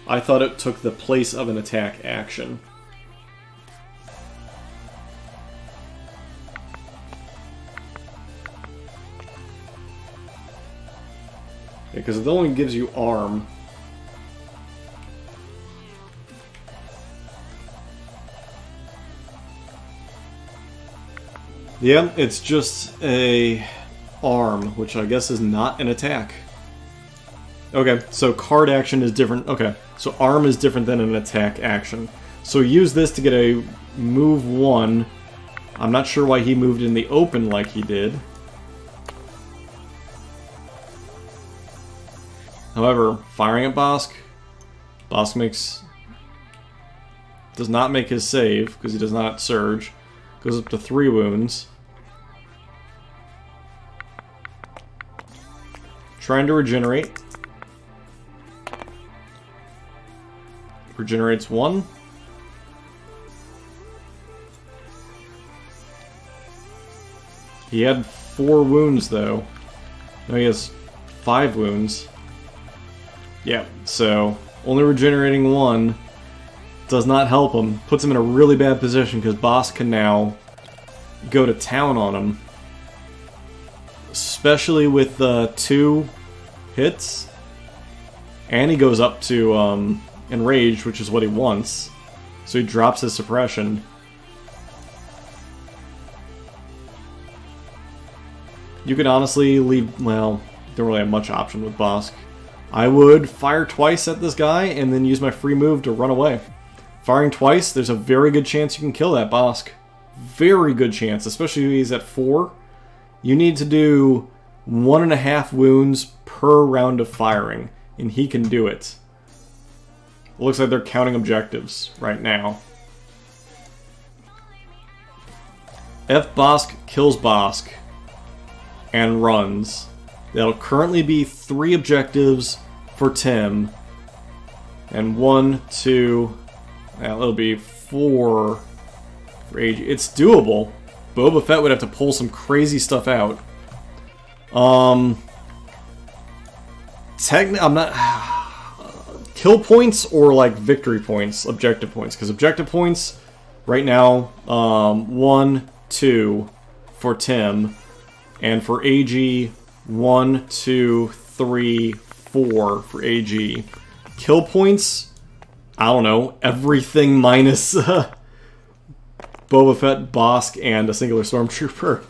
Speaker 1: I thought it took the place of an attack action. Yeah, because it only gives you arm. Yeah, it's just a arm, which I guess is not an attack. Okay, so card action is different. Okay, so arm is different than an attack action. So use this to get a move 1. I'm not sure why he moved in the open like he did. However, firing at Bosk, Bosk does not make his save, because he does not surge. Goes up to 3 wounds. Trying to regenerate. Regenerates 1. He had 4 wounds though. Now he has 5 wounds. Yeah, so only regenerating 1 does not help him. Puts him in a really bad position because Bosk can now go to town on him. Especially with 2 hits. And he goes up to Enraged, which is what he wants. So he drops his suppression. You could honestly leave, well, don't really have much option with Bosk. I would fire twice at this guy and then use my free move to run away. Firing twice, there's a very good chance you can kill that Bosk. Very good chance, especially if he's at 4. You need to do 1.5 wounds per round of firing, and he can do it. It looks like they're counting objectives right now. If Bosk kills Bosk and runs, that'll currently be 3 objectives for Tim, and 1, 2, it'll be 4 for AG. It's doable. Boba Fett would have to pull some crazy stuff out. I'm not... kill points or like victory points, objective points. Because objective points, right now, 1, 2 for Tim. And for AG, 1, 2, 3, 4 for AG. Kill points, I don't know, everything minus Boba Fett, Bosk, and a singular Stormtrooper.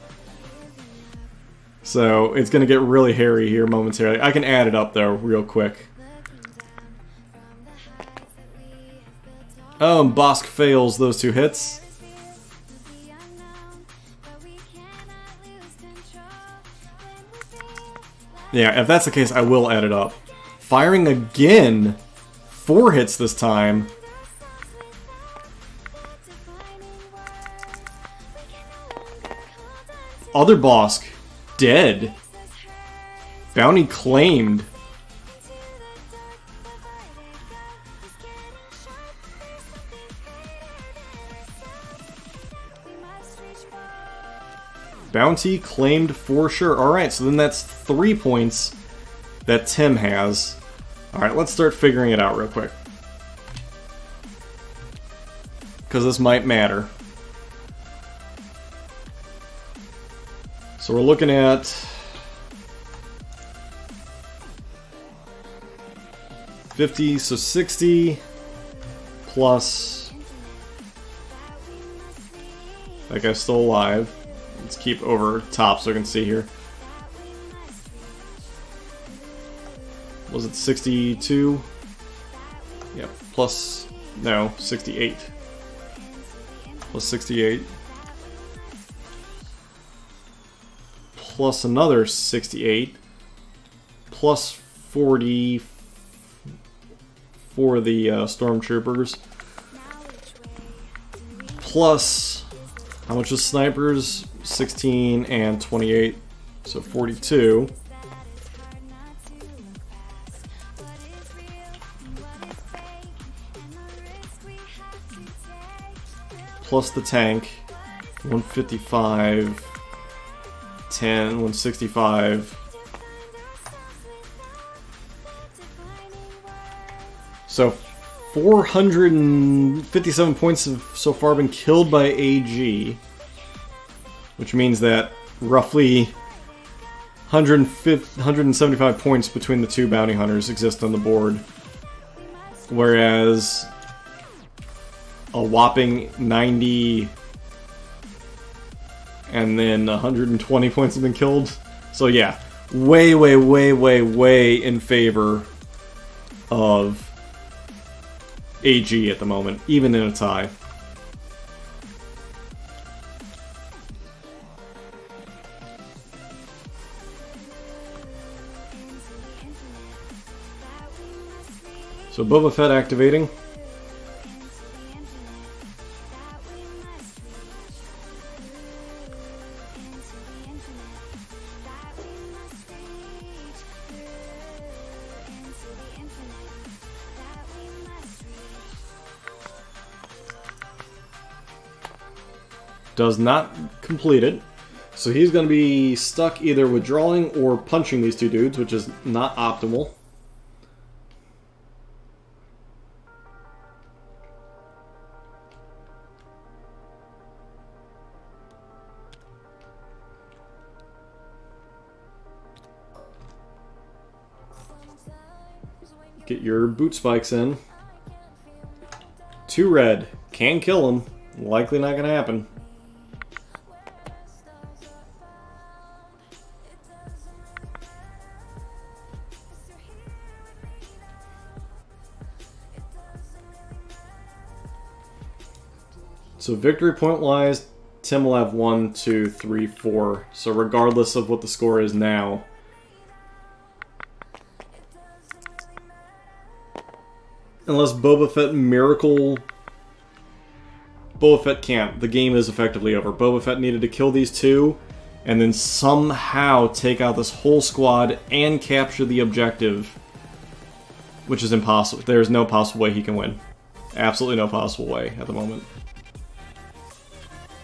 Speaker 1: So it's going to get really hairy here momentarily. I can add it up though, real quick. Oh, and Bosk fails those 2 hits. Yeah, if that's the case, I will add it up. Firing again, 4 hits this time. Other Bosk, dead. Bounty claimed. Bounty claimed for sure. Alright, so then that's 3 points that Tim has. Alright, let's start figuring it out real quick. Because this might matter. So we're looking at... $50, so 60 plus... That guy's still alive. Let's keep over top so I can see here. Was it 62? Yep, plus No, 68. Plus 68. Plus another 68. Plus 40 for the stormtroopers. Plus, how much is snipers? 16 and 28, so 42. Plus the tank, 155, 10, 165. So 457 points have so far been killed by AG, which means that roughly 175 points between the two bounty hunters exist on the board, whereas a whopping 90 and then 120 points have been killed. So yeah, way in favor of AG at the moment, even in a tie. So Boba Fett activating. Does not complete it. So he's going to be stuck either withdrawing or punching these two dudes, which is not optimal. Get your boot spikes in. 2 red. Can kill him. Likely not going to happen. So victory point wise, Tim will have 1, 2, 3, 4. So regardless of what the score is now, unless Boba Fett miracle... Boba Fett can't. The game is effectively over. Boba Fett needed to kill these two, and then somehow take out this whole squad and capture the objective, which is impossible. There's no possible way he can win. Absolutely no possible way at the moment.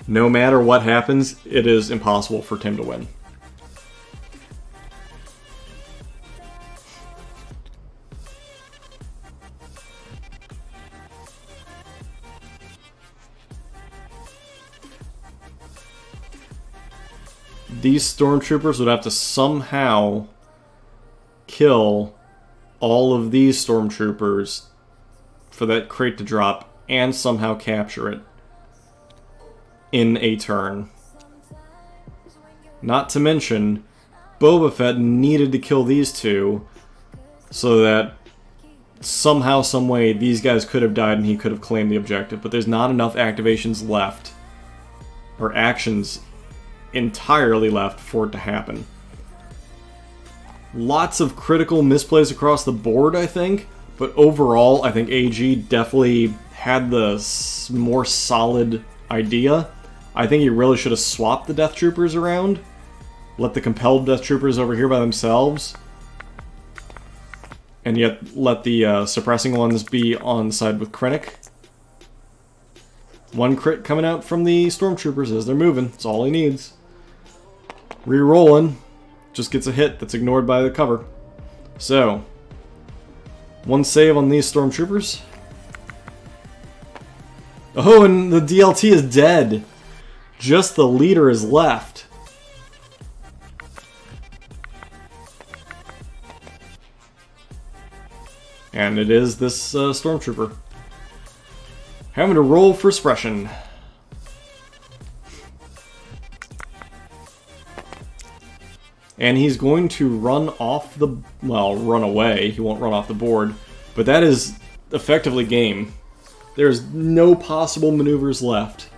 Speaker 1: No matter what happens, it is impossible for Tim to win. These stormtroopers would have to somehow kill all of these stormtroopers for that crate to drop and somehow capture it in a turn. Not to mention, Boba Fett needed to kill these two so that somehow, someway, these guys could have died and he could have claimed the objective. But there's not enough activations left, or actions entirely left, for it to happen. Lots of critical misplays across the board, I think, but overall, I think AG definitely had the more solid idea. I think he really should have swapped the Death Troopers around, let the compelled Death Troopers over here by themselves, and yet let the suppressing ones be on side with Krennic. 1 crit coming out from the Stormtroopers as they're moving. That's all he needs. Re-rolling. Just gets a hit that's ignored by the cover. So, 1 save on these Stormtroopers. Oh, and the DLT is dead. Just the leader is left. And it is this Stormtrooper. Having to roll for suppression. And he's going to run off the... well, run away. He won't run off the board. But that is effectively game. There's no possible maneuvers left.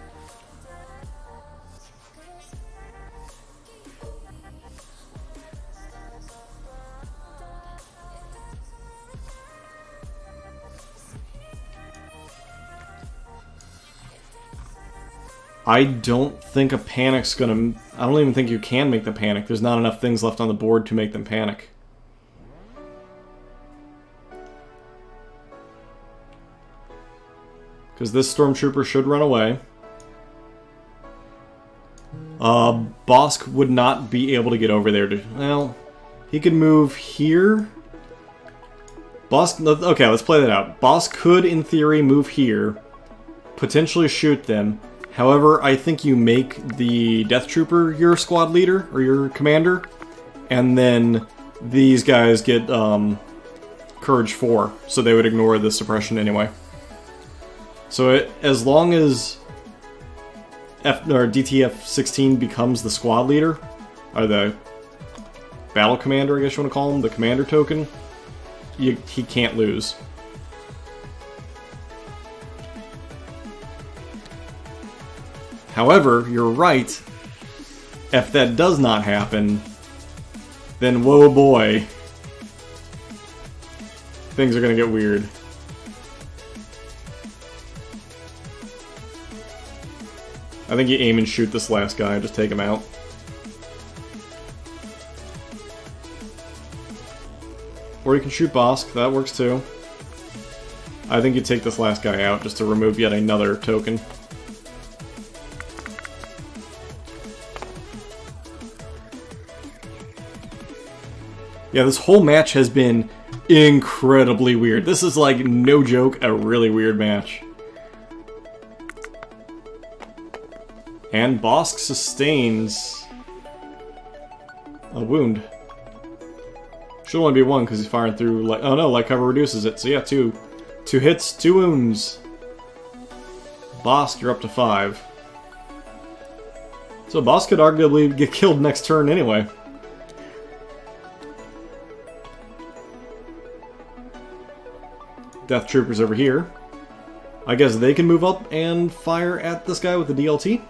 Speaker 1: I don't think a panic's gonna... I don't even think you can make the panic. There's not enough things left on the board to make them panic. Because this stormtrooper should run away. Bosk would not be able to get over there to... Well, he could move here. Bosk... Okay, let's play that out. Bosk could, in theory, move here. Potentially shoot them. However, I think you make the Death Trooper your squad leader, or your commander, and then these guys get Courage 4, so they would ignore the suppression anyway. So as long as DTF-16 becomes the squad leader, or the battle commander, I guess you want to call him, the commander token, he can't lose. However, you're right, if that does not happen, then whoa boy, things are gonna get weird. I think you aim and shoot this last guy, just take him out. Or you can shoot Bosk, that works too. I think you take this last guy out just to remove yet another token. Yeah, this whole match has been incredibly weird. This is like, no joke, a really weird match. And Bosk sustains a wound. Should only be one because he's firing through light. Oh no, light cover reduces it. So yeah, two hits, 2 wounds. Bosk, you're up to 5. So Bosk could arguably get killed next turn anyway. Death Troopers over here. I guess they can move up and fire at this guy with the DLT.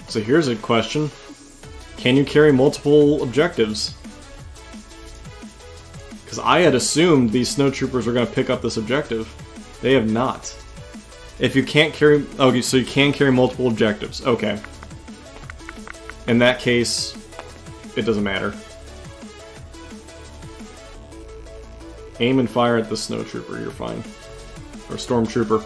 Speaker 1: So here's a question. Can you carry multiple objectives? Because I had assumed these snowtroopers were going to pick up this objective. They have not. If you can't carry... Okay, so you can carry multiple objectives. Okay. In that case, it doesn't matter. Aim and fire at the snowtrooper, you're fine. Or stormtrooper.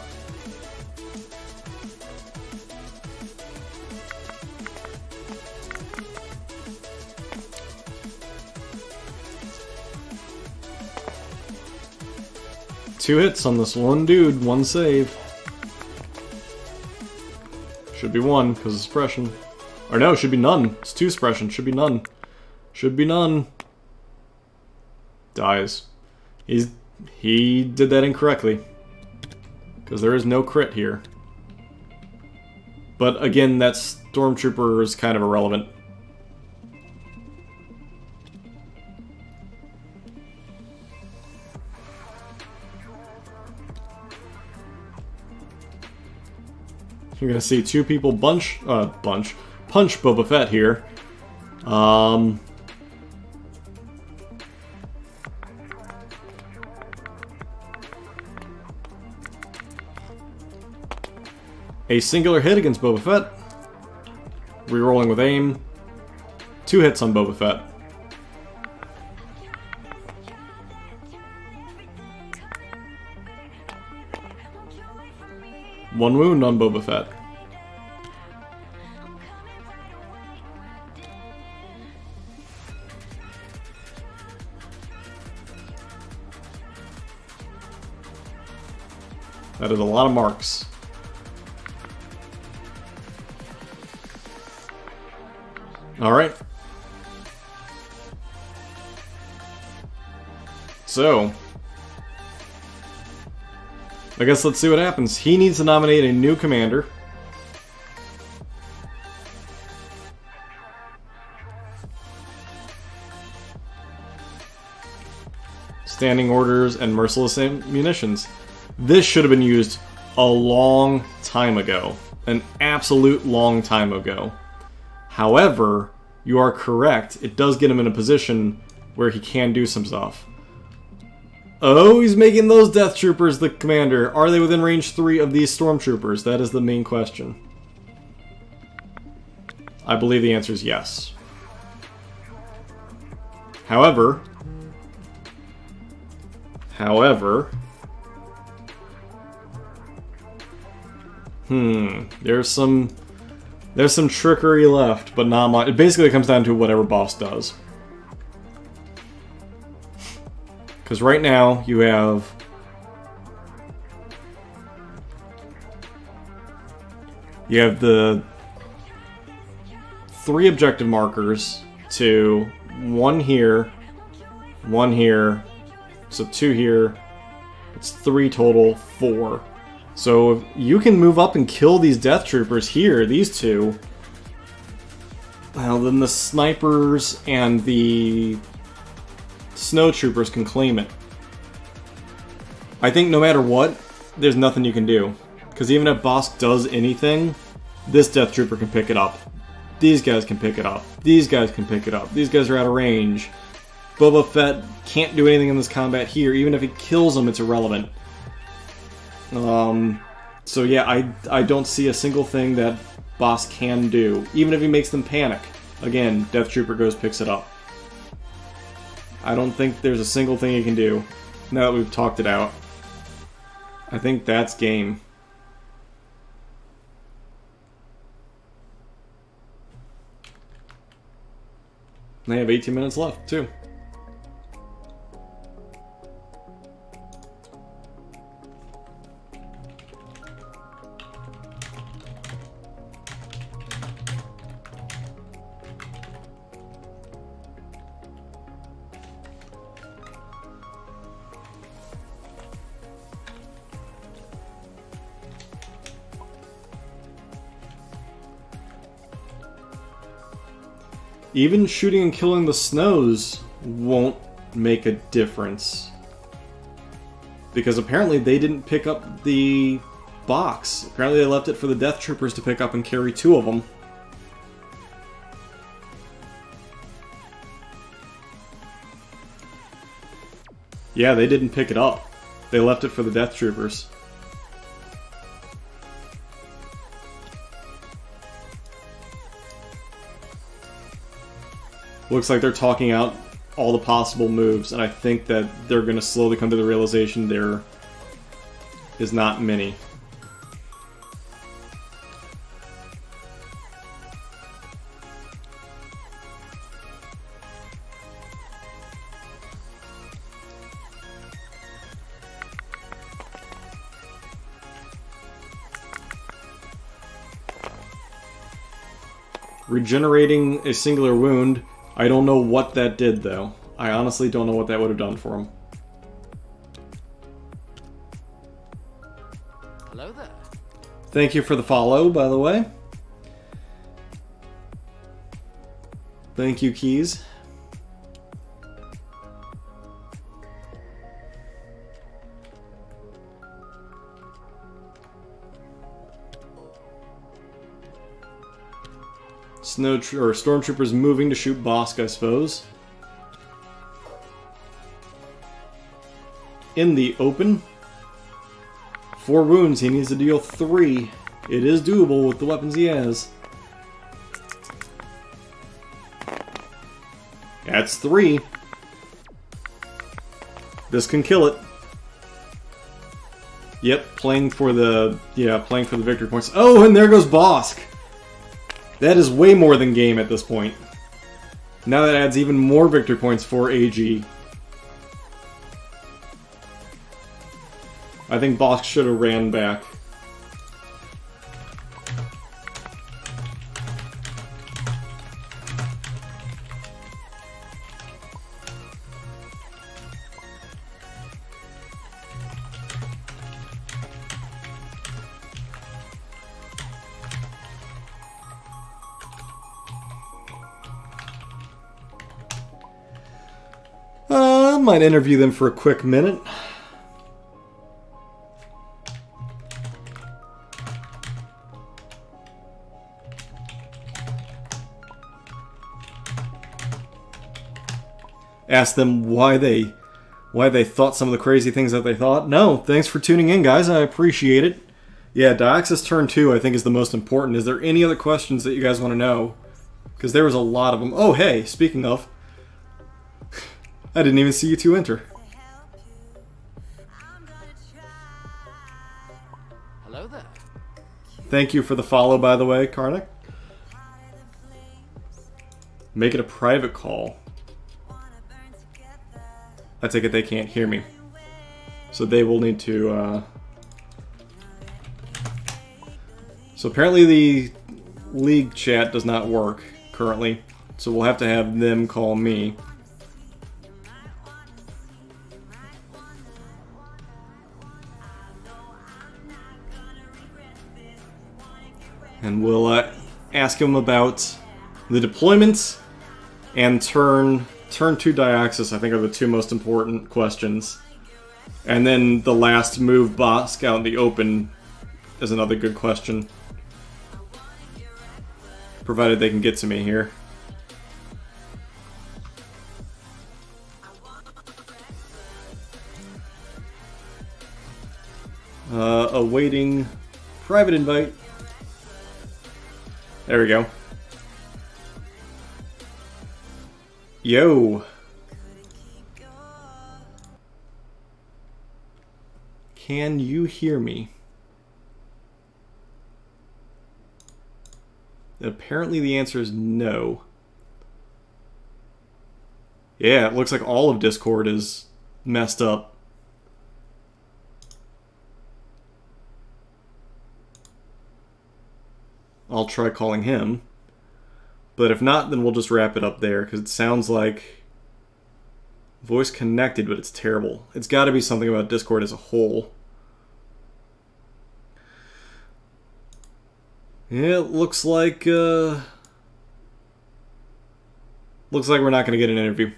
Speaker 1: Two hits on this one dude, 1 save. Should be 1, because of suppression. Or no, should be none. It's 2 suppression, should be none. Should be none. Dies. He did that incorrectly. Because there is no crit here. But again, that stormtrooper is kind of irrelevant. You're gonna see 2 people punch Boba Fett here. A singular hit against Boba Fett. Rerolling with aim. 2 hits on Boba Fett. One wound on Boba Fett. That is a lot of marks. Alright. So, I guess let's see what happens. He needs to nominate a new commander. Standing orders and merciless munitions. This should have been used a long time ago. An absolute long time ago. However, you are correct. It does get him in a position where he can do some stuff. Oh, he's making those Death Troopers the commander. Are they within range 3 of these Stormtroopers? That is the main question. I believe the answer is yes. However, there's some trickery left, but not much. It basically comes down to whatever boss does. Because right now, you have the 3 objective markers to 1 here, 1 here, so 2 here, it's 3 total, 4. So if you can move up and kill these Death Troopers here, these 2, well, then the snipers and the Snow Troopers can claim it. I think no matter what, there's nothing you can do. Because even if Bosk does anything, this Death Trooper can pick it up. These guys can pick it up. These guys can pick it up. These guys are out of range. Boba Fett can't do anything in this combat here. Even if he kills them, it's irrelevant. So yeah, I don't see a single thing that Bosk can do. Even if he makes them panic. Again, Death Trooper goes, picks it up. I don't think there's a single thing he can do. Now that we've talked it out. I think that's game. They have 18 minutes left, too. Even shooting and killing the Snows won't make a difference. Because apparently they didn't pick up the box. Apparently they left it for the Death Troopers to pick up and carry 2 of them. Yeah, they didn't pick it up. They left it for the Death Troopers. Looks like they're talking out all the possible moves, and I think that they're going to slowly come to the realization there is not many. Regenerating a singular wound. I don't know what that did, though. I honestly don't know what that would have done for him.
Speaker 2: Hello there.
Speaker 1: Thank you for the follow, by the way. Thank you, Keys. Stormtroopers moving to shoot Bosk, I suppose. In the open. 4 wounds, he needs to deal 3. It is doable with the weapons he has. That's 3. This can kill it. Yep, playing for the victory points. Oh, and there goes Bosk! That is way more than game at this point. Now that adds even more victory points for AG. I think Bosk should have ran back. might interview them for a quick minute. Ask them why they thought some of the crazy things that they thought. No, thanks for tuning in, guys. I appreciate it. Yeah, Dioxys turn 2 I think is the most important. Is there any other questions that you guys want to know? Because there was a lot of them. Oh, hey, speaking of, I didn't even see you two enter.
Speaker 2: Hello there.
Speaker 1: Thank you for the follow, by the way, Karnak. Make it a private call. I take it they can't hear me. So they will need to, So apparently the League chat does not work currently. So we'll have to have them call me. And we'll ask him about the deployment and turn 2 Dioxys, I think, are the two most important questions. And then the last move Bosk out in the open is another good question. Provided they can get to me here. Awaiting private invite. There we go. Yo. Can you hear me? Apparently the answer is no. Yeah, it looks like all of Discord is messed up. I'll try calling him. But if not, then we'll just wrap it up there, because it sounds like voice connected, but it's terrible. It's got to be something about Discord as a whole. Yeah, it looks like we're not going to get an interview.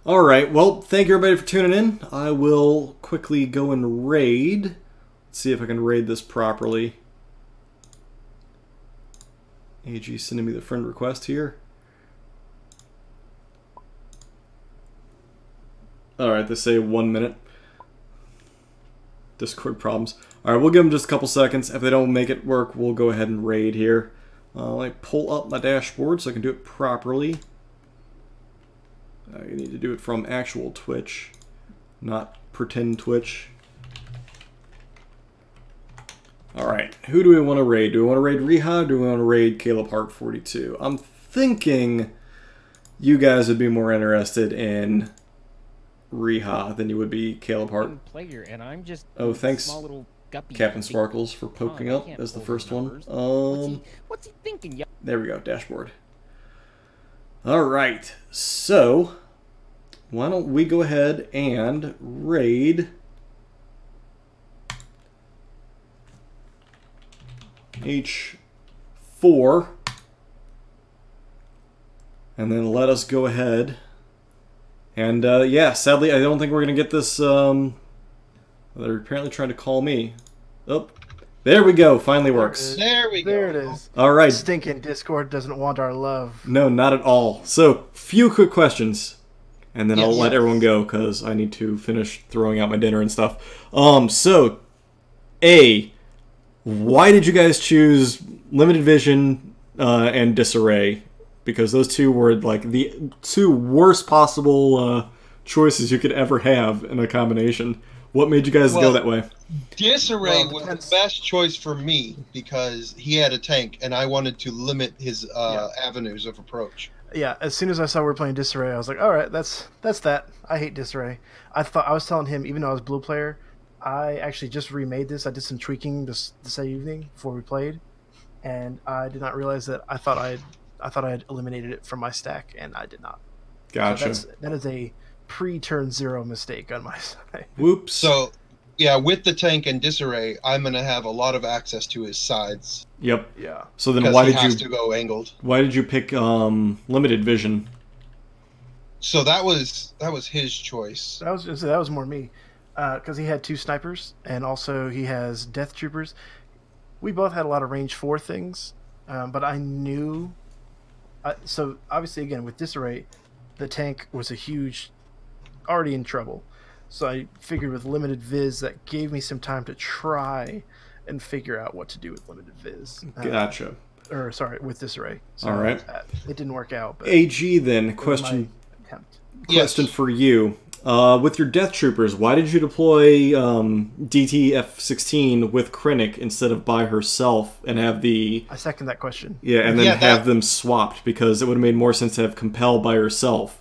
Speaker 1: All right, well, thank you everybody for tuning in. I will quickly go and raid. Let's see if I can raid this properly. AG sending me the friend request here. Alright, they say 1 minute. Discord problems. Alright, we'll give them just a couple seconds. If they don't make it work, we'll go ahead and raid here. Let me pull up my dashboard so I can do it properly. You need to do it from actual Twitch, not pretend Twitch. Alright, who do we want to raid? Do we want to raid Reha or do we want to raid Caleb Hart 42? I'm thinking you guys would be more interested in Reha than you would be Caleb Hart.
Speaker 3: Player, and I'm just
Speaker 1: oh, thanks,
Speaker 3: small little guppy.
Speaker 1: Captain Sparkles, for poking up as the first one.
Speaker 3: What's he thinking?
Speaker 1: There we go, dashboard. Alright, so why don't we go ahead and raid H4, and then let us go ahead and yeah, sadly I don't think we're gonna get this. They're apparently trying to call me. Oh, there we go, finally works.
Speaker 4: There we go.
Speaker 5: There it is.
Speaker 1: All right,
Speaker 5: Stinking Discord doesn't want our love.
Speaker 1: no, not at all. So few quick questions and then I'll
Speaker 4: Yes.
Speaker 1: let everyone go because I need to finish throwing out my dinner and stuff. So why did you guys choose Limited Vision and Disarray? Because those two were like the two worst possible choices you could ever have in a combination. What made you guys go that way?
Speaker 4: Disarray
Speaker 5: Well,
Speaker 4: was
Speaker 5: depends.
Speaker 4: the best choice for me because he had a tank and I wanted to limit his avenues of approach.
Speaker 5: Yeah, as soon as I saw we were playing Disarray, I was like, all right, that's that. I hate Disarray. I was telling him, even though I was blue player, I actually just remade this. I did some tweaking this evening before we played, and I did not realize that I thought I had eliminated it from my stack, and I did not.
Speaker 1: Gotcha.
Speaker 5: So that is a pre-turn 0 mistake on my side.
Speaker 1: Whoops.
Speaker 4: So, yeah, with the tank and Disarray, I'm going to have a lot of access to his sides.
Speaker 1: Yep.
Speaker 5: Yeah.
Speaker 1: So then
Speaker 4: Because
Speaker 1: why
Speaker 4: he
Speaker 1: did
Speaker 4: has
Speaker 1: you
Speaker 4: to go angled.
Speaker 1: why did you pick Limited Vision?
Speaker 4: So that was his choice.
Speaker 5: That was more me, because he had 2 snipers and also he has death troopers. We both had a lot of range 4 things, but I knew. So obviously, again with disarray, the tank was already in trouble. So I figured with limited viz, that gave me some time to try and figure out what to do with limited viz.
Speaker 1: Gotcha.
Speaker 5: Or sorry, with disarray. So,
Speaker 1: all right.
Speaker 5: It didn't work out. But
Speaker 1: AG then question for you. With your death troopers, why did you deploy DTF-16 with Krennic instead of by herself and have the...
Speaker 5: I second that question.
Speaker 1: Yeah, and then have them swapped, because it would have made more sense to have Compel by herself.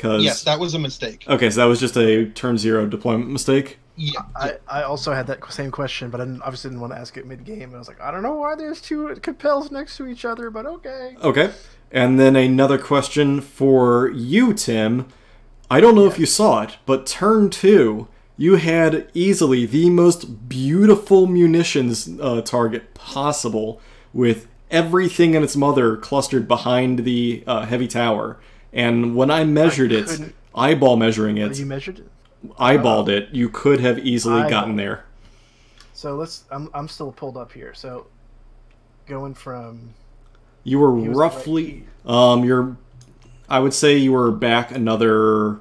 Speaker 4: Yes, that was a mistake.
Speaker 1: Okay, so that was just a turn 0 deployment mistake?
Speaker 4: Yeah.
Speaker 5: I also had that same question, but I obviously didn't want to ask it mid-game. I was like, I don't know why there's 2 Compels next to each other, but okay.
Speaker 1: Okay. And then another question for you, Tim. I don't know if you saw it, but turn 2, you had easily the most beautiful munitions target possible, with everything and its mother clustered behind the heavy tower. And when I measured it, eyeball measuring it,
Speaker 5: you measured it?
Speaker 1: Eyeballed it, you could have easily gotten there.
Speaker 5: So I'm still pulled up here. So going from...
Speaker 1: You were roughly... I would say you were back another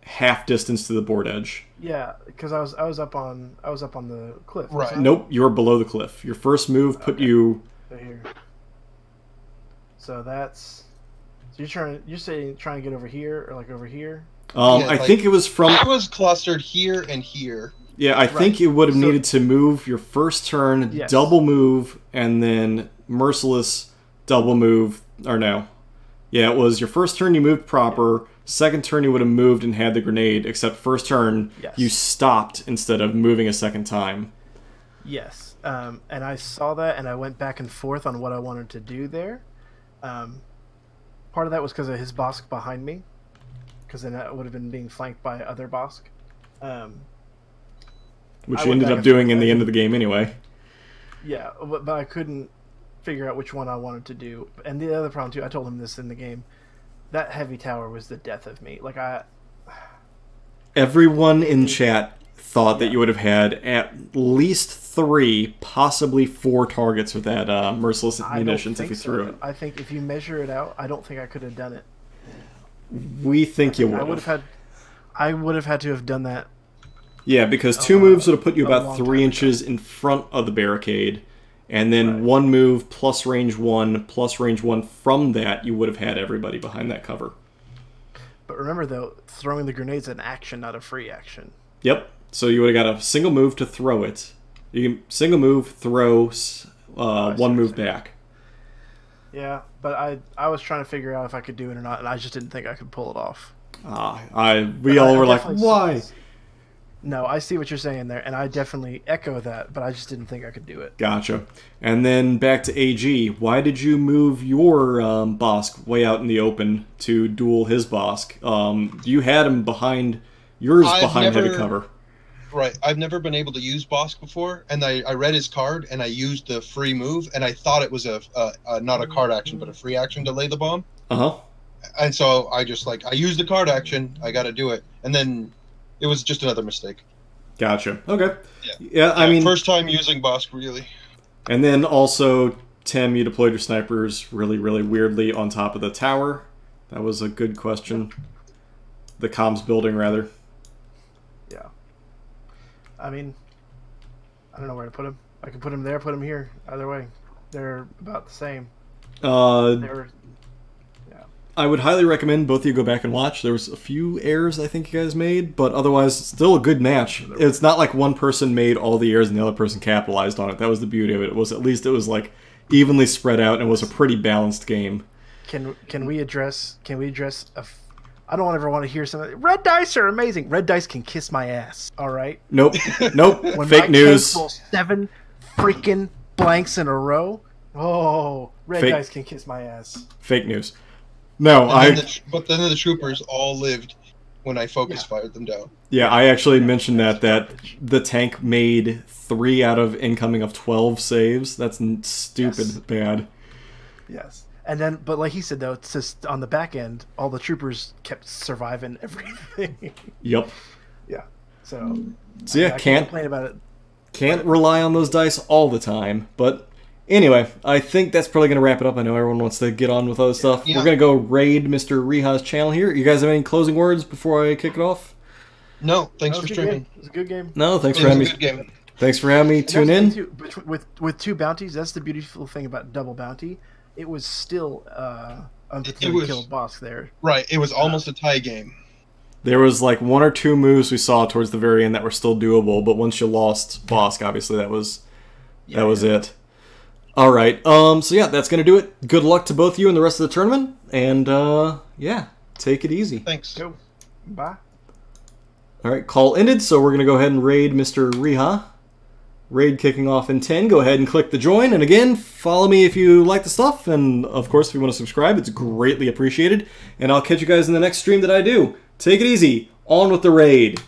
Speaker 1: half distance to the board edge.
Speaker 5: Yeah, because I was up on the cliff.
Speaker 4: Right.
Speaker 1: Nope, you were below the cliff. Your first move put you...
Speaker 5: So here. So that's... So you're saying trying to get over here, or like over here?
Speaker 1: I think it was from...
Speaker 4: I was clustered here and here.
Speaker 1: Yeah, I think you would have needed to move your first turn, double move, and then merciless double move. Or no. Yeah, it was your first turn you moved proper, second turn you would have moved and had the grenade, except first turn you stopped instead of moving a second time.
Speaker 5: Yes, and I saw that, and I went back and forth on what I wanted to do there. Part of that was because of his Bosk behind me, because then I would have been being flanked by other Bosk.
Speaker 1: Which you ended up doing in the end of the game anyway.
Speaker 5: Yeah, but I couldn't figure out which one I wanted to do. And the other problem too, I told him this in the game, that heavy tower was the death of me. Like
Speaker 1: everyone in chat thought that you would have had at least 3, possibly 4 targets with that merciless munitions if you threw it.
Speaker 5: I think if you measure it out, I don't think I could have done it.
Speaker 1: We think you would have.
Speaker 5: I would have had to have done that.
Speaker 1: Yeah, because 2 moves would have put you about 3 inches in front of the barricade, and then 1 move plus range 1 plus range 1 from that, you would have had everybody behind that cover.
Speaker 5: But remember though, throwing the grenade's an action, not a free action.
Speaker 1: Yep. So you would have got a single move to throw it. You can single move, throw, 1 move back.
Speaker 5: Yeah, but I was trying to figure out if I could do it or not, and I just didn't think I could pull it off.
Speaker 1: We all were like, why?
Speaker 5: No, I see what you're saying there, and I definitely echo that, but I just didn't think I could do it.
Speaker 1: Gotcha. And then back to AG. Why did you move your Bosk way out in the open to duel his Bosk? You had him behind heavy cover.
Speaker 4: Right. I've never been able to use Bosk before, and I read his card, and I used the free move, and I thought it was not a card action, but a free action to lay the bomb.
Speaker 1: Uh-huh.
Speaker 4: And so I just, I used the card action, I gotta do it. And then it was just another mistake.
Speaker 1: Gotcha. Okay. Yeah, I mean...
Speaker 4: First time using Bosk, really.
Speaker 1: And then also, Tim, you deployed your snipers really, really weirdly on top of the tower. That was a good question. The comms building, rather.
Speaker 5: Yeah. I mean, I don't know where to put him. I can put him there, put him here. Either way. They're about the same.
Speaker 1: I would highly recommend both of you go back and watch. There was a few errors I think you guys made, but otherwise, still a good match. It's not like one person made all the errors and the other person capitalized on it. That was the beauty of it. At least it was like evenly spread out, and it was a pretty balanced game.
Speaker 5: Can we address? I don't ever want to hear something. Red dice are amazing. Red dice can kiss my ass. All right.
Speaker 1: Nope.
Speaker 5: When
Speaker 1: Fake news.
Speaker 5: Pull 7 freaking blanks in a row. Oh, red dice can kiss my ass.
Speaker 1: Fake news. No,
Speaker 4: but then the troopers all lived when I fired them down.
Speaker 1: Yeah, I actually mentioned that the tank made 3 out of incoming of 12 saves. That's stupid bad.
Speaker 5: Yes. And then, but like he said though, it's just on the back end, all the troopers kept surviving everything.
Speaker 1: Yep.
Speaker 5: Yeah. So
Speaker 1: yeah,
Speaker 5: I
Speaker 1: can't
Speaker 5: complain about it.
Speaker 1: Can't rely on those dice all the time. But anyway, I think that's probably going to wrap it up. I know everyone wants to get on with other stuff.
Speaker 4: Yeah.
Speaker 1: We're going to go raid Mr. Riha's channel here. You guys have any closing words before I kick it off?
Speaker 4: No, thanks
Speaker 5: That
Speaker 4: for
Speaker 5: was a good
Speaker 4: streaming.
Speaker 5: game. It was a good game.
Speaker 1: No, thanks
Speaker 4: It
Speaker 1: for
Speaker 4: was a
Speaker 1: having me.
Speaker 4: good game.
Speaker 1: Thanks for having me
Speaker 5: And
Speaker 1: tune
Speaker 5: that's the
Speaker 1: in.
Speaker 5: thing, too, with 2 bounties, that's the beautiful thing about double bounty. It was still
Speaker 4: It was-
Speaker 5: killed boss there.
Speaker 4: Right, it was almost a tie game.
Speaker 1: There was like 1 or 2 moves we saw towards the very end that were still doable, but once you lost Bosk, obviously that was it. All right. So yeah, that's gonna do it. Good luck to both of you in the rest of the tournament, and yeah, take it easy.
Speaker 4: Thanks.
Speaker 5: Go. Bye.
Speaker 1: All right, call ended. So we're gonna go ahead and raid Mr. Riha. Raid kicking off in 10. Go ahead and click the join, and again, follow me if you like the stuff, and of course, if you want to subscribe, it's greatly appreciated. And I'll catch you guys in the next stream that I do. Take it easy. On with the raid.